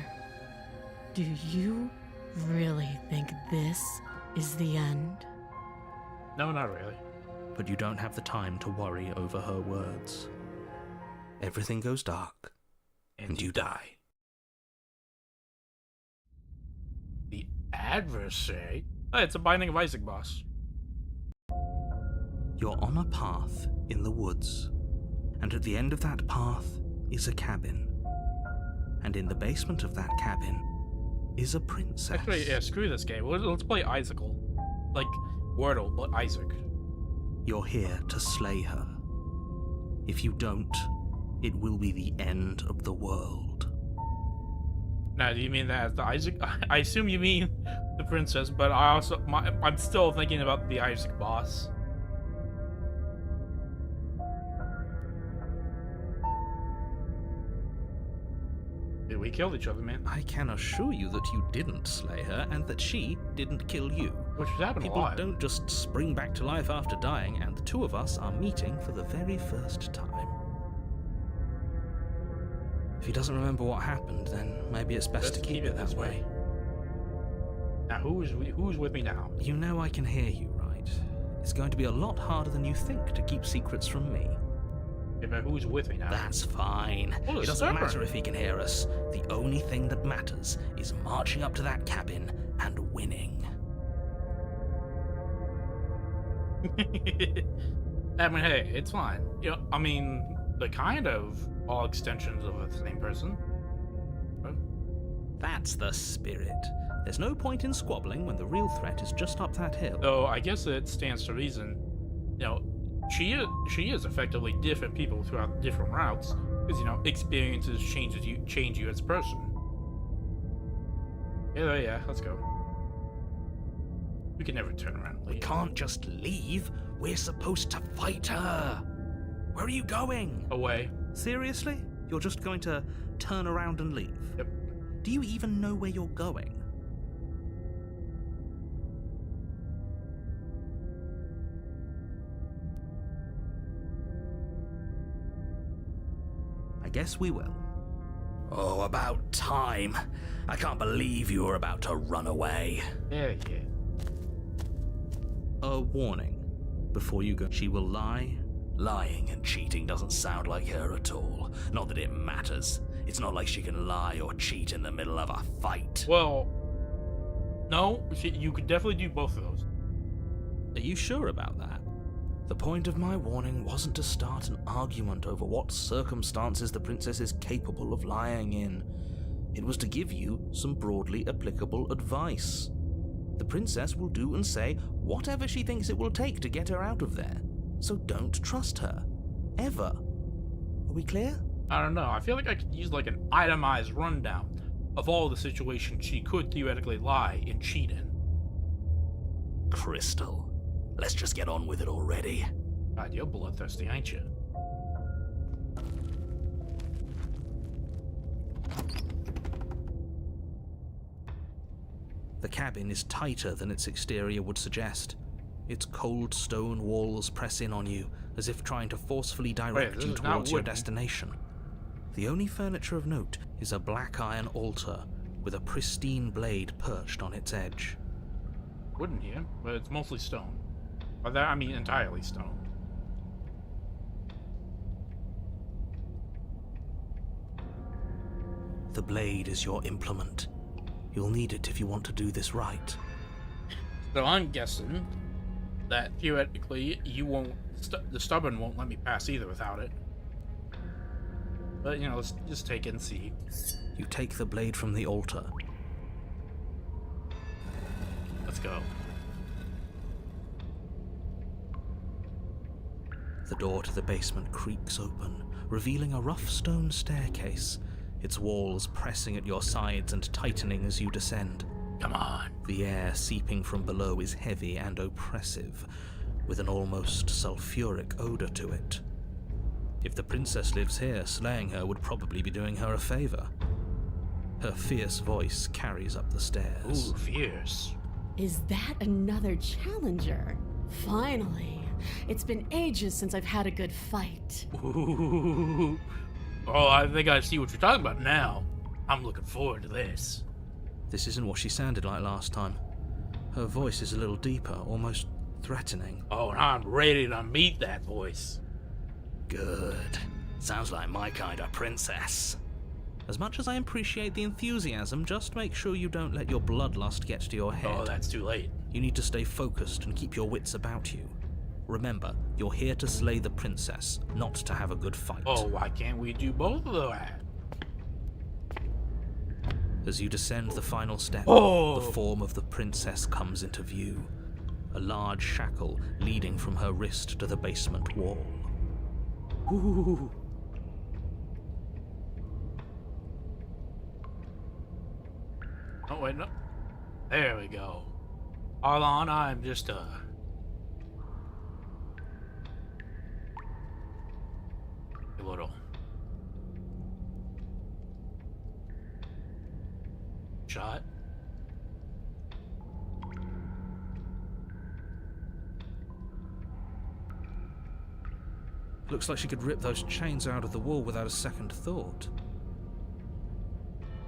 do you really think this is the end? No, not really. But you don't have the time to worry over her words. Everything goes dark, and you die. The adversary? Oh, it's a Binding of Isaac boss. You're on a path in the woods, and at the end of that path is a cabin. And in the basement of that cabin is a princess. Actually, yeah, screw this game. Let's play Isaacl. Like Wordle, but Isaac. You're here to slay her. If you don't, it will be the end of the world. Now, do you mean that as the Isaac? I assume you mean the princess, but I'm still thinking about the Isaac boss. We killed each other, man. I can assure you that you didn't slay her, and that she didn't kill you. Which has happened a People lot. don't just spring back to life after dying, and the two of us are meeting for the very first time. If he doesn't remember what happened, then maybe it's best Let's to keep it that this way. Now, who's with me now? You know I can hear you, right? It's going to be a lot harder than you think to keep secrets from me. Yeah, but who's with me now? That's fine. Oh, It it's doesn't Summer. matter if he can hear us. The only thing that matters is marching up to that cabin and winning. I mean, hey, it's fine. You know, I mean, they're kind of all extensions of the same person. That's the spirit. There's no point in squabbling when the real threat is just up that hill. Though I guess it stands to reason. You know, she is effectively different people throughout different routes, because you know experiences change you as a person. Yeah, let's go. We can never turn around and We leave. can't just leave. We're supposed to fight her. Where are you going? Away. Seriously? You're just going to turn around and leave? Yep. Do you even know where you're going? I guess we will. Oh, about time. I can't believe you were about to run away. Yeah. A warning. Before you go, she will lie. Lying and cheating doesn't sound like her at all. Not that it matters. It's not like she can lie or cheat in the middle of a fight. Well, no, you could definitely do both of those. Are you sure about that? The point of my warning wasn't to start an argument over what circumstances the princess is capable of lying in. It was to give you some broadly applicable advice. The princess will do and say whatever she thinks it will take to get her out of there. So don't trust her. Ever. Are we clear? I don't know. I feel like I could use like an itemized rundown of all the situations she could theoretically lie and cheat in. Crystal, let's just get on with it already. God, you're bloodthirsty, ain't you? The cabin is tighter than its exterior would suggest. Its cold stone walls press in on you, as if trying to forcefully direct you towards your destination. The only furniture of note is a black iron altar with a pristine blade perched on its edge. Wooden here, but it's mostly stone. By that I mean entirely stone. The blade is your implement. You'll need it if you want to do this right. So I'm guessing that theoretically you won't, the stubborn won't let me pass either without it. But you know, let's just take it and see. You take the blade from the altar. Let's go. The door to the basement creaks open, revealing a rough stone staircase, its walls pressing at your sides and tightening as you descend. Come on. The air seeping from below is heavy and oppressive, with an almost sulfuric odor to it. If the princess lives here, slaying her would probably be doing her a favor. Her fierce voice carries up the stairs. Ooh, fierce. Is that another challenger? Finally. It's been ages since I've had a good fight. Ooh. Oh, I think I see what you're talking about now. I'm looking forward to this. This isn't what she sounded like last time. Her voice is a little deeper, almost threatening. Oh, and I'm ready to meet that voice. Good. Sounds like my kind of princess. As much as I appreciate the enthusiasm, just make sure you don't let your bloodlust get to your head. Oh, that's too late. You need to stay focused and keep your wits about you. Remember, you're here to slay the princess, not to have a good fight. Oh, why can't we do both of that? As you descend the final step, Oh. the form of the princess comes into view. A large shackle leading from her wrist to the basement wall. Ooh. Oh, wait, no. There we go. Hold on, I'm just, a little shot. Looks like she could rip those chains out of the wall without a second thought.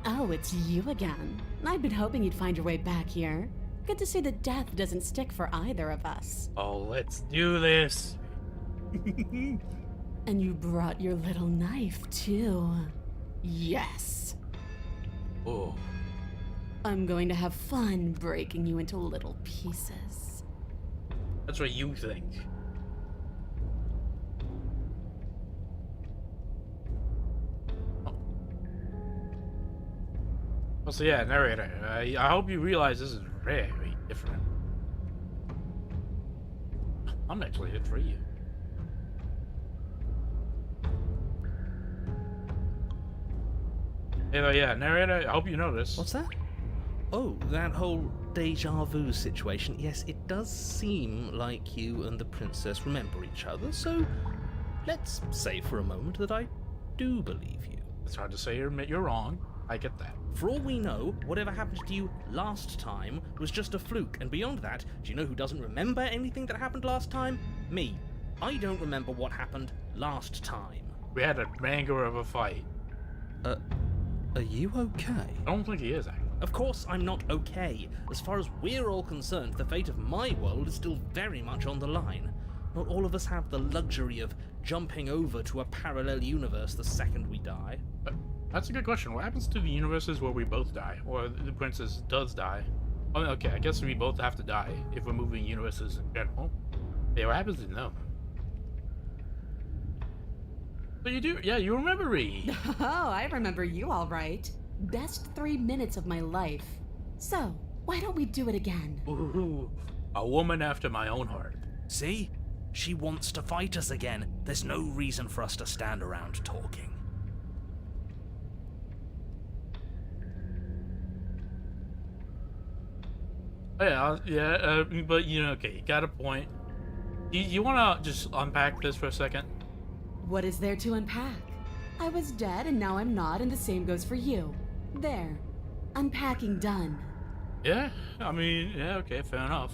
Oh, it's you again. I'd been hoping you'd find your way back here. Good to see that death doesn't stick for either of us. Oh, let's do this. And you brought your little knife, too. Yes. Oh. I'm going to have fun breaking you into little pieces. That's what you think. Oh, so yeah, narrator, I hope you realize this is very different. I'm actually here for you. Hey, yeah, narrator, I hope you notice. What's that? Oh, that whole deja vu situation. Yes, it does seem like you and the princess remember each other, so let's say for a moment that I do believe you. It's hard to say or admit you're wrong. I get that. For all we know, whatever happened to you last time was just a fluke, and beyond that, do you know who doesn't remember anything that happened last time? Me. I don't remember what happened last time. We had a banger of a fight. Are you okay? I don't think he is, actually. Of course I'm not okay. As far as we're all concerned, the fate of my world is still very much on the line. Not all of us have the luxury of jumping over to a parallel universe the second we die. That's a good question. What happens to the universes where we both die? Or the princess does die? Oh, okay, I guess we both have to die if we're moving universes in general. Yeah, what happens to them? But you do, yeah, you remember me. Oh, I remember you all right. Best 3 minutes of my life. So, why don't we do it again? Ooh, a woman after my own heart. See? She wants to fight us again. There's no reason for us to stand around talking. Yeah, but you know, okay, you got a point. You want to just unpack this for a second? What is there to unpack? I was dead and now I'm not, and the same goes for you. There. Unpacking done. Yeah, I mean, yeah, okay, fair enough.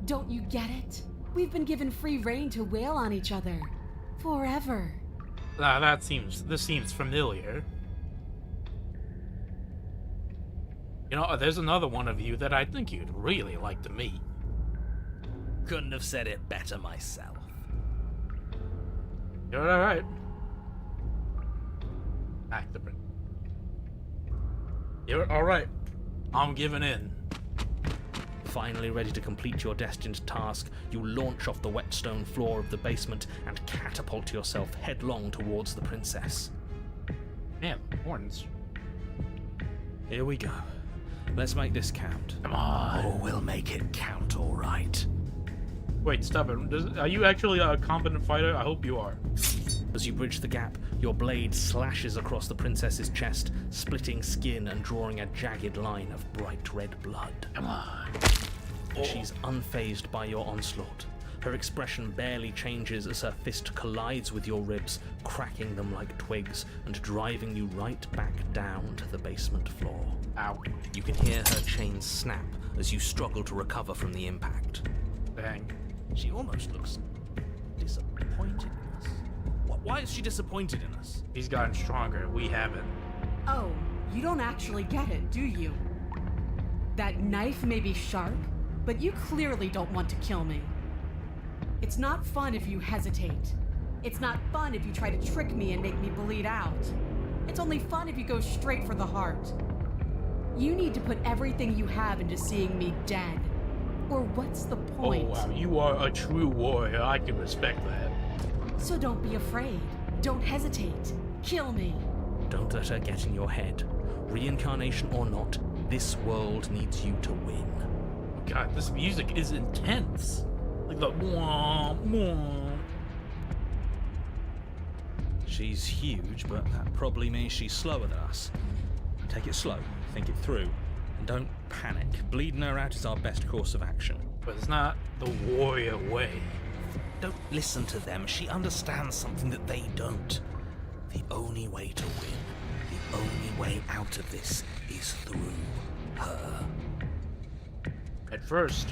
Don't you get it? We've been given free rein to wail on each other. Forever. This seems familiar. You know, there's another one of you that I think you'd really like to meet. Couldn't have said it better myself. You're alright. Act the prince. You're alright. I'm giving in. Finally ready to complete your destined task, you launch off the wet stone floor of the basement and catapult yourself headlong towards the princess. Man, horns. Here we go. Let's make this count. Come on. Oh, we'll make it count, all right. Wait, stop it. Are you actually a competent fighter? I hope you are. As you bridge the gap, your blade slashes across the princess's chest, splitting skin and drawing a jagged line of bright red blood. Come on. She's unfazed by your onslaught. Her expression barely changes as her fist collides with your ribs, cracking them like twigs and driving you right back down to the basement floor. Ow. You can hear her chains snap as you struggle to recover from the impact. Bang. She almost looks disappointed in us. Why is she disappointed in us? He's gotten stronger. We haven't. Oh, you don't actually get it, do you? That knife may be sharp, but you clearly don't want to kill me. It's not fun if you hesitate. It's not fun if you try to trick me and make me bleed out. It's only fun if you go straight for the heart. You need to put everything you have into seeing me dead. Or what's the point? Oh, wow. You are a true warrior. I can respect that. So don't be afraid. Don't hesitate. Kill me. Don't let her get in your head. Reincarnation or not, this world needs you to win. God, this music is intense. Like the wah, wah. She's huge, but that probably means she's slower than us. Take it slow, think it through, and don't panic. Bleeding her out is our best course of action. But it's not the warrior way. Don't listen to them. She understands something that they don't. The only way to win, the only way out of this is through her. At first.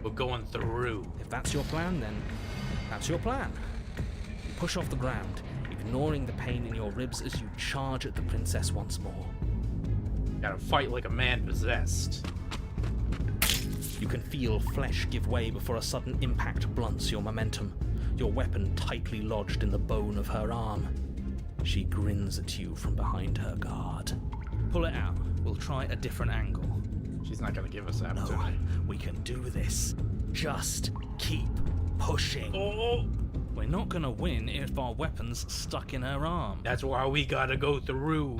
We're going through. If that's your plan, then that's your plan. You push off the ground, ignoring the pain in your ribs as you charge at the princess once more. Gotta fight like a man possessed. You can feel flesh give way before a sudden impact blunts your momentum, your weapon tightly lodged in the bone of her arm. She grins at you from behind her guard. Pull it out. We'll try a different angle. She's not gonna give us that No, opportunity. we can do this. Just keep pushing. Oh, We're not gonna win if our weapon's stuck in her arm. that's why we gotta go through.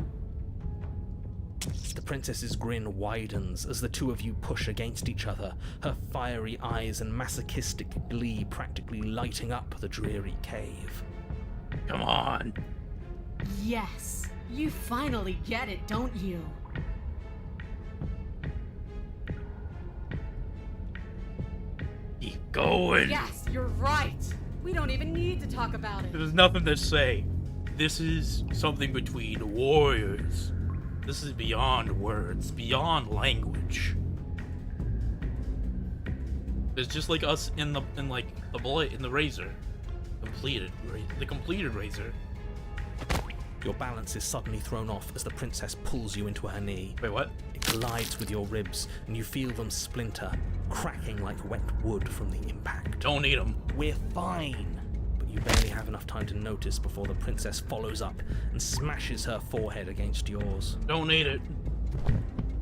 The princess's grin widens as the two of you push against each other, her fiery eyes and masochistic glee practically lighting up the dreary cave. Come on. Yes, you finally get it, don't you? Keep going. Yes, you're right. We don't even need to talk about it. There's nothing to say. This is something between warriors. This is beyond words, beyond language. It's just like us in the razor. The completed razor. Your balance is suddenly thrown off as the princess pulls you into her knee. Wait, what? It collides with your ribs, and you feel them splinter, cracking like wet wood from the impact. Don't eat them. We're fine! But you barely have enough time to notice before the princess follows up and smashes her forehead against yours. Don't eat it.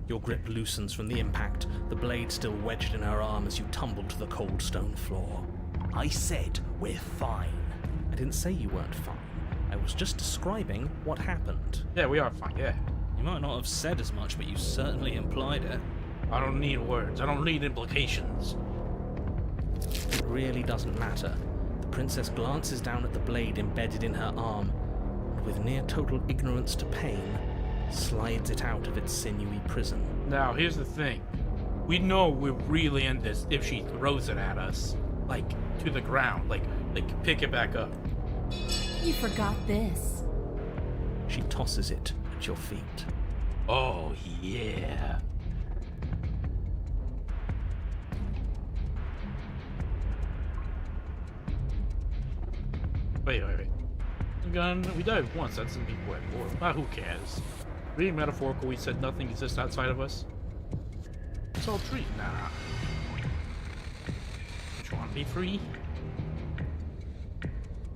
Your grip loosens from the impact, the blade still wedged in her arm as you tumble to the cold stone floor. I said we're fine. I didn't say you weren't fine. I was just describing what happened. Yeah, we are fine, yeah. You might not have said as much, but you certainly implied it. I don't need words. I don't need implications. It really doesn't matter. The princess glances down at the blade embedded in her arm, and with near total ignorance to pain, slides it out of its sinewy prison. Now, here's the thing. We know we're really in this if she throws it at us. Like, to the ground. Like pick it back up. You forgot this. She tosses it at your feet. Oh, yeah. Wait. We died once, that's in the what? Or, who cares? Being metaphorical, we said nothing exists outside of us. It's all treat. Nah. Don't you want to be free?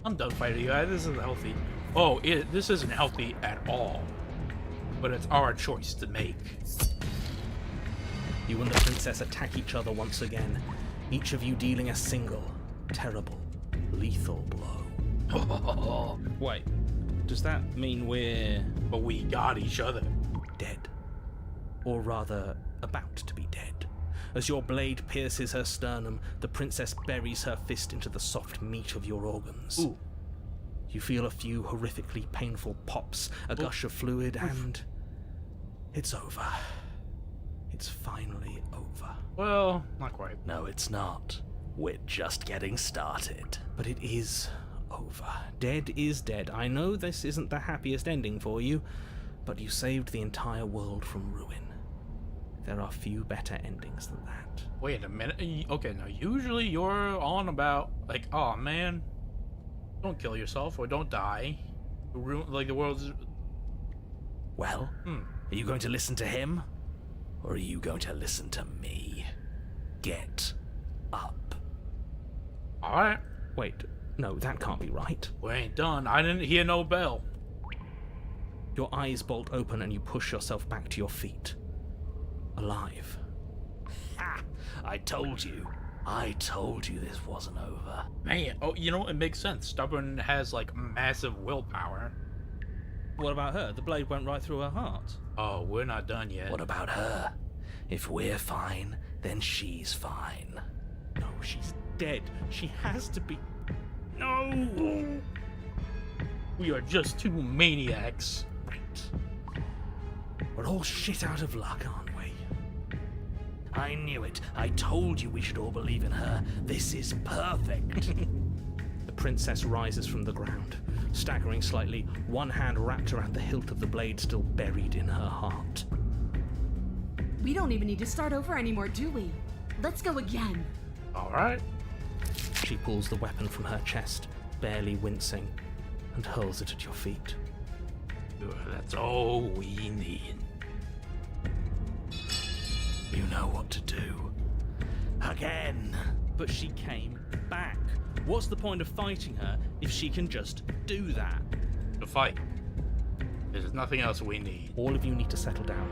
I'm done fighting you guys. This isn't healthy. Oh, this isn't healthy at all. But it's our choice to make. You and the princess attack each other once again, each of you dealing a single, terrible, lethal blow. Wait, does that mean we're... But we got each other. Dead. Or rather, about to be dead. As your blade pierces her sternum, the princess buries her fist into the soft meat of your organs. Ooh. You feel a few horrifically painful pops, a gush of fluid, and... it's over. It's finally over. Well, not quite. No, it's not. We're just getting started. But it is over. Dead is dead. I know this isn't the happiest ending for you, but you saved the entire world from ruin. There are few better endings than that. Wait a minute. Okay, now usually you're on about, like, oh man, don't kill yourself or don't die. Like the world's... Well, are you going to listen to him? Or are you going to listen to me? Get up. Alright. Wait, no, that can't be right. We ain't done. I didn't hear no bell. Your eyes bolt open and you push yourself back to your feet. Alive. Ha! I told you. I told you this wasn't over. Man, oh, you know, it makes sense. Stubborn has, like, massive willpower. What about her? The blade went right through her heart. Oh, we're not done yet. What about her? If we're fine, then she's fine. No, she's dead. She has to be... No! We are just two maniacs. Right. We're all shit out of luck, aren't we? I knew it. I told you we should all believe in her. This is perfect. The princess rises from the ground, staggering slightly, one hand wrapped around the hilt of the blade still buried in her heart. We don't even need to start over anymore, do we? Let's go again. Alright. She pulls the weapon from her chest, barely wincing, and hurls it at your feet. That's all we need. You know what to do. Again. But she came back. What's the point of fighting her if she can just do that? To fight. There's nothing else we need. All of you need to settle down.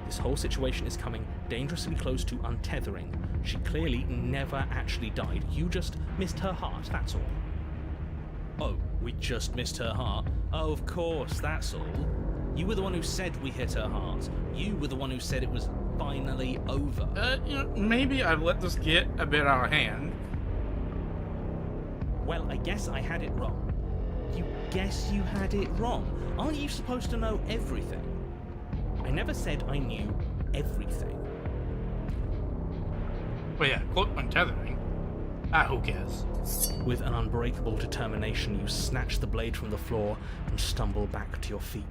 This whole situation is coming dangerously close to untethering. She clearly never actually died. You just missed her heart, that's all. Oh, we just missed her heart? Oh, of course, that's all. You were the one who said we hit her heart. You were the one who said it was finally over. You know, maybe I've let this get a bit out of hand. Well, I guess I had it wrong. You guess you had it wrong? Aren't you supposed to know everything? I never said I knew everything. But yeah, quote untethering. Who cares? With an unbreakable determination, you snatch the blade from the floor and stumble back to your feet.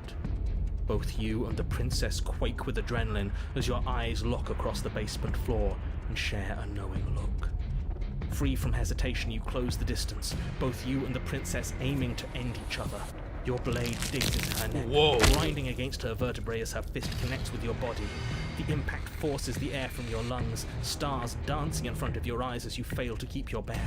Both you and the princess quake with adrenaline as your eyes lock across the basement floor and share a knowing look. Free from hesitation, you close the distance, both you and the princess aiming to end each other. Your blade digs into her neck, Whoa. grinding against her vertebrae as her fist connects with your body. The impact forces the air from your lungs, stars dancing in front of your eyes as you fail to keep your bearing.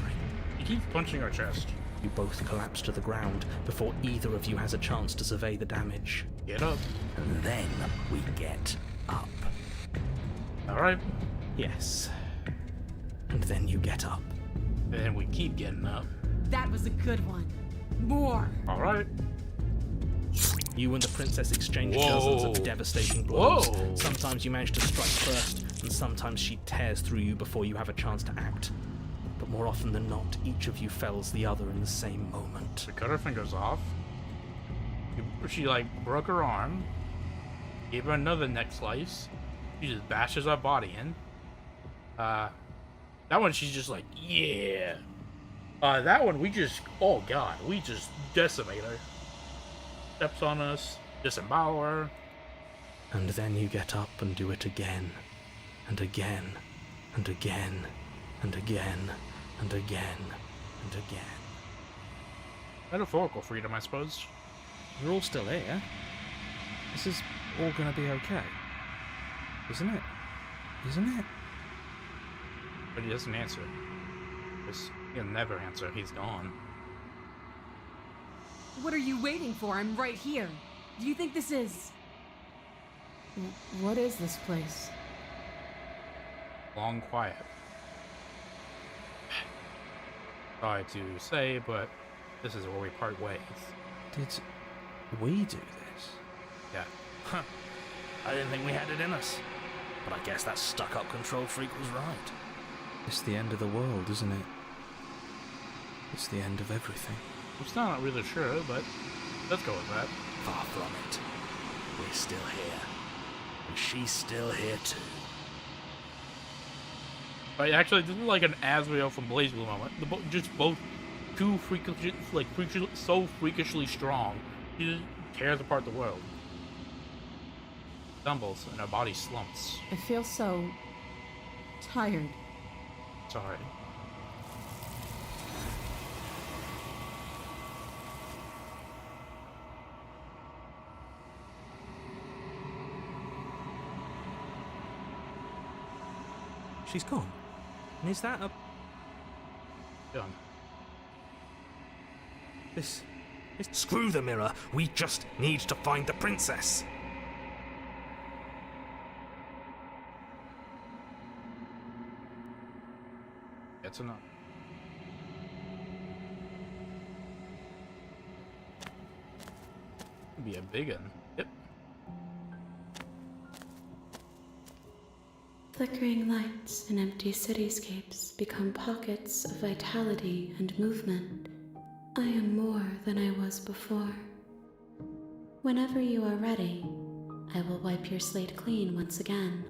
He keeps punching our chest. You both collapse to the ground before either of you has a chance to survey the damage. Get up. And then we get up. Alright. Yes. And then you get up. And we keep getting up. That was a good one. More. Alright. You and the princess exchange Whoa. dozens of devastating blows. Whoa. Sometimes you manage to strike first, and sometimes she tears through you before you have a chance to act. But more often than not, each of you fells the other in the same moment. She cut her fingers off. She like broke her arm. Gave her another neck slice. She just bashes our body in. That one she's just like, yeah. That one we just, oh god, we just decimate her. Steps on us, disembowel her. And then you get up and do it again, and again, and again, and again, and again, and again. Metaphorical freedom, I suppose. We're all still here. This is all gonna be okay. Isn't it? Isn't it? But he doesn't answer. He'll never answer. He's gone. What are you waiting for? I'm right here. Do you think this is... What is this place? Long quiet. Sorry to say, but this is where we part ways. Did we do this? Yeah. Huh. I didn't think we had it in us. But I guess that stuck-up control freak was right. It's the end of the world, isn't it? It's the end of everything. I'm still not really sure, but let's go with that. Far from it. We're still here. And she's still here too. Right, actually, this is like an Asriel from Blaze Blue moment. Just both too freakishly, so freakishly strong. She just tears apart the world. Stumbles and her body slumps. I feel so... tired. Sorry. She's gone. And is that a... Done. This... Screw the mirror. We just need to find the princess. That's enough. Be a big one. Yep. Flickering lights and empty cityscapes become pockets of vitality and movement. I am more than I was before. Whenever you are ready, I will wipe your slate clean once again.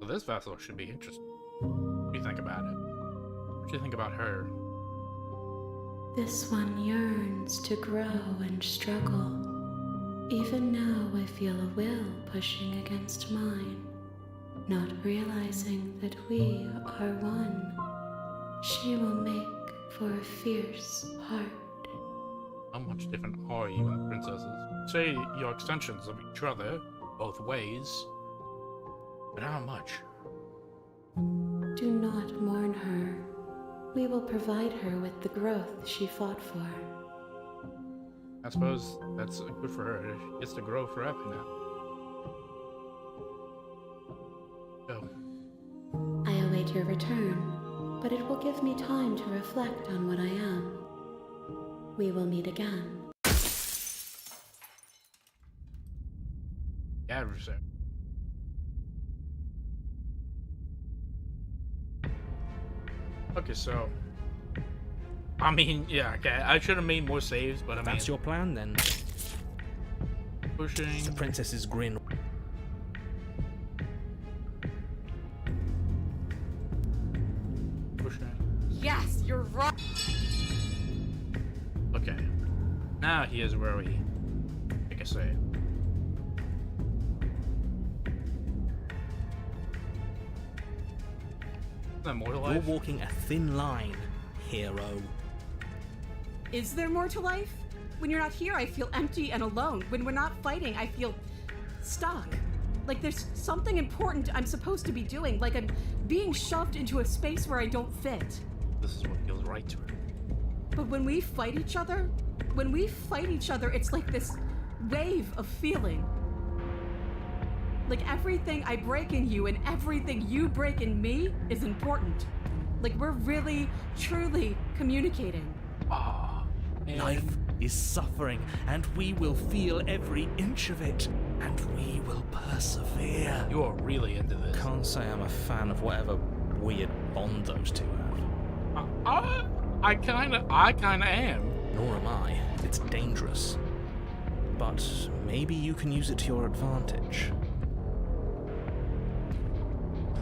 So this vessel should be interesting. What do you think about it? What do you think about her? This one yearns to grow and struggle. Even now I feel a will pushing against mine, not realizing that we are one. She will make for a fierce heart. How much different are you and princesses? Say you're extensions of each other, both ways. But how much? Do not mourn her. We will provide her with the growth she fought for. I suppose that's good for her. She gets to grow forever now. So, I await your return, but it will give me time to reflect on what I am. We will meet again. adversary. Okay, so I mean, yeah, okay. I should have made more saves, but I mean, That's your plan, then. pushing. The princess's grin. Pushing. Yes, you're right. Okay. Now here's where we take a save. Is that more to You're life? walking a thin line, hero. Is there more to life? When you're not here, I feel empty and alone. When we're not fighting, I feel stuck. Like there's something important I'm supposed to be doing. Like I'm being shoved into a space where I don't fit. This is what feels right to her. But when we fight each other, it's like this wave of feeling. Like everything I break in you and everything you break in me is important. Like we're really, truly communicating. Ah, man. Life is suffering, and we will feel every inch of it, and we will persevere. You are really into this. Can't say I'm a fan of whatever weird bond those two have. I kinda am. Nor am I. It's dangerous. But maybe you can use it to your advantage.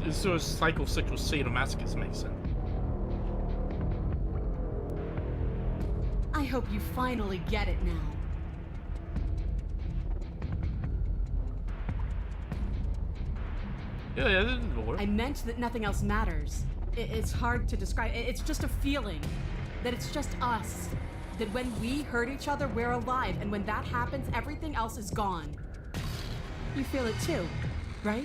This sort of psychosexual sadomasochist makes sense. I hope you finally get it now. Yeah, this is more. I meant that nothing else matters. It's hard to describe. It's just a feeling that it's just us. That when we hurt each other, we're alive. And when that happens, everything else is gone. You feel it too, right?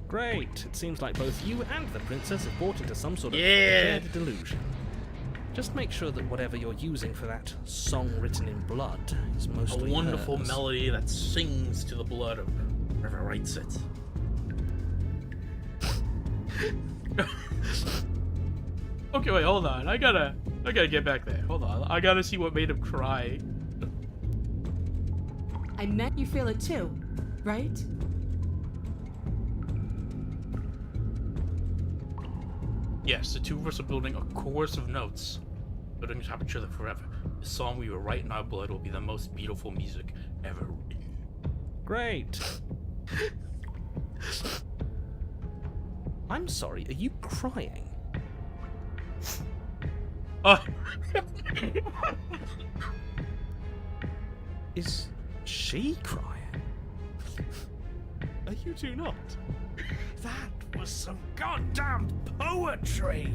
Great. It seems like both you and the princess have bought into some sort of Yeah. shared delusion. Just make sure that whatever you're using for that song written in blood is A mostly wonderful hers. melody that sings to the blood of whoever writes it. Okay, wait, hold on. I gotta get back there. Hold on. I gotta see what made him cry. I meant you feel it too, right? Yes, the two of us are building a chorus of notes, building on top of each other forever. The song we will write in our blood will be the most beautiful music ever written. Great. I'm sorry, are you crying? Oh, Is she crying? Are you two not? That was some goddamn poetry!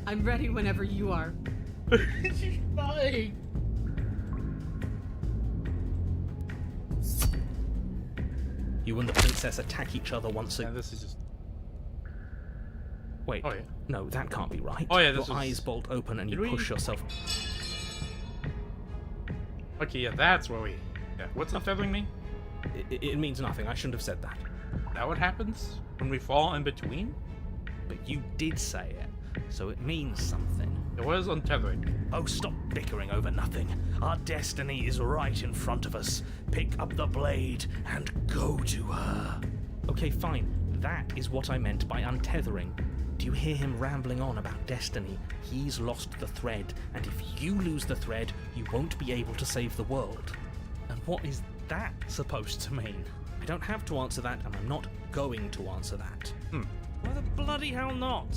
I'm ready whenever you are. she's crying. You and the princess attack each other once Yeah, again. this is just. Wait, Oh, yeah. no, that can't be right. Oh, yeah, Your this is- eyes bolt open and Did you we- push yourself. Okay, yeah, that's where we. Yeah, what's untethering me? It means nothing. I shouldn't have said that. That what happens when we fall in between? But you did say it, so it means something. It was untethering. Oh, stop bickering over nothing. Our destiny is right in front of us. Pick up the blade and go to her. Okay, fine. That is what I meant by untethering. Do you hear him rambling on about destiny? He's lost the thread, and if you lose the thread, you won't be able to save the world. And what is that supposed to mean? I don't have to answer that, and I'm not going to answer that. Why the bloody hell not?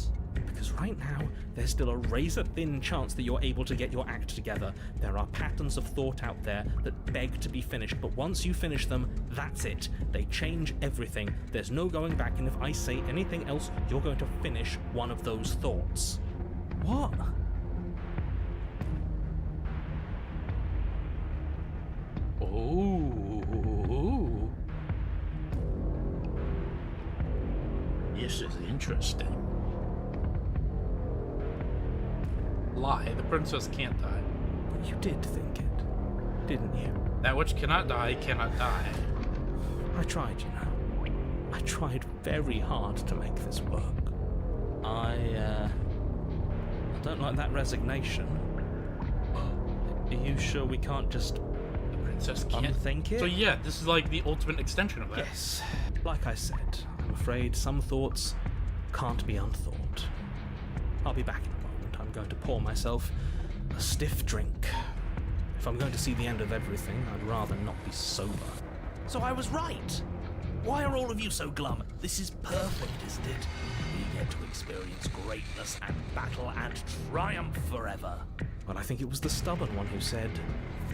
Because right now, there's still a razor-thin chance that you're able to get your act together. There are patterns of thought out there that beg to be finished, but once you finish them, that's it. They change everything. There's no going back, and if I say anything else, you're going to finish one of those thoughts. What? Oh. This is interesting. Lie, the princess can't die. But you did think it, didn't you? That which cannot die cannot die. I tried, you know. I tried very hard to make this work. I don't like that resignation. Are you sure we can't just The princess can't unthink it? So yeah, this is like the ultimate extension of that. Yes. Like I said, I'm afraid some thoughts can't be unthought. I'll be back in a moment. I'm going to pour myself a stiff drink. If I'm going to see the end of everything, I'd rather not be sober. So I was right. Why are all of you so glum? This is perfect, isn't it? We get to experience greatness and battle and triumph forever. Well, I think it was the stubborn one who said,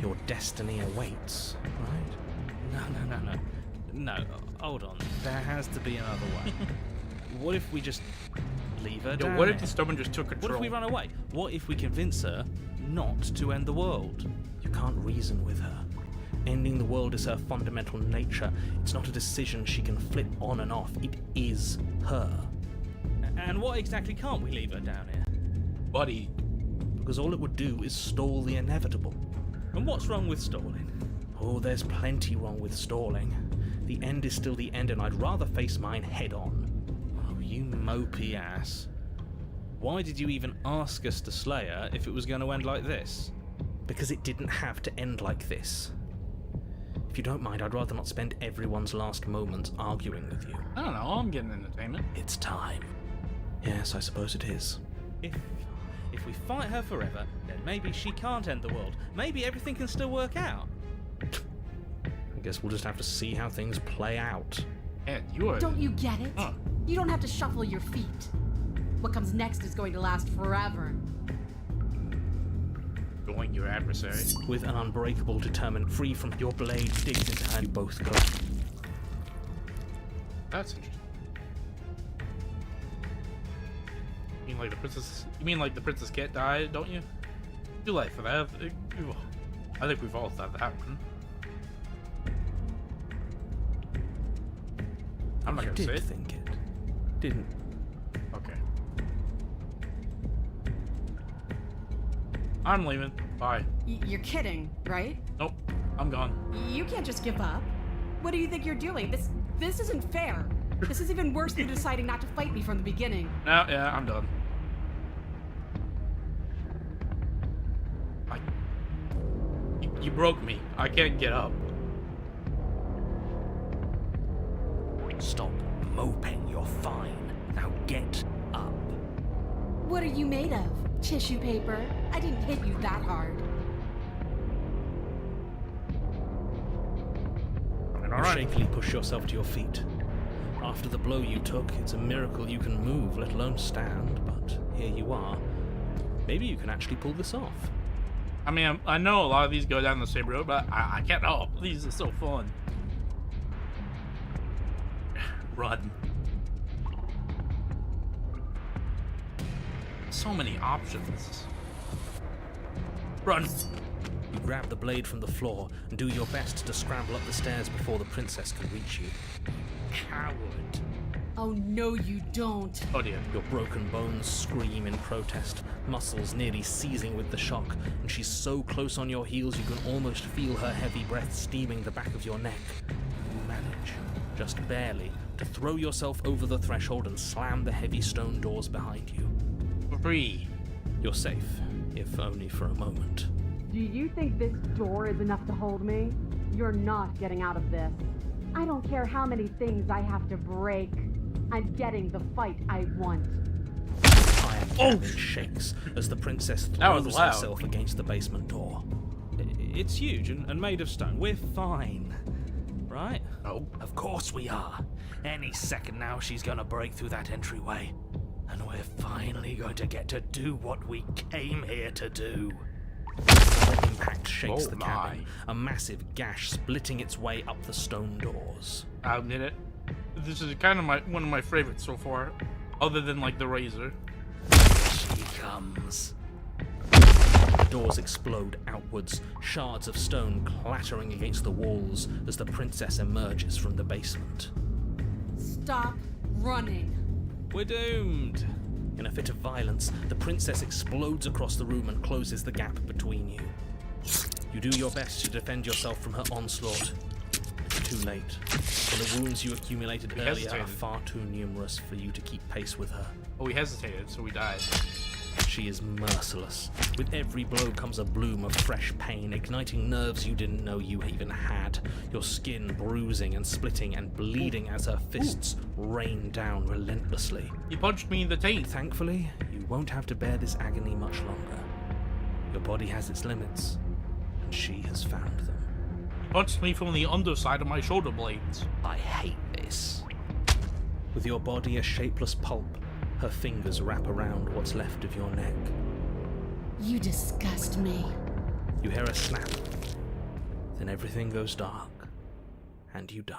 your destiny awaits, right? No, hold on. There has to be another way. What if we just leave her down What if there? the stubborn just took control? What if we run away? What if we convince her not to end the world? You can't reason with her. Ending the world is her fundamental nature. It's not a decision she can flip on and off. It is her. And what exactly can't we leave her down here? Buddy. Because all it would do is stall the inevitable. And what's wrong with stalling? Oh, there's plenty wrong with stalling. The end is still the end, and I'd rather face mine head on. Oh, you mopey ass. Why did you even ask us to slay her if it was going to end like this? Because it didn't have to end like this. If you don't mind, I'd rather not spend everyone's last moments arguing with you. I don't know. I'm getting entertainment. It's time. Yes, I suppose it is. If we fight her forever, then maybe she can't end the world. Maybe everything can still work out. I guess we'll just have to see how things play out. Ed, you are. Don't you get it? Huh. You don't have to shuffle your feet. What comes next is going to last forever. Join your adversary. With an unbreakable determined free from your blade digged into her, you both go. That's interesting. You mean like the princess can't die, don't you? Too late for that. I think we've all thought that one. I'm not You gonna say did it. think it, didn't? Okay. I'm leaving. Bye. You're kidding, right? Nope. I'm gone. You can't just give up. What do you think you're doing? This isn't fair. This is even worse than deciding not to fight me from the beginning. No, yeah, I'm done. You broke me. I can't get up. Stop moping, you're fine. Now get up. What are you made of? Tissue paper? I didn't hit you that hard. You Alright. shakily push yourself to your feet. After the blow you took, it's a miracle you can move, let alone stand, but here you are. Maybe you can actually pull this off. I mean, I know a lot of these go down the same road, but I can't help. These are so fun. Run. So many options. Run. You grab the blade from the floor and do your best to scramble up the stairs before the princess can reach you. Coward. Oh, no, you don't. Oh dear. Your broken bones scream in protest, muscles nearly seizing with the shock, and she's so close on your heels you can almost feel her heavy breath steaming the back of your neck. You manage, just barely, to throw yourself over the threshold and slam the heavy stone doors behind you. Free. You're safe, if only for a moment. Do you think this door is enough to hold me? You're not getting out of this. I don't care how many things I have to break. I'm getting the fight I want. Iron cabin shakes as the princess That was throws loud. herself against the basement door. It's huge and made of stone. We're fine. Right? Oh. Of course we are. Any second now she's gonna break through that entryway. And we're finally going to get to do what we came here to do. Another impact shakes Oh the my. cabin, a massive gash splitting its way up the stone doors. I'll admit it. This is kind of one of my favorites so far, other than like the razor. She comes. The doors explode outwards, shards of stone clattering against the walls as the princess emerges from the basement. Stop running. We're doomed. In a fit of violence, the princess explodes across the room and closes the gap between you. You do your best to defend yourself from her onslaught. Too late. For the wounds you accumulated We earlier hesitated. are far too numerous for you to keep pace with her. Oh, we hesitated, so we died. She is merciless. With every blow comes a bloom of fresh pain, igniting nerves you didn't know you even had. Your skin bruising and splitting and bleeding as her fists rain down relentlessly. He punched me in the teeth. Thankfully, you won't have to bear this agony much longer. Your body has its limits, and she has found them. He punched me from the underside of my shoulder blades. I hate this. With your body a shapeless pulp, her fingers wrap around what's left of your neck. You disgust me. You hear a snap, then everything goes dark. and you die.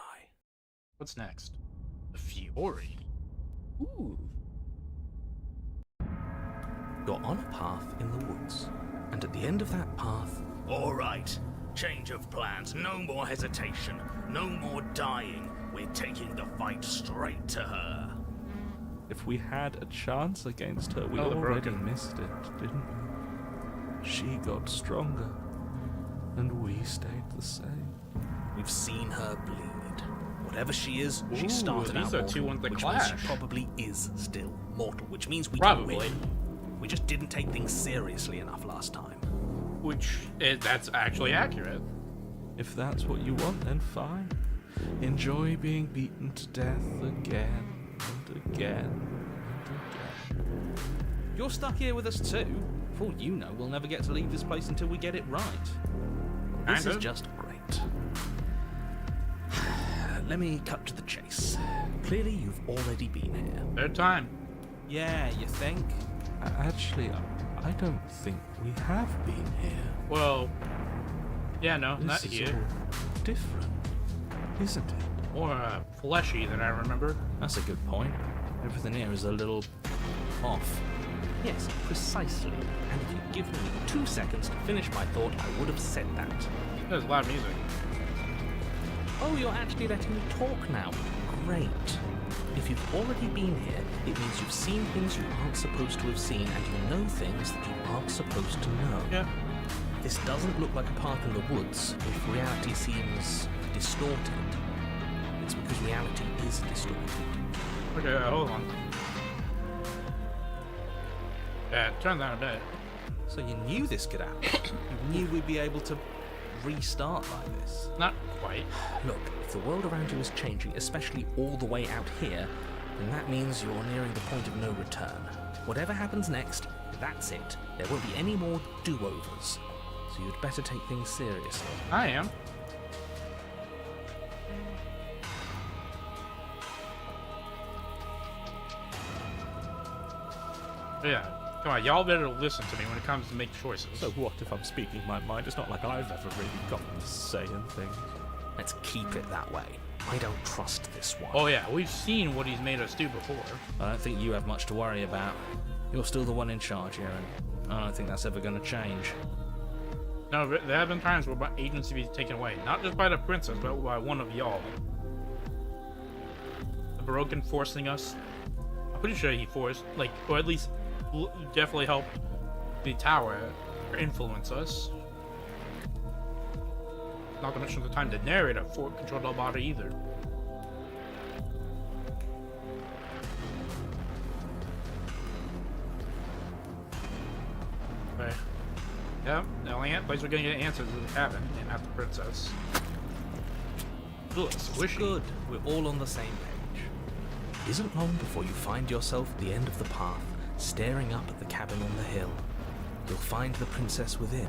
What's next? The Fiori. Ooh. You're on a path in the woods, and at the end of that path, Alright, change of plans, no more hesitation, no more dying. We're taking the fight straight to her. If we had a chance against her, we Oh, the already broken. missed it, didn't we? She got stronger, and we stayed the same. We've seen her bleed. Whatever she is, she Ooh, started these out are mortal, two ones that which means clash. she probably is still mortal, which means we Probably. can win. We just didn't take things seriously enough last time. That's actually accurate. If that's what you want, then fine. Enjoy being beaten to death again and again and again. You're stuck here with us too. For all you know, we'll never get to leave this place until we get it right. This Kind is of. just great. Let me cut to the chase. Clearly, you've already been here. Third time. Yeah, you think? Actually, I don't think we have been here. Well, yeah, no, This not is here. all different, isn't it? More fleshy than I remember. That's a good point. Everything here is a little off. Yes, precisely. And if you'd given me 2 seconds to finish my thought, I would have said that. There's loud music. Oh, you're actually letting me talk now. Great. if you've already been here, it means you've seen things you aren't supposed to have seen, and you know things that you aren't supposed to know. Yeah. This doesn't look like a path in the woods if reality seems distorted. It's because reality is distorted. Okay, hold on. Yeah, turn that a bit. So you knew this could happen? You knew we'd be able to restart like this? Not quite. Look, if the world around you is changing, especially all the way out here, then that means you're nearing the point of no return. Whatever happens next, that's it. There won't be any more do-overs. So you'd better take things seriously. I am. Yeah. Come on, y'all better listen to me when it comes to make choices. So what if I'm speaking my mind? It's not like I've ever really gotten to saying things. Let's keep it that way. I don't trust this one. Oh yeah, we've seen what he's made us do before. I don't think you have much to worry about. You're still the one in charge here, and I don't think that's ever going to change. No, there have been times where my agency be taken away. Not just by the princess, but by one of y'all. The Broken forcing us. I'm pretty sure he forced, like, or at least definitely helped the tower influence us. Not to mention the time the narrator controlled our body either. Okay. Yep, the only place we're gonna get answers is the cabin and not the princess. Ugh, squishy. Good. We're all on the same page. It isn't long before you find yourself at the end of the path, staring up at the cabin on the hill. You'll find the princess within,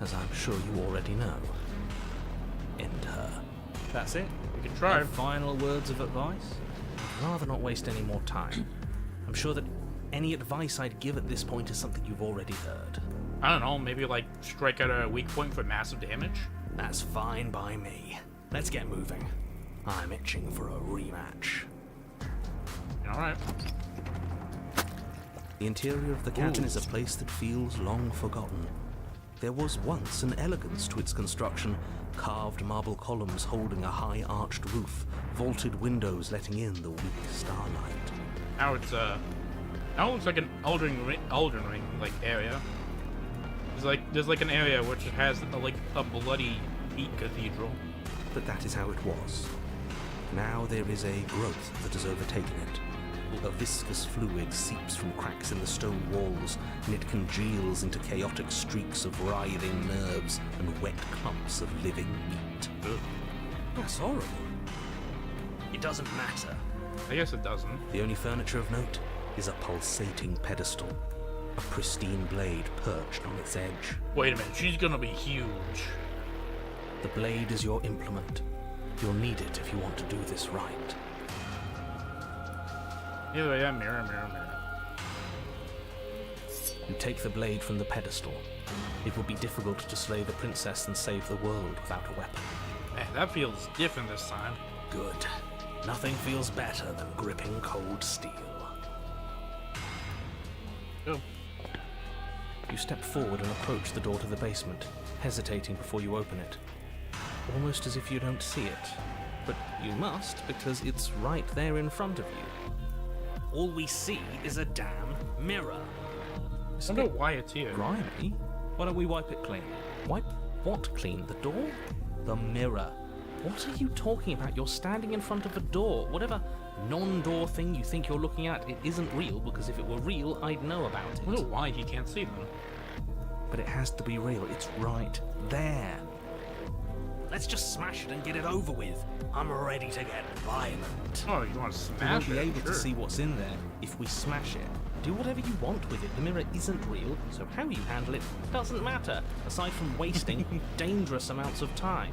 as I'm sure you already know. End her. That's it? We can try. No final words of advice? I'd rather not waste any more time. I'm sure that any advice I'd give at this point is something you've already heard. I don't know, maybe like strike at a weak point for massive damage? That's fine by me. Let's get moving. I'm itching for a rematch. Alright. The interior of the cabin Ooh. is a place that feels long forgotten. There was once an elegance to its construction, carved marble columns holding a high arched roof, vaulted windows letting in the weak starlight. Now it's now it looks like an Elden Ring like area. There's like an area which has like a bloody heat cathedral. But that is how it was. Now there is a growth that has overtaken it. A viscous fluid seeps from cracks in the stone walls, and it congeals into chaotic streaks of writhing nerves and wet clumps of living meat. Ugh. That's horrible. It doesn't matter. I guess it doesn't. The only furniture of note is a pulsating pedestal, a pristine blade perched on its edge. Wait a minute, she's gonna be huge. The blade is your implement. You'll need it if you want to do this right. Here I am, mirror, mirror, mirror. You take the blade from the pedestal. It will be difficult to slay the princess and save the world without a weapon. Man, that feels different this time. Good. Nothing feels better than gripping cold steel. Oh, You step forward and approach the door to the basement, hesitating before you open it. Almost as if you don't see it. But you must, because it's right there in front of you. All we see is a damn mirror. I wonder why it's here. Grimy? Why don't we wipe it clean? Wipe what clean? The door? The mirror. What are you talking about? You're standing in front of a door. Whatever non-door thing you think you're looking at, it isn't real, because if it were real, I'd know about I wonder it. why he can't see them. But it has to be real. It's right there. Let's just smash it and get it over with. I'm ready to get violent. Oh, you want to We smash won't be it? able to Sure. see what's in there if we smash it. Do whatever you want with it. The mirror isn't real, so how you handle it doesn't matter, aside from wasting dangerous amounts of time.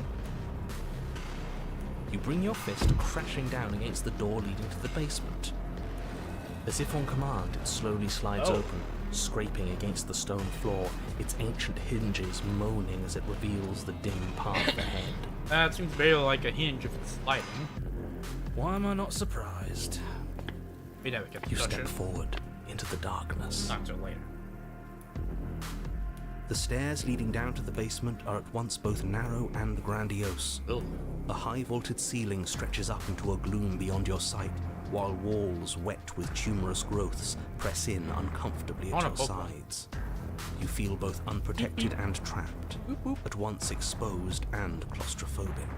You bring your fist crashing down against the door leading to the basement. As if on command, it slowly slides open, scraping against the stone floor, its ancient hinges moaning as it reveals the dim path ahead. That seems very like a hinge if it's sliding. Why am I not surprised? We never get to You touch step it. forward into the darkness. Not till later. The stairs leading down to the basement are at once both narrow and grandiose. Ugh. A high-vaulted ceiling stretches up into a gloom beyond your sight, while walls wet with tumorous growths press in uncomfortably I at wanna your poke one. sides. You feel both unprotected and trapped, at once exposed and claustrophobic.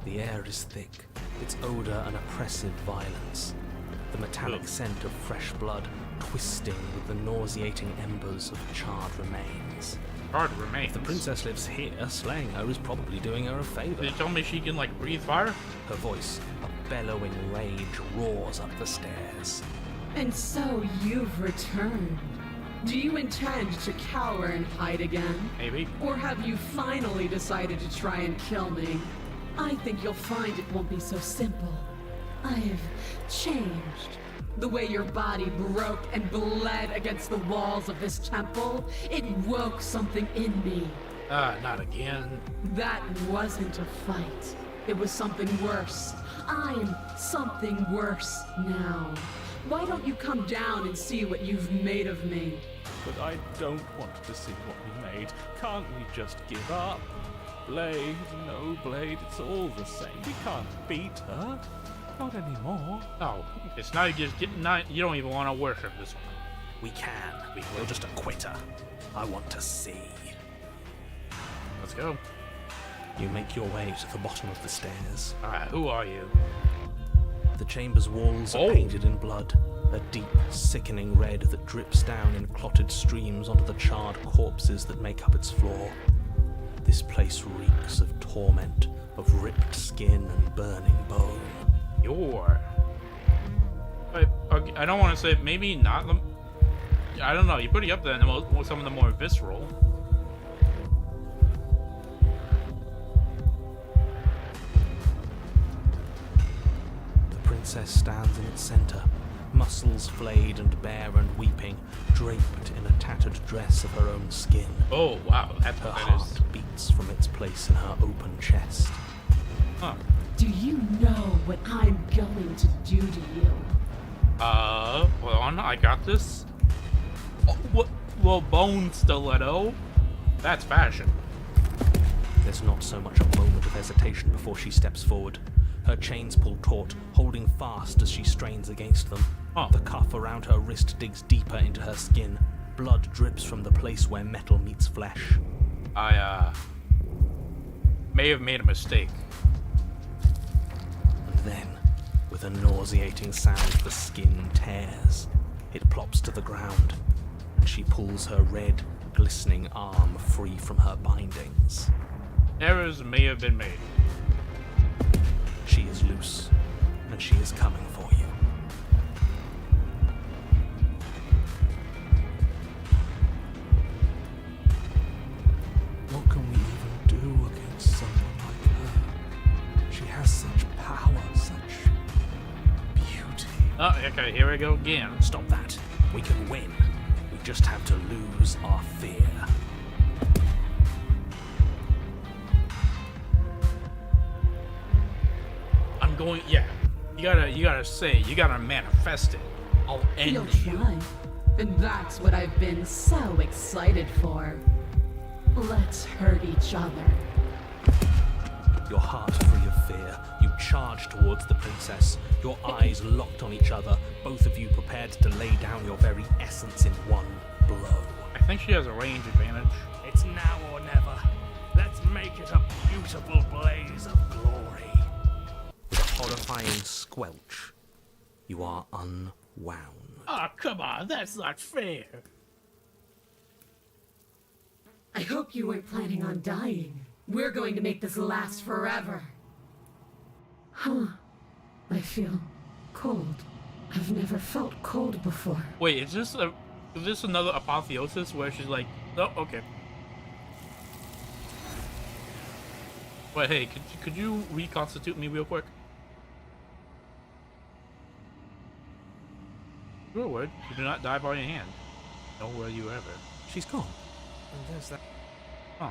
The air is thick, its odor an oppressive violence. The metallic Ugh. scent of fresh blood twisting with the nauseating embers of charred remains. Hard remains. If the princess lives here, slaying her is probably doing her a favor. Did you tell me she can like breathe fire? Her voice, a bellowing rage, roars up the stairs. And so you've returned. Do you intend to cower and hide again? Maybe. Or have you finally decided to try and kill me? I think you'll find it won't be so simple. I've changed. The way your body broke and bled against the walls of this temple, it woke something in me. Not again. That wasn't a fight. It was something worse. I'm something worse now. Why don't you come down and see what you've made of me? But I don't want to see what we made. Can't we just give up? Blade, no blade, it's all the same. We can't beat her. Not anymore. Oh, it's now you just get not. You don't even want to worship this one. We can. You're just a quitter. I want to see. Let's go. You make your way to the bottom of the stairs. Alright, who are you? The chamber's walls are Oh. painted in blood, a deep, sickening red that drips down in clotted streams onto the charred corpses that make up its floor. This place reeks of torment, of ripped skin and burning bone. You're. I don't want to say maybe not the. I don't know. You put it up there in the some of the more visceral. The princess stands in its center, muscles flayed and bare and weeping, draped in a tattered dress of her own skin. Oh wow, that's Her what that heart is. beats from its place in her open chest. Huh. Do you know what I'm going to do to you? Hold on, I got this. Oh, what? Well, bone stiletto. That's fashion. There's not so much a moment of hesitation before she steps forward. Her chains pull taut, holding fast as she strains against them. Huh. The cuff around her wrist digs deeper into her skin. Blood drips from the place where metal meets flesh. I may have made a mistake. And then, with a nauseating sound, the skin tears. It plops to the ground, and she pulls her red, glistening arm free from her bindings. Errors may have been made. She is loose, and she is coming for you. What can we even do against someone like her? She has such power, such beauty. Oh, okay, here we go again. Stop that. We can win. We just have to lose our fear. I'm going. Yeah, you gotta manifest it. I'll end You'll you. try. And that's what I've been so excited for. Let's hurt each other. Your heart free of fear, you charge towards the princess, your eyes locked on each other, both of you prepared to lay down your very essence in one blow. I think she has a range advantage. It's now or never. Let's make it a beautiful blaze of glory. With a horrifying squelch, you are unwound. Oh, come on, that's not fair. I hope you weren't planning on dying. We're going to make this last forever. Huh. I feel cold. I've never felt cold before. Wait, is this another apotheosis where she's like, oh, okay. Wait, hey, could you reconstitute me real quick? Your word, you do not die by your hand. Nor will you ever. She's gone. And there's that. Oh.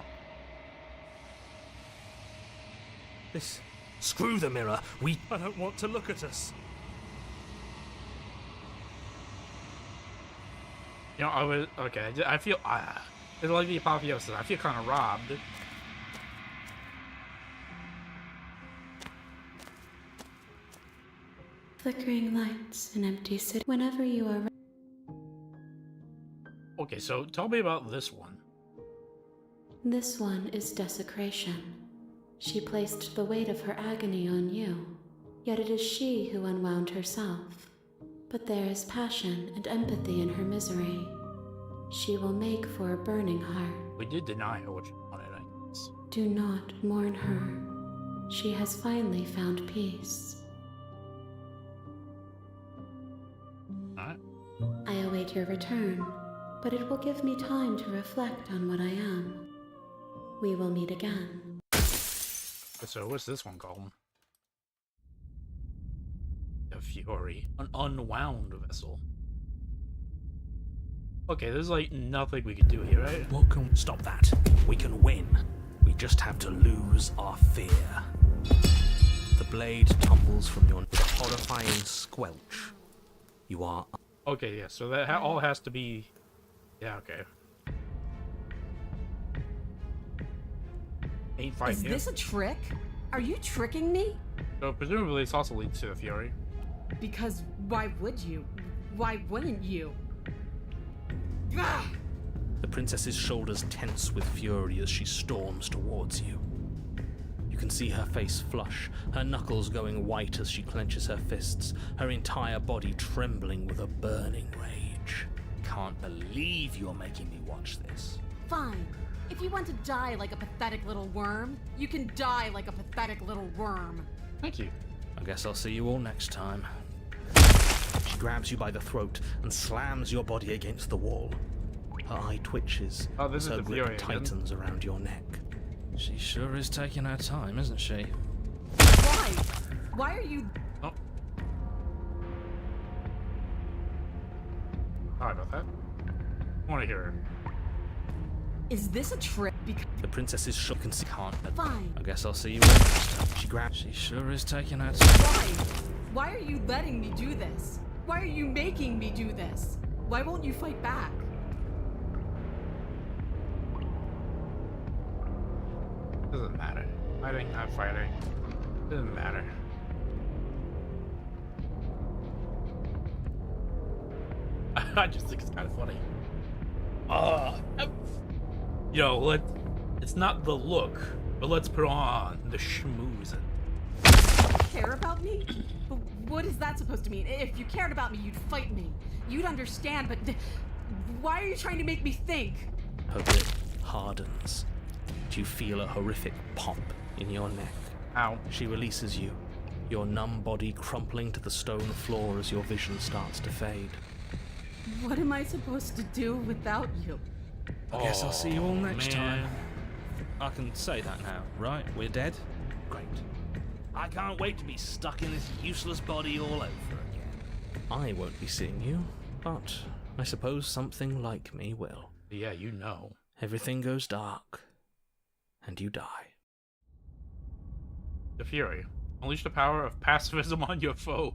This. Screw the mirror. I don't want to look at us. You know, I feel, it's like the apotheosis. I feel kind of robbed. Flickering lights, an empty city. Whenever you are Okay, so tell me about this one. This one is desecration. She placed the weight of her agony on you, yet it is she who unwound herself. But there is passion and empathy in her misery. She will make for a burning heart. We did deny her what she wanted, I guess. Do not mourn her. She has finally found peace. Alright. I await your return, but it will give me time to reflect on what I am. We will meet again. So what's this one called? The Fury. An unwound vessel. Okay, there's like nothing we can do here, right? What can stop that? We can win. We just have to lose our fear. The blade tumbles from your with a horrifying squelch. You are. Okay, yeah, so that all has to be... Yeah, okay. Ain't fighting Is you. this a trick? Are you tricking me? So presumably this also leads to the Fury. Because why would you? Why wouldn't you? Ah! The princess's shoulders tense with fury as she storms towards you. You can see her face flush, her knuckles going white as she clenches her fists, her entire body trembling with a burning rage. Can't believe you're making me watch this. Fine. If you want to die like a pathetic little worm, you can die like a pathetic little worm. Thank you. I guess I'll see you all next time. She grabs you by the throat and slams your body against the wall. Her eye twitches Oh, this as is her the Fury grip again. tightens around your neck. She sure is taking her time, isn't she? Why? Why are you... Oh. Sorry about that. I want to hear her. Is this a trick? Because... The princess is shook and can't. Fine. I guess I'll see you all next time. She grabs. She sure is taking her time. Why? Why are you letting me do this? Why are you making me do this? Why won't you fight back? Doesn't matter. Fighting, not fighting. Doesn't matter. I just think it's kind of funny. It's not the look, but let's put on the schmoozing. Care about me? But what is that supposed to mean? If you cared about me, you'd fight me. You'd understand, but why are you trying to make me think? Her grip hardens. You feel a horrific pop in your neck. Ow. She releases you, your numb body crumpling to the stone floor as your vision starts to fade. What am I supposed to do without you? I guess I'll see you all next man. time. I can say that now, right? We're dead? Great. I can't wait to be stuck in this useless body all over again. I won't be seeing you, but I suppose something like me will. Yeah, you know. Everything goes dark, and you die. The Fury. Unleash the power of pacifism on your foe.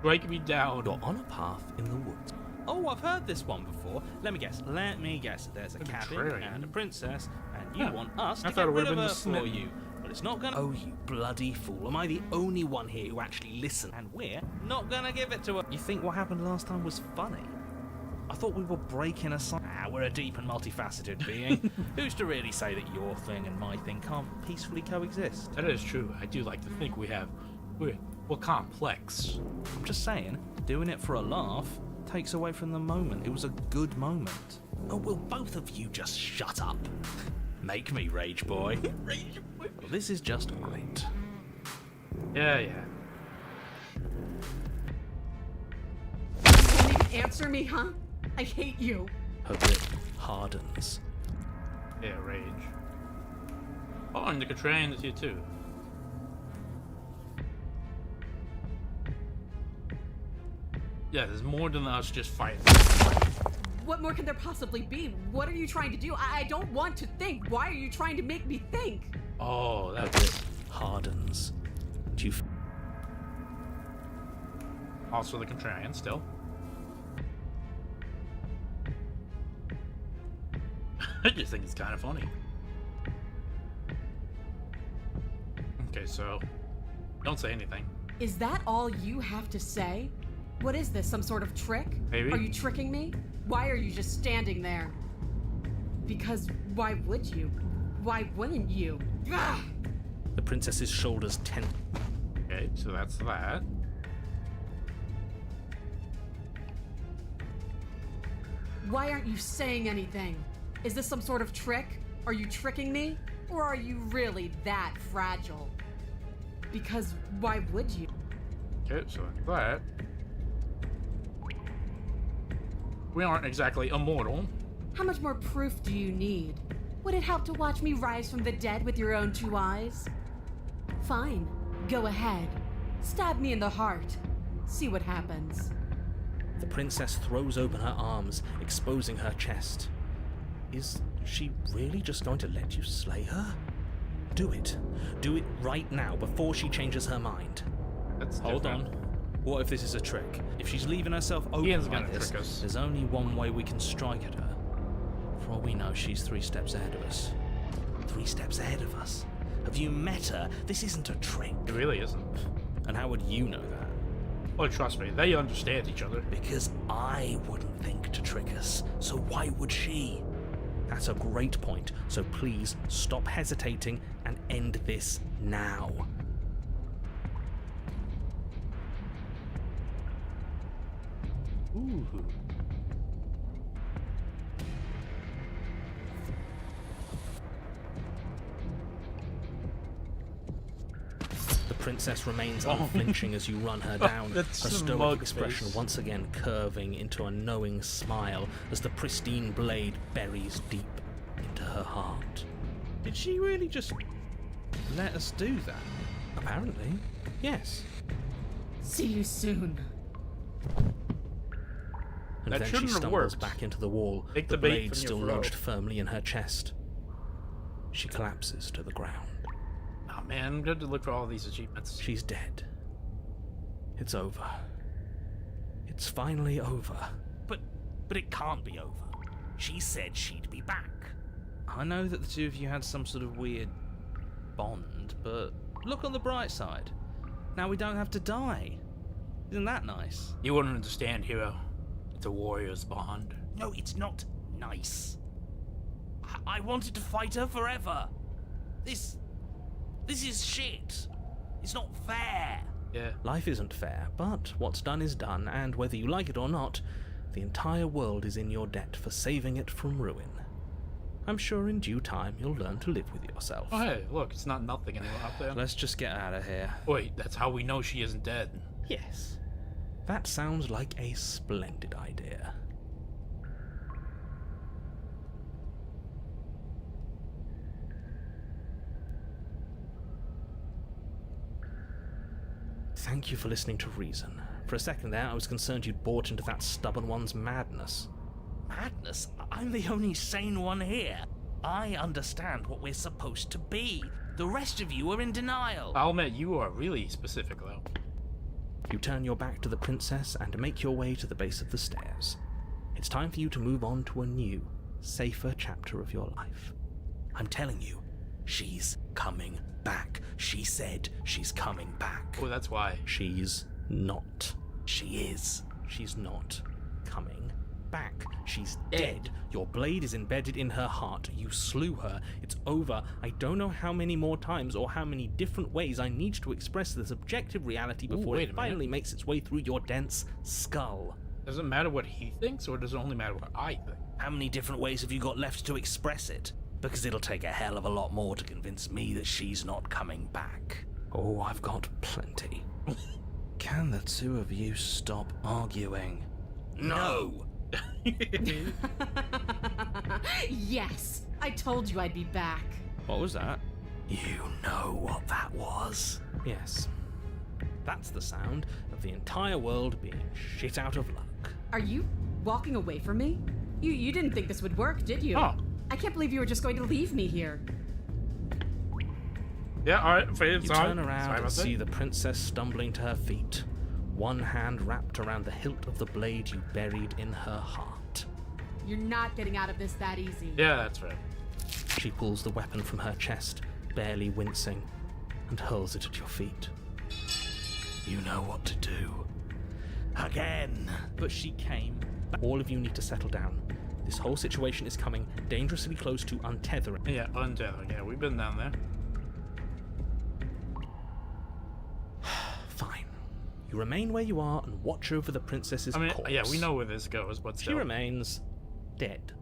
Strike me down. You're on a path in the woods. Oh, I've heard this one before. Let me guess. There's a cabin contrarian. and a princess, and you Yeah, want us I to thought get it rid would've of been her the for smitten. you. But it's not gonna. Oh, you bloody fool. Am I the only one here who actually listens? And we're not gonna give it to her. You think what happened last time was funny? I thought we were breaking a sign. We're a deep and multifaceted being. Who's to really say that your thing and my thing can't peacefully coexist? That is true. I do like to think we're complex. I'm just saying, doing it for a laugh takes away from the moment. It was a good moment. Oh, will both of you just shut up? Make me rage, boy. Well, this is just great. Yeah. Can't even answer me, huh? I hate you. Her lip hardens. Yeah, rage. Oh, and the Contrarian is here too. Yeah, there's more than us just fighting. What more can there possibly be? What are you trying to do? I don't want to think. Why are you trying to make me think? Oh, Her that's lip hardens. And you also the Contrarian still. I just think it's kind of funny. Okay, so don't say anything. Is that all you have to say? What is this, some sort of trick? Maybe. Are you tricking me? Why are you just standing there? Because why would you? Why wouldn't you? Ah! The princess's shoulders tense. Okay, so that's that. Why aren't you saying anything? Is this some sort of trick? Are you tricking me? Or are you really that fragile? Because why would you? Okay, so that's that. We aren't exactly immortal. How much more proof do you need? Would it help to watch me rise from the dead with your own 2 eyes? Fine, go ahead. Stab me in the heart. See what happens. The princess throws open her arms, exposing her chest. Is she really just going to let you slay her? Do it. Do it right now before she changes her mind. That's Hold different. on. What if this is a trick? If she's leaving herself He open isn't like gonna this, trick us. there's only one way we can strike at her. For all we know, she's 3 steps ahead of us. 3 steps ahead of us. Have you met her? This isn't a trick. It really isn't. And how would you know that? Well, trust me, they understand each other. Because I wouldn't think to trick us, so why would she? That's a great point, so please stop hesitating and end this now. Ooh. The princess remains unflinching as you run her down, her That's stoic smug expression face. once again curving into a knowing smile as the pristine blade buries deep into her heart. Did she really just let us do that? Apparently, yes. See you soon. And That then she shouldn't have stumbles worked. back into the wall, Take the the bait blade from your still throat. lodged firmly in her chest. She collapses to the ground. Oh man, I'm good to look for all these achievements. She's dead. It's over. It's finally over. But it can't be over. She said she'd be back. I know that the two of you had some sort of weird bond, but look on the bright side. Now we don't have to die. Isn't that nice? You wouldn't understand, hero. It's a warrior's bond. No, it's not nice. I wanted to fight her forever. This is shit. It's not fair. Yeah. Life isn't fair, but what's done is done, and whether you like it or not, the entire world is in your debt for saving it from ruin. I'm sure in due time you'll learn to live with yourself. Oh hey, look, it's not nothing anymore out there. Let's just get out of here. Wait, that's how we know she isn't dead. Yes. That sounds like a splendid idea. Thank you for listening to Reason. For a second there, I was concerned you'd bought into that stubborn one's madness. Madness? I'm the only sane one here. I understand what we're supposed to be. The rest of you are in denial. I'll admit, you are really specific, though. You turn your back to the princess and make your way to the base of the stairs. It's time for you to move on to a new, safer chapter of your life. I'm telling you, she's coming back. She said she's coming back. Oh, that's why. She's not. She is. She's not coming back. She's dead. Your blade is embedded in her heart. You slew her. It's over. I don't know how many more times or how many different ways I need to express this objective reality before wait it a finally makes its way through your dense skull. Does it matter what he thinks, or does it only matter what I think? How many different ways have you got left to express it? Because it'll take a hell of a lot more to convince me that she's not coming back. Oh, I've got plenty. Can the two of you stop arguing? No! Yes, I told you I'd be back. What was that? You know what that was? Yes. That's the sound of the entire world being shit out of luck. Are you walking away from me? You didn't think this would work, did you? Oh. I can't believe you were just going to leave me here. Yeah, alright, You turn around and see the princess stumbling to her feet, one hand wrapped around the hilt of the blade you buried in her heart. You're not getting out of this that easy. Yeah, that's right. She pulls the weapon from her chest, barely wincing, and hurls it at your feet. You know what to do. Again! But she came back. All of you need to settle down. This whole situation is coming dangerously close to untethering. Yeah, untethering. Yeah, we've been down there. Fine. You remain where you are and watch over the princess's corpse. Yeah, we know where this goes, but She still. remains dead.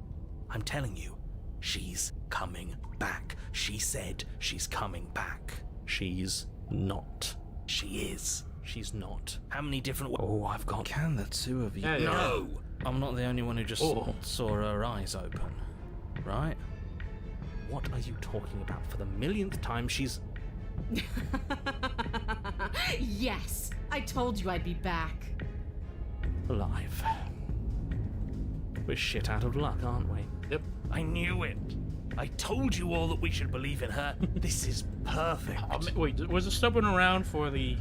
I'm telling you, she's coming back. She said she's coming back. She's not. She is. She's not. How many different Oh, I've got... Can the two of you... Yeah, yeah. No! I'm not the only one who just saw her eyes open, right? What are you talking about? For the millionth time, she's... Yes, I told you I'd be back. alive. We're shit out of luck, aren't we? Yep. I knew it. I told you all that we should believe in her. This is perfect. Wait, was it stubborn around for the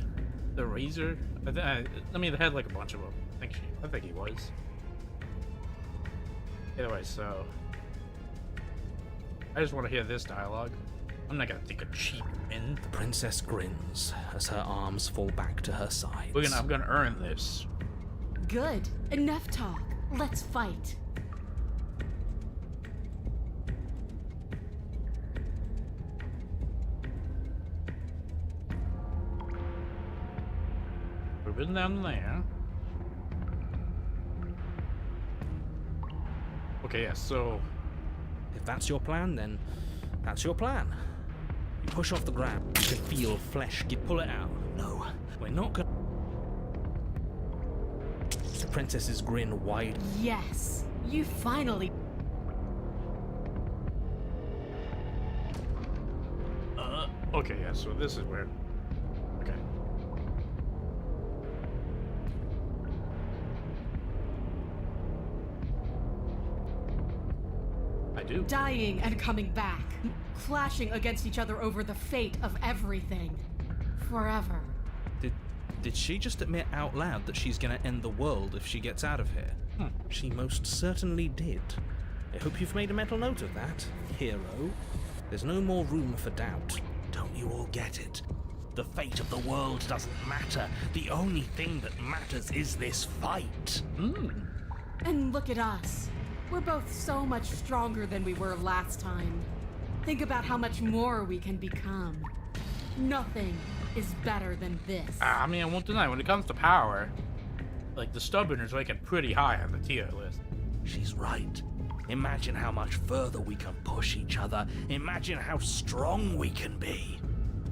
razor? I mean, they had like a bunch of them. I think he was. Anyway, so I just want to hear this dialogue. I'm not gonna think of cheap men. The princess grins as her arms fall back to her sides. I'm gonna earn this. Good. Enough talk. Let's fight. We've been down there. Okay, yeah, so If that's your plan, then that's your plan. You push off the grab. You can feel flesh. You pull it out. No, we're not gonna... The princess's grin wide. Yes, you finally. okay, yeah, so this is weird. Okay. I do. Dying and coming back. Clashing against each other over the fate of everything. Forever. Did she just admit out loud that she's gonna end the world if she gets out of here? She most certainly did. I hope you've made a mental note of that, hero. There's no more room for doubt. Don't you all get it? The fate of the world doesn't matter. The only thing that matters is this fight. And look at us. We're both so much stronger than we were last time. Think about how much more we can become. Nothing is better than this. I mean, I won't deny, when it comes to power, like, the stubborners rank it pretty high on the tier list. She's right. Imagine how much further we can push each other. Imagine how strong we can be.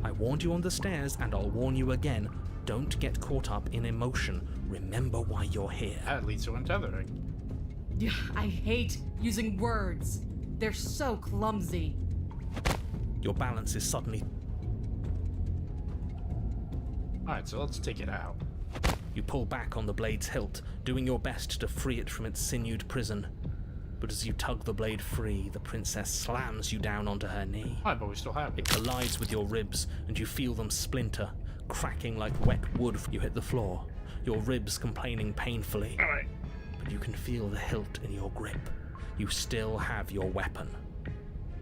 I warned you on the stairs, and I'll warn you again. Don't get caught up in emotion. Remember why you're here. That leads to untethering. Yeah, I hate using words. They're so clumsy. Your balance is suddenly... Alright, so let's take it out. You pull back on the blade's hilt, doing your best to free it from its sinewed prison. but as you tug the blade free, the princess slams you down onto her knee. Alright, but we still have It it. collides with your ribs, and you feel them splinter, cracking like wet wood when you hit the floor, your ribs complaining painfully. Alright. But you can feel the hilt in your grip. You still have your weapon.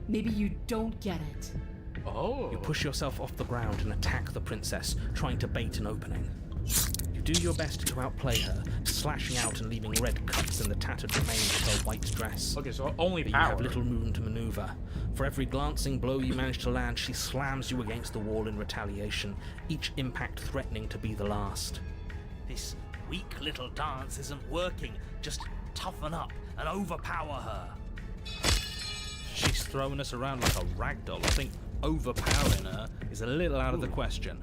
Maybe you don't get it. Oh. You push yourself off the ground and attack the princess, trying to bait an opening. You do your best to outplay her, slashing out and leaving red cuts in the tattered remains of her white dress. Okay, so only But you power. have little room to maneuver. For every glancing blow you manage to land, she slams you against the wall in retaliation, each impact threatening to be the last. This weak little dance isn't working. Just toughen up and overpower her. She's throwing us around like a ragdoll. I think overpowering her is a little out of the question.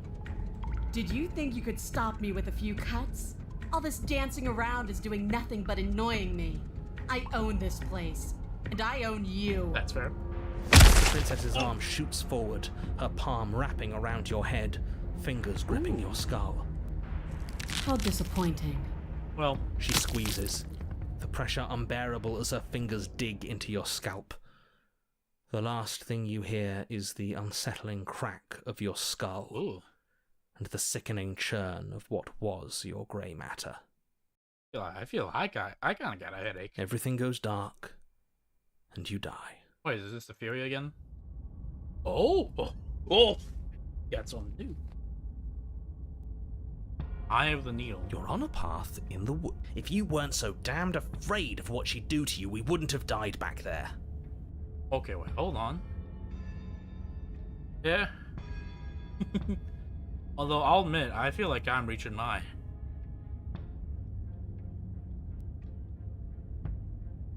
Did you think you could stop me with a few cuts? All this dancing around is doing nothing but annoying me. I own this place, and I own you. That's fair. The princess's arm shoots forward, her palm wrapping around your head, fingers gripping your skull. How disappointing. Well, She squeezes, the pressure unbearable as her fingers dig into your scalp. The last thing you hear is the unsettling crack of your skull ooh. and the sickening churn of what was your grey matter. I feel like I kind of got a headache. Everything goes dark, and you die. Wait, is this the Fury again? Oh! Oh! Got something to do. Eye of the Needle. You're on a path in the wood. If you weren't so damned afraid of what she'd do to you, we wouldn't have died back there. Okay, wait, hold on. Yeah. Although, I'll admit, I feel like I'm reaching my...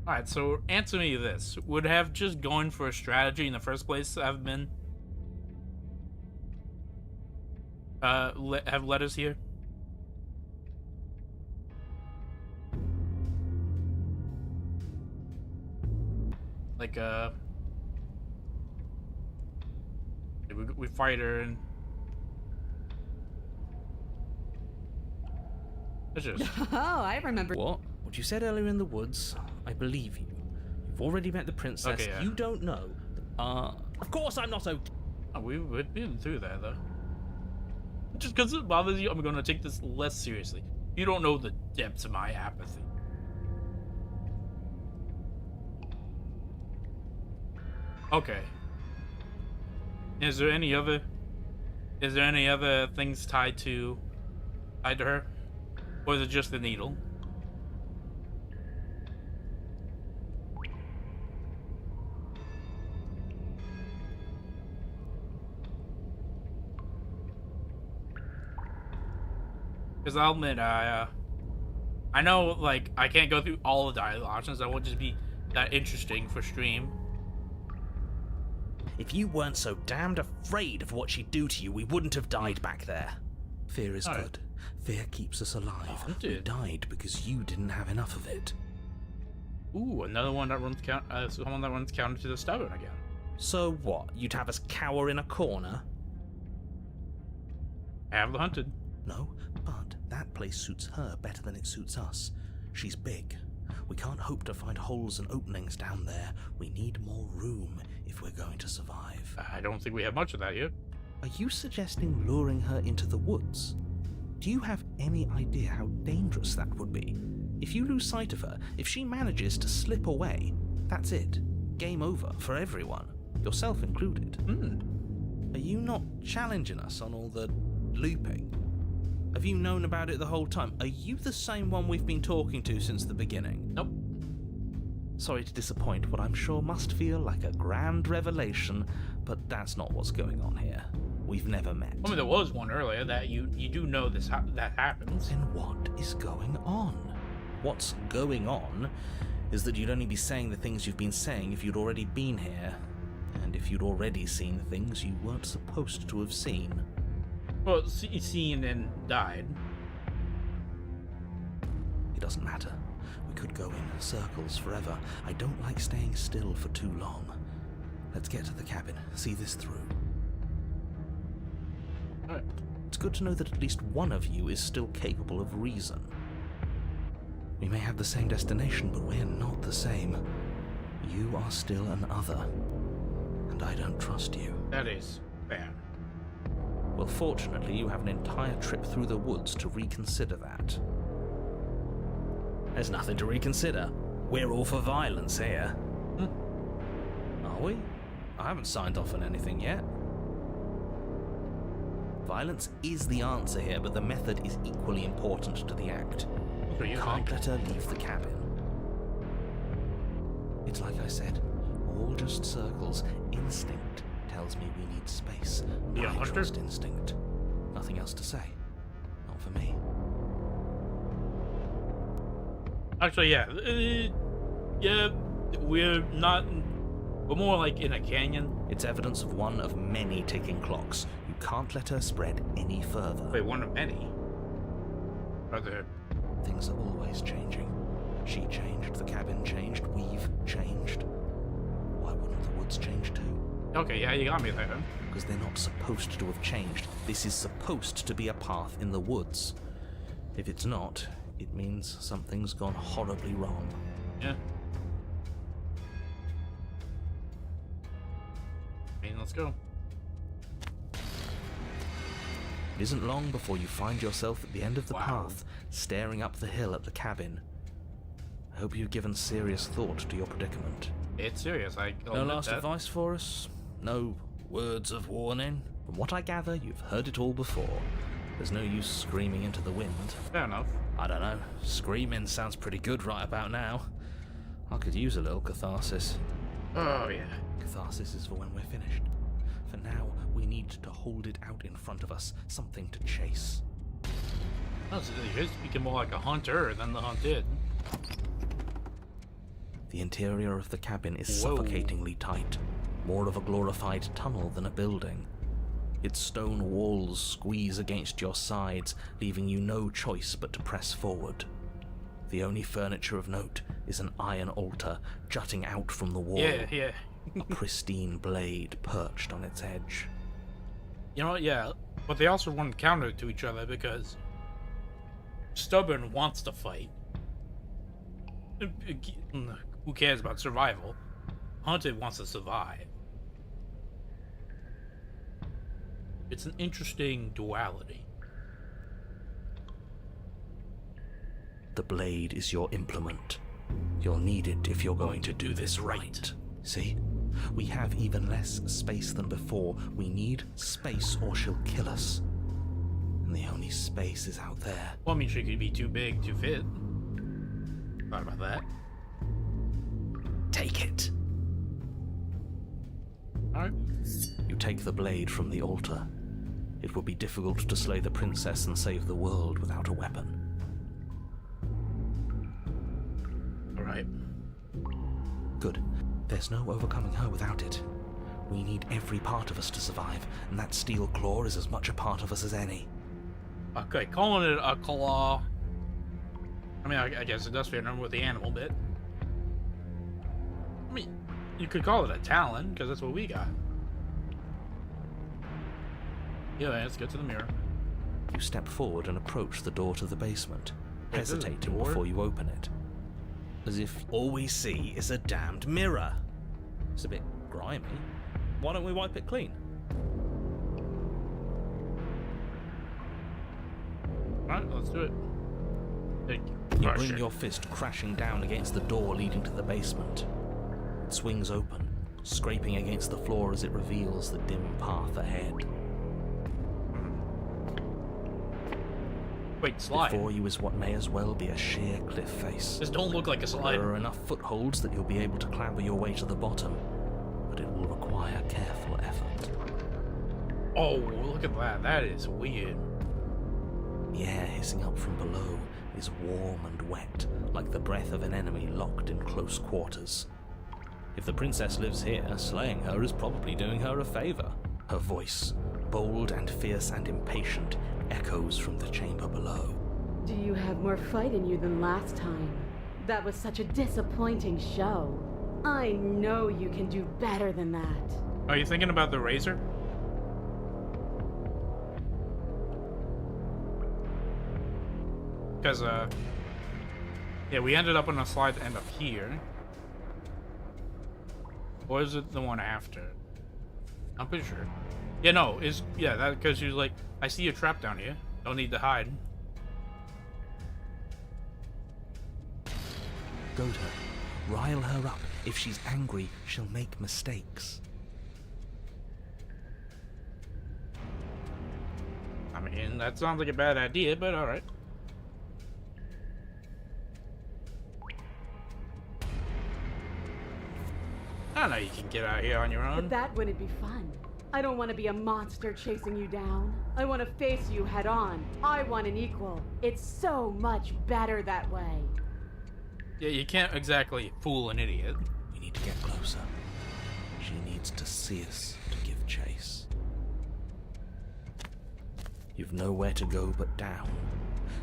Alright, so answer me this. Would have just going for a strategy in the first place have been... have led us here? Like, we fight her and... It's just... Oh, I remember. What you said earlier in the woods, I believe you. You've already met the princess. Okay, yeah. You don't know. Of course I'm not okay. Oh, we've been through that, though. Just because it bothers you, I'm going to take this less seriously. You don't know the depths of my apathy. Okay. Is there any other things tied to her? Or is it just the needle? Because I'll admit, I know, like, I can't go through all the dialogue options. That won't just be that interesting for stream. If you weren't so damned afraid of what she'd do to you, we wouldn't have died back there. Fear is Alright. good. Fear keeps us alive. Haunted. We died because you didn't have enough of it. Ooh, another one that runs someone that runs counter to the stubborn again. So what? You'd have us cower in a corner? Have the hunted. No, but that place suits her better than it suits us. She's big. We can't hope to find holes and openings down there. We need more room if we're going to survive. I don't think we have much of that yet. Are you suggesting luring her into the woods? Do you have any idea how dangerous that would be? If you lose sight of her, if she manages to slip away, that's it. Game over for everyone, yourself included. Are you not challenging us on all the looping? Have you known about it the whole time? Are you the same one we've been talking to since the beginning? Nope. Sorry to disappoint what I'm sure must feel like a grand revelation, but that's not what's going on here. We've never met. I mean, there was one earlier that you do know this that happens. Then what is going on? What's going on is that you'd only be saying the things you've been saying if you'd already been here, and if you'd already seen things you weren't supposed to have seen. Well, seen and died. It doesn't matter. We could go in circles forever. I don't like staying still for too long. Let's get to the cabin, see this through. Alright. It's good to know that at least one of you is still capable of reason. We may have the same destination, but we're not the same. You are still an other, and I don't trust you. That is fair. Well, fortunately, you have an entire trip through the woods to reconsider that. There's nothing to reconsider. We're all for violence here. Are we? I haven't signed off on anything yet. Violence is the answer here, but the method is equally important to the act. What do you Can't think? let her leave the cabin. It's like I said, all just circles. Instinct tells me we need space. Yeah, I Hunter? trust instinct. Nothing else to say. Not for me. Actually, yeah. Yeah, we're not. We're more like in a canyon. It's evidence of one of many ticking clocks. You can't let her spread any further. Wait, one of many. Are there? Things are always changing. She changed, the cabin changed, we've changed. Why wouldn't the woods change too? Okay, yeah, you got me there. Because they're not supposed to have changed. This is supposed to be a path in the woods. If it's not, it means something's gone horribly wrong. Yeah. I mean, let's go. It isn't long before you find yourself at the end of the Wow. path, staring up the hill at the cabin. I hope you've given serious thought to your predicament. It's serious. I'll No admit last that. advice for us? No words of warning? From what I gather, you've heard it all before. There's no use screaming into the wind. Fair enough. I don't know. Screaming sounds pretty good right about now. I could use a little catharsis. Oh yeah. Catharsis is for when we're finished. For now, we need to hold it out in front of us, something to chase. No, so you're speaking more like a hunter than the hunted. The interior of the cabin is Whoa. suffocatingly tight, more of a glorified tunnel than a building. Its stone walls squeeze against your sides, leaving you no choice but to press forward. The only furniture of note is an iron altar jutting out from the wall, Yeah. a pristine blade perched on its edge. You know what? Yeah, but they also run counter to each other because Stubborn wants to fight. Who cares about survival? Hunted wants to survive. It's an interesting duality. The blade is your implement. You'll need it if you're going to do this right. See? We have even less space than before. We need space or she'll kill us. And the only space is out there. Well, I mean, she could be too big to fit. Thought about that. Take it. Alright. You take the blade from the altar. It would be difficult to slay the princess and save the world without a weapon. Alright. Good. There's no overcoming her without it. We need every part of us to survive, and that steel claw is as much a part of us as any. Okay, calling it a claw. I mean, I guess it does fit in with the animal bit. I mean, you could call it a talon, because that's what we got. Yeah, let's get to the mirror. You step forward and approach the door to the basement, Wait, there's a hesitating door? before you open it. As if All we see is a damned mirror. It's a bit grimy. Why don't we wipe it clean? Alright, let's do it. you Crush bring it. your fist crashing down against the door leading to the basement. It swings open, scraping against the floor as it reveals the dim path ahead. Wait, slide. Before you is what may as well be a sheer cliff face. This don't look like a slide. There are enough footholds that you'll be able to clamber your way to the bottom, but it will require careful effort. Oh, look at that. That is weird. The air hissing up from below is warm and wet, like the breath of an enemy locked in close quarters. If the princess lives here, slaying her is probably doing her a favor. Her voice, bold and fierce and impatient, echoes from the chamber below. Do you have more fight in you than last time? That was such a disappointing show. I know you can do better than that. Are you thinking about the razor? Because, yeah, we ended up on a slide to end up here. Or is it the one after? I'm pretty sure. Yeah, no, that because she was like, I see a trap down here. Don't need to hide. Goad her. Rile her up. If she's angry, she'll make mistakes. I mean, that sounds like a bad idea, but alright. I know you can get out here on your own. But that wouldn't be fun. I don't want to be a monster chasing you down. I want to face you head on. I want an equal. It's so much better that way. Yeah, you can't exactly fool an idiot. We need to get closer. She needs to see us to give chase. You've nowhere to go but down.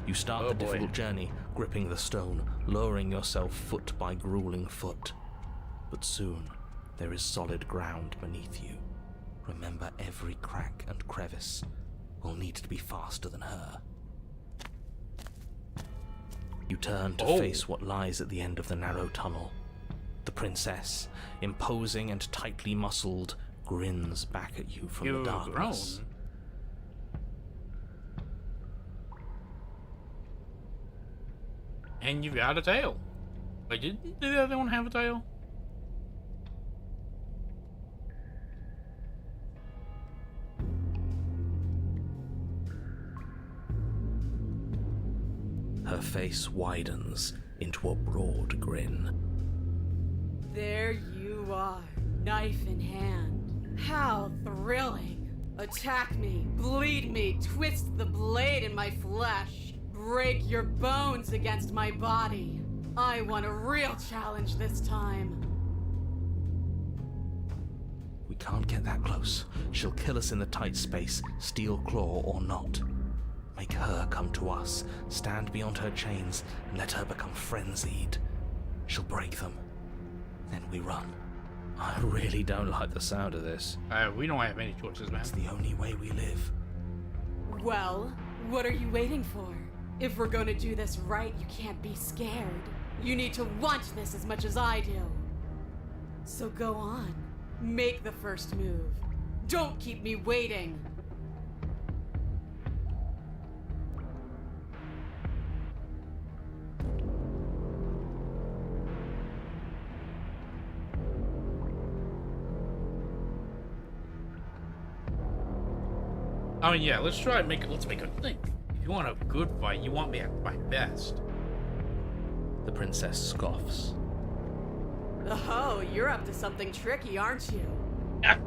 You start the difficult journey, gripping the stone, lowering yourself foot by grueling foot. But soon, there is solid ground beneath you. Remember, every crack and crevice will need to be faster than her. You turn to face what lies at the end of the narrow tunnel. The princess, imposing and tightly muscled, grins back at you from the darkness. Grown. And you've got a tail. Wait, did the other one have a tail? Her face widens into a broad grin. There you are, knife in hand. How thrilling. Attack me, bleed me, twist the blade in my flesh. Break your bones against my body. I want a real challenge this time. We can't get that close. She'll kill us in the tight space, steel claw or not. Make her come to us, stand beyond her chains, and let her become frenzied. She'll break them. Then we run. I really don't like the sound of this. We don't have any choices, man. It's the only way we live. Well, what are you waiting for? If we're gonna do this right, you can't be scared. You need to want this as much as I do. So go on. Make the first move. Don't keep me waiting. I mean, yeah, let's make a thing. If you want a good fight, you want me at my best. The princess scoffs. Oh, you're up to something tricky, aren't you?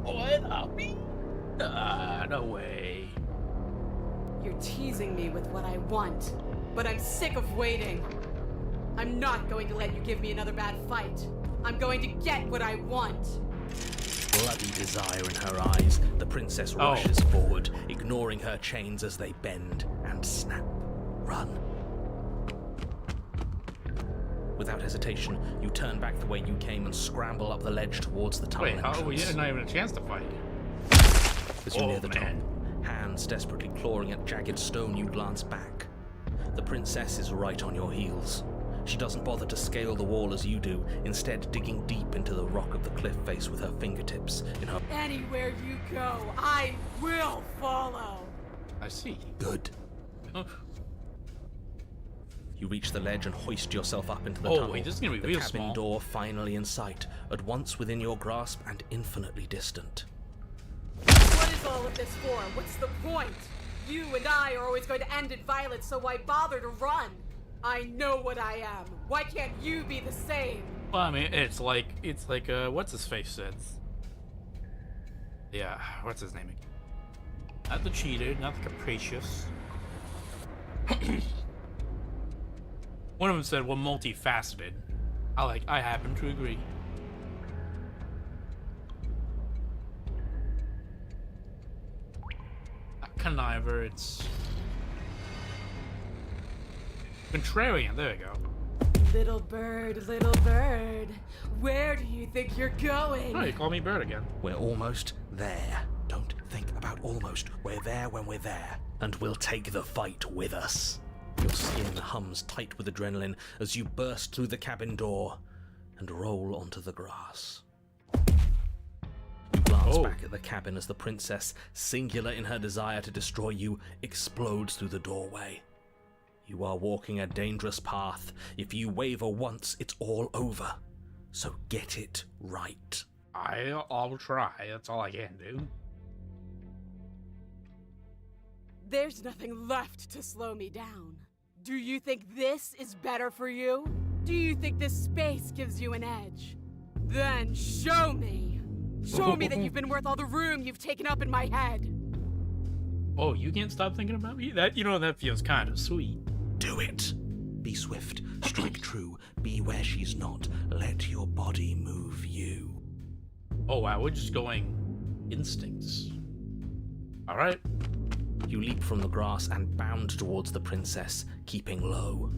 What? Me? No way. You're teasing me with what I want, but I'm sick of waiting. I'm not going to let you give me another bad fight. I'm going to get what I want. Bloody desire in her eyes, the princess rushes forward, ignoring her chains as they bend and snap. Run. Without hesitation, you turn back the way you came and scramble up the ledge towards the tunnel entrance. Wait, we didn't even have a chance to fight. As you near the top, hands desperately clawing at jagged stone, you glance back. The princess is right on your heels. She doesn't bother to scale the wall as you do, instead digging deep into the rock of the cliff face with her fingertips in her... Anywhere you go, I will follow. I see. Good. Oh. You reach the ledge and hoist yourself up into the tunnel. Wait, this is gonna be the real cabin small. door finally in sight, at once within your grasp and infinitely distant. What is all of this for? What's the point? You and I are always going to end in violence, so why bother to run? I know what I am. Why can't you be the same? Well, I mean, it's like what's his face says. Yeah, what's his name? Not the cheater, not the capricious. One of them said, "We're multifaceted." I happen to agree. Not conniver, it's contrarian. There we go. Little bird, where do you think you're going? Oh, you call me bird again. We're almost there. Don't think about almost. We're there when we're there. And we'll take the fight with us. Your skin hums tight with adrenaline as you burst through the cabin door and roll onto the grass. glance Oh. back at the cabin as the princess, singular in her desire to destroy you, explodes through the doorway. You are walking a dangerous path. If you waver once, it's all over. So get it right. I'll try. That's all I can do. There's nothing left to slow me down. Do you think this is better for you? Do you think this space gives you an edge? Then show me! Show me that you've been worth all the room you've taken up in my head! Oh, you can't stop thinking about me? That feels kind of sweet. Do it! Be swift, strike true, be where she's not. Let your body move you. Oh wow, we're just going instincts. Alright. You leap from the grass and bound towards the princess, keeping low.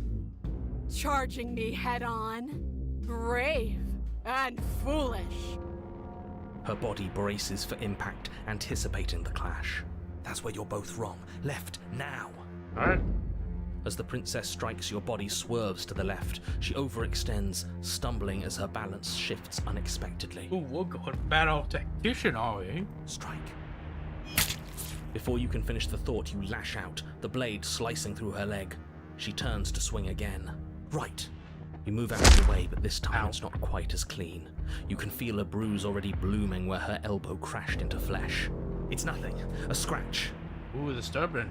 Charging me head on? Brave and foolish. Her body braces for impact, anticipating the clash. That's where you're both wrong. Left, now! Alright. As the princess strikes, your body swerves to the left. She overextends, stumbling as her balance shifts unexpectedly. Ooh, we're going battle tactician, are we? Strike. Before you can finish the thought, you lash out, the blade slicing through her leg. She turns to swing again. Right. You move out of the way, but this time Ow. it's not quite as clean. You can feel a bruise already blooming where her elbow crashed into flesh. It's nothing. A scratch. Ooh, disturbing.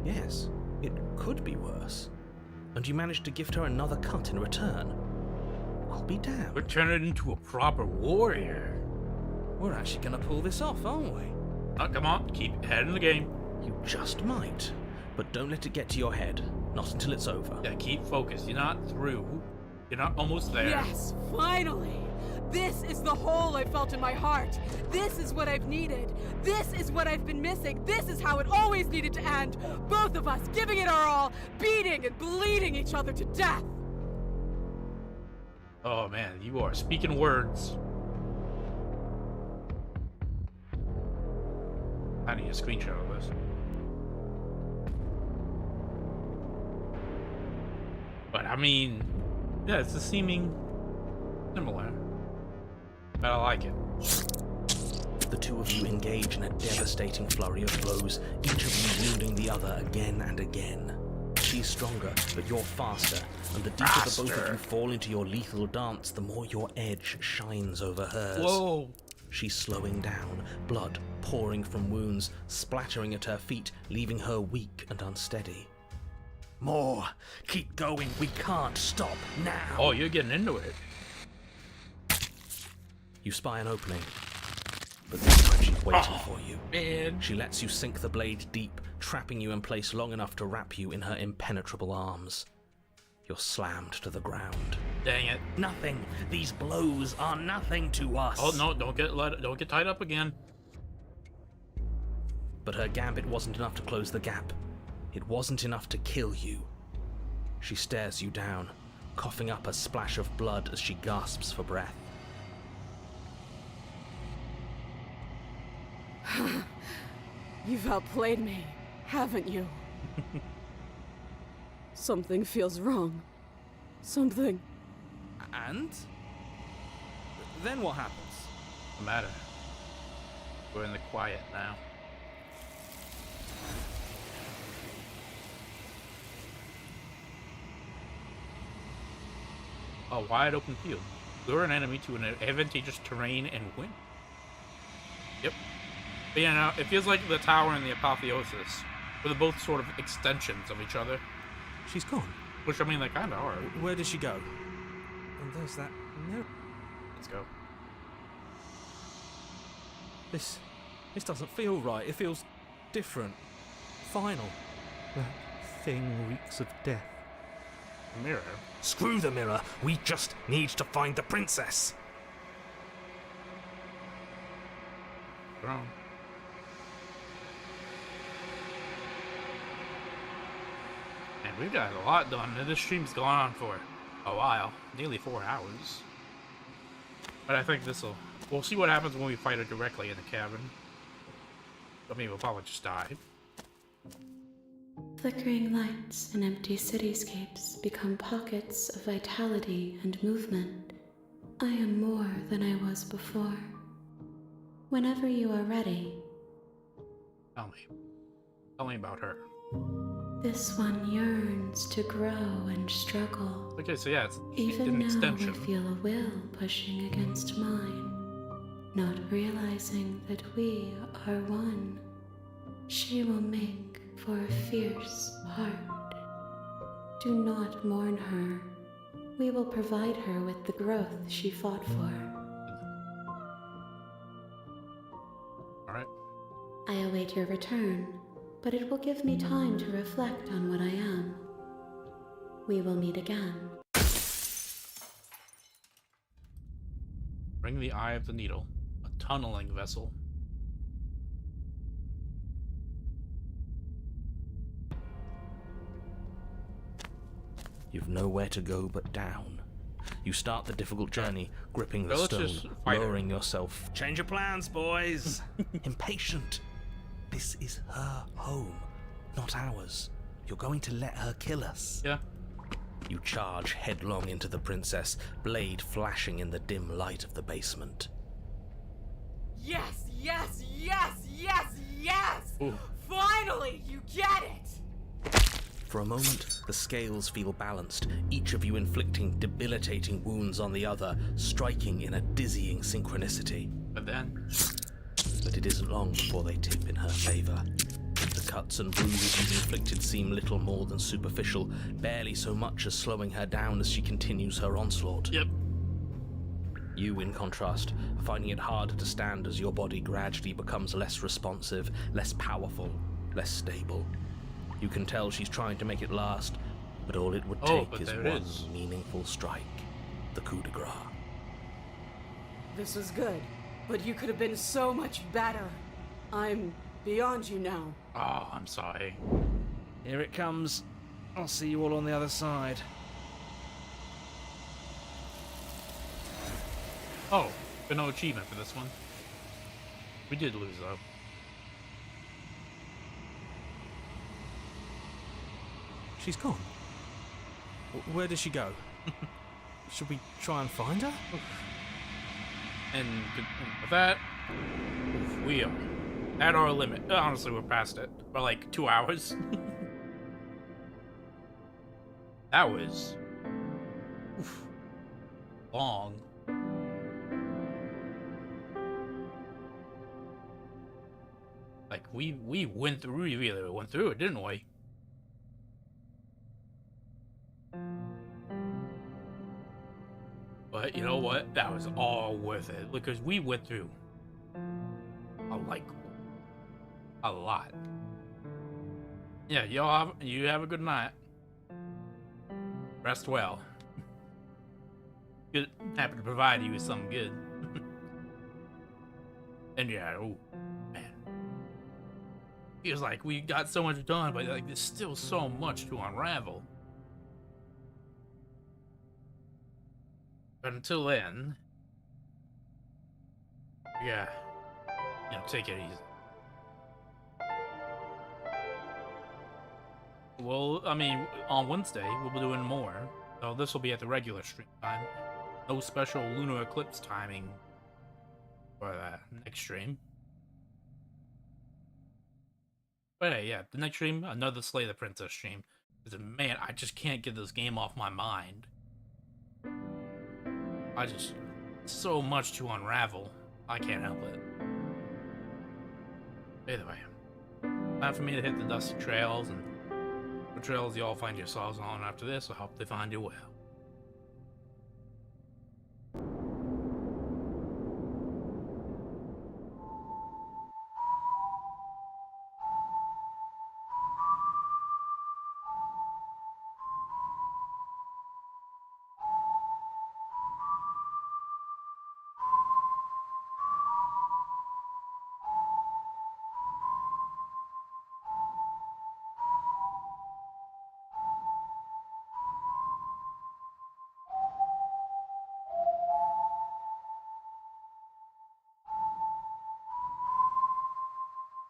Yes, it could be worse. And you managed to gift her another cut in return. I'll be damned. We're turning into a proper warrior. We're actually gonna pull this off, aren't we? Oh, come on, keep head in the game. You just might. But don't let it get to your head. Not until it's over. Yeah, keep focused. You're not through. You're not almost there. Yes, finally! This is the hole I felt in my heart. This is what I've needed. This is what I've been missing. This is how it always needed to end. Both of us giving it our all, beating and bleeding each other to death. Oh man, you are speaking words. I need a screenshot of this. But I mean, yeah, it's a seeming similar. But I like it. The two of you engage in a devastating flurry of blows, each of you wounding the other again and again. She's stronger, but you're faster, and the deeper the both of you fall into your lethal dance, the more your edge shines over hers. Whoa! She's slowing down, blood pouring from wounds, splattering at her feet, leaving her weak and unsteady. More! Keep going, we can't stop now! Oh, you're getting into it. You spy an opening, but this time she's waiting for you. Man. She lets you sink the blade deep, trapping you in place long enough to wrap you in her impenetrable arms. You're slammed to the ground. Dang it. Nothing! These blows are nothing to us! Oh no, don't get tied up again. But her gambit wasn't enough to close the gap. It wasn't enough to kill you. She stares you down, coughing up a splash of blood as she gasps for breath. You've outplayed me, haven't you? Something feels wrong. Something. And? Then what happens? No matter. We're in the quiet now. A wide open field. Lure an enemy to an advantageous terrain and win. Yep. But yeah, now it feels like the tower and the apotheosis were both sort of extensions of each other. She's gone. Which, I mean, they kind of are. Where did she go? And there's that mirror. Let's go. This doesn't feel right. It feels different. Final. That thing reeks of death. A mirror. Screw the mirror. We just need to find the princess. Wrong. And we've got a lot done. This stream's gone on for a while. Nearly 4 hours. But I think we'll see what happens when we fight her directly in the cabin. I mean, we'll probably just die. Flickering lights and empty cityscapes become pockets of vitality and movement. I am more than I was before. Whenever you are ready. Tell me. Tell me about her. This one yearns to grow and struggle. Okay, so yeah, it's Even an now extension. I feel a will pushing against mine, not realizing that we are one. She will make for a fierce heart. Do not mourn her. We will provide her with the growth she fought for. Alright. I await your return, but it will give me time to reflect on what I am. We will meet again. Bring the Eye of the Needle, a tunneling vessel. You've nowhere to go but down. You start the difficult journey, gripping the Well, let's just stone, fight her. lowering yourself. Change your plans, boys. Impatient. This is her home, not ours. You're going to let her kill us. Yeah. You charge headlong into the princess, blade flashing in the dim light of the basement. Yes, yes, yes, yes, yes! Ooh. Finally, you get it! For a moment, the scales feel balanced, each of you inflicting debilitating wounds on the other, striking in a dizzying synchronicity. But then, But it isn't long before they tip in her favor. The cuts and bruises you've inflicted seem little more than superficial, barely so much as slowing her down as she continues her onslaught. yep. You, in contrast, are finding it harder to stand as your body gradually becomes less responsive, less powerful, less stable. You can tell she's trying to make it last, but all it would take but is there it one is. meaningful strike. The coup de grace. This was good, but you could have been so much better. I'm beyond you now. Oh, I'm sorry. Here it comes. I'll see you all on the other side. Oh, but no achievement for this one. We did lose, though. She's gone. Where did she go? Should we try and find her? And with that, we are at our limit. Honestly, we're past it by like 2 hours. That was long. Like we went through. We really went through it, didn't we? But you know what? That was all worth it because we went through a lot. Yeah, you have a good night. Rest well. Good, happy to provide you with something good. And yeah, oh man, feels like we got so much done, but like there's still so much to unravel. But until then, yeah, take it easy. Well, I mean, on Wednesday, we'll be doing more. So this will be at the regular stream time. No special lunar eclipse timing for the next stream. But hey, yeah, the next stream, another Slay the Princess stream. Because, man, I just can't get this game off my mind. So much to unravel. I can't help it. Either way, time for me to hit the dusty trails, and the trails y'all find yourselves on after this, I hope they find you well.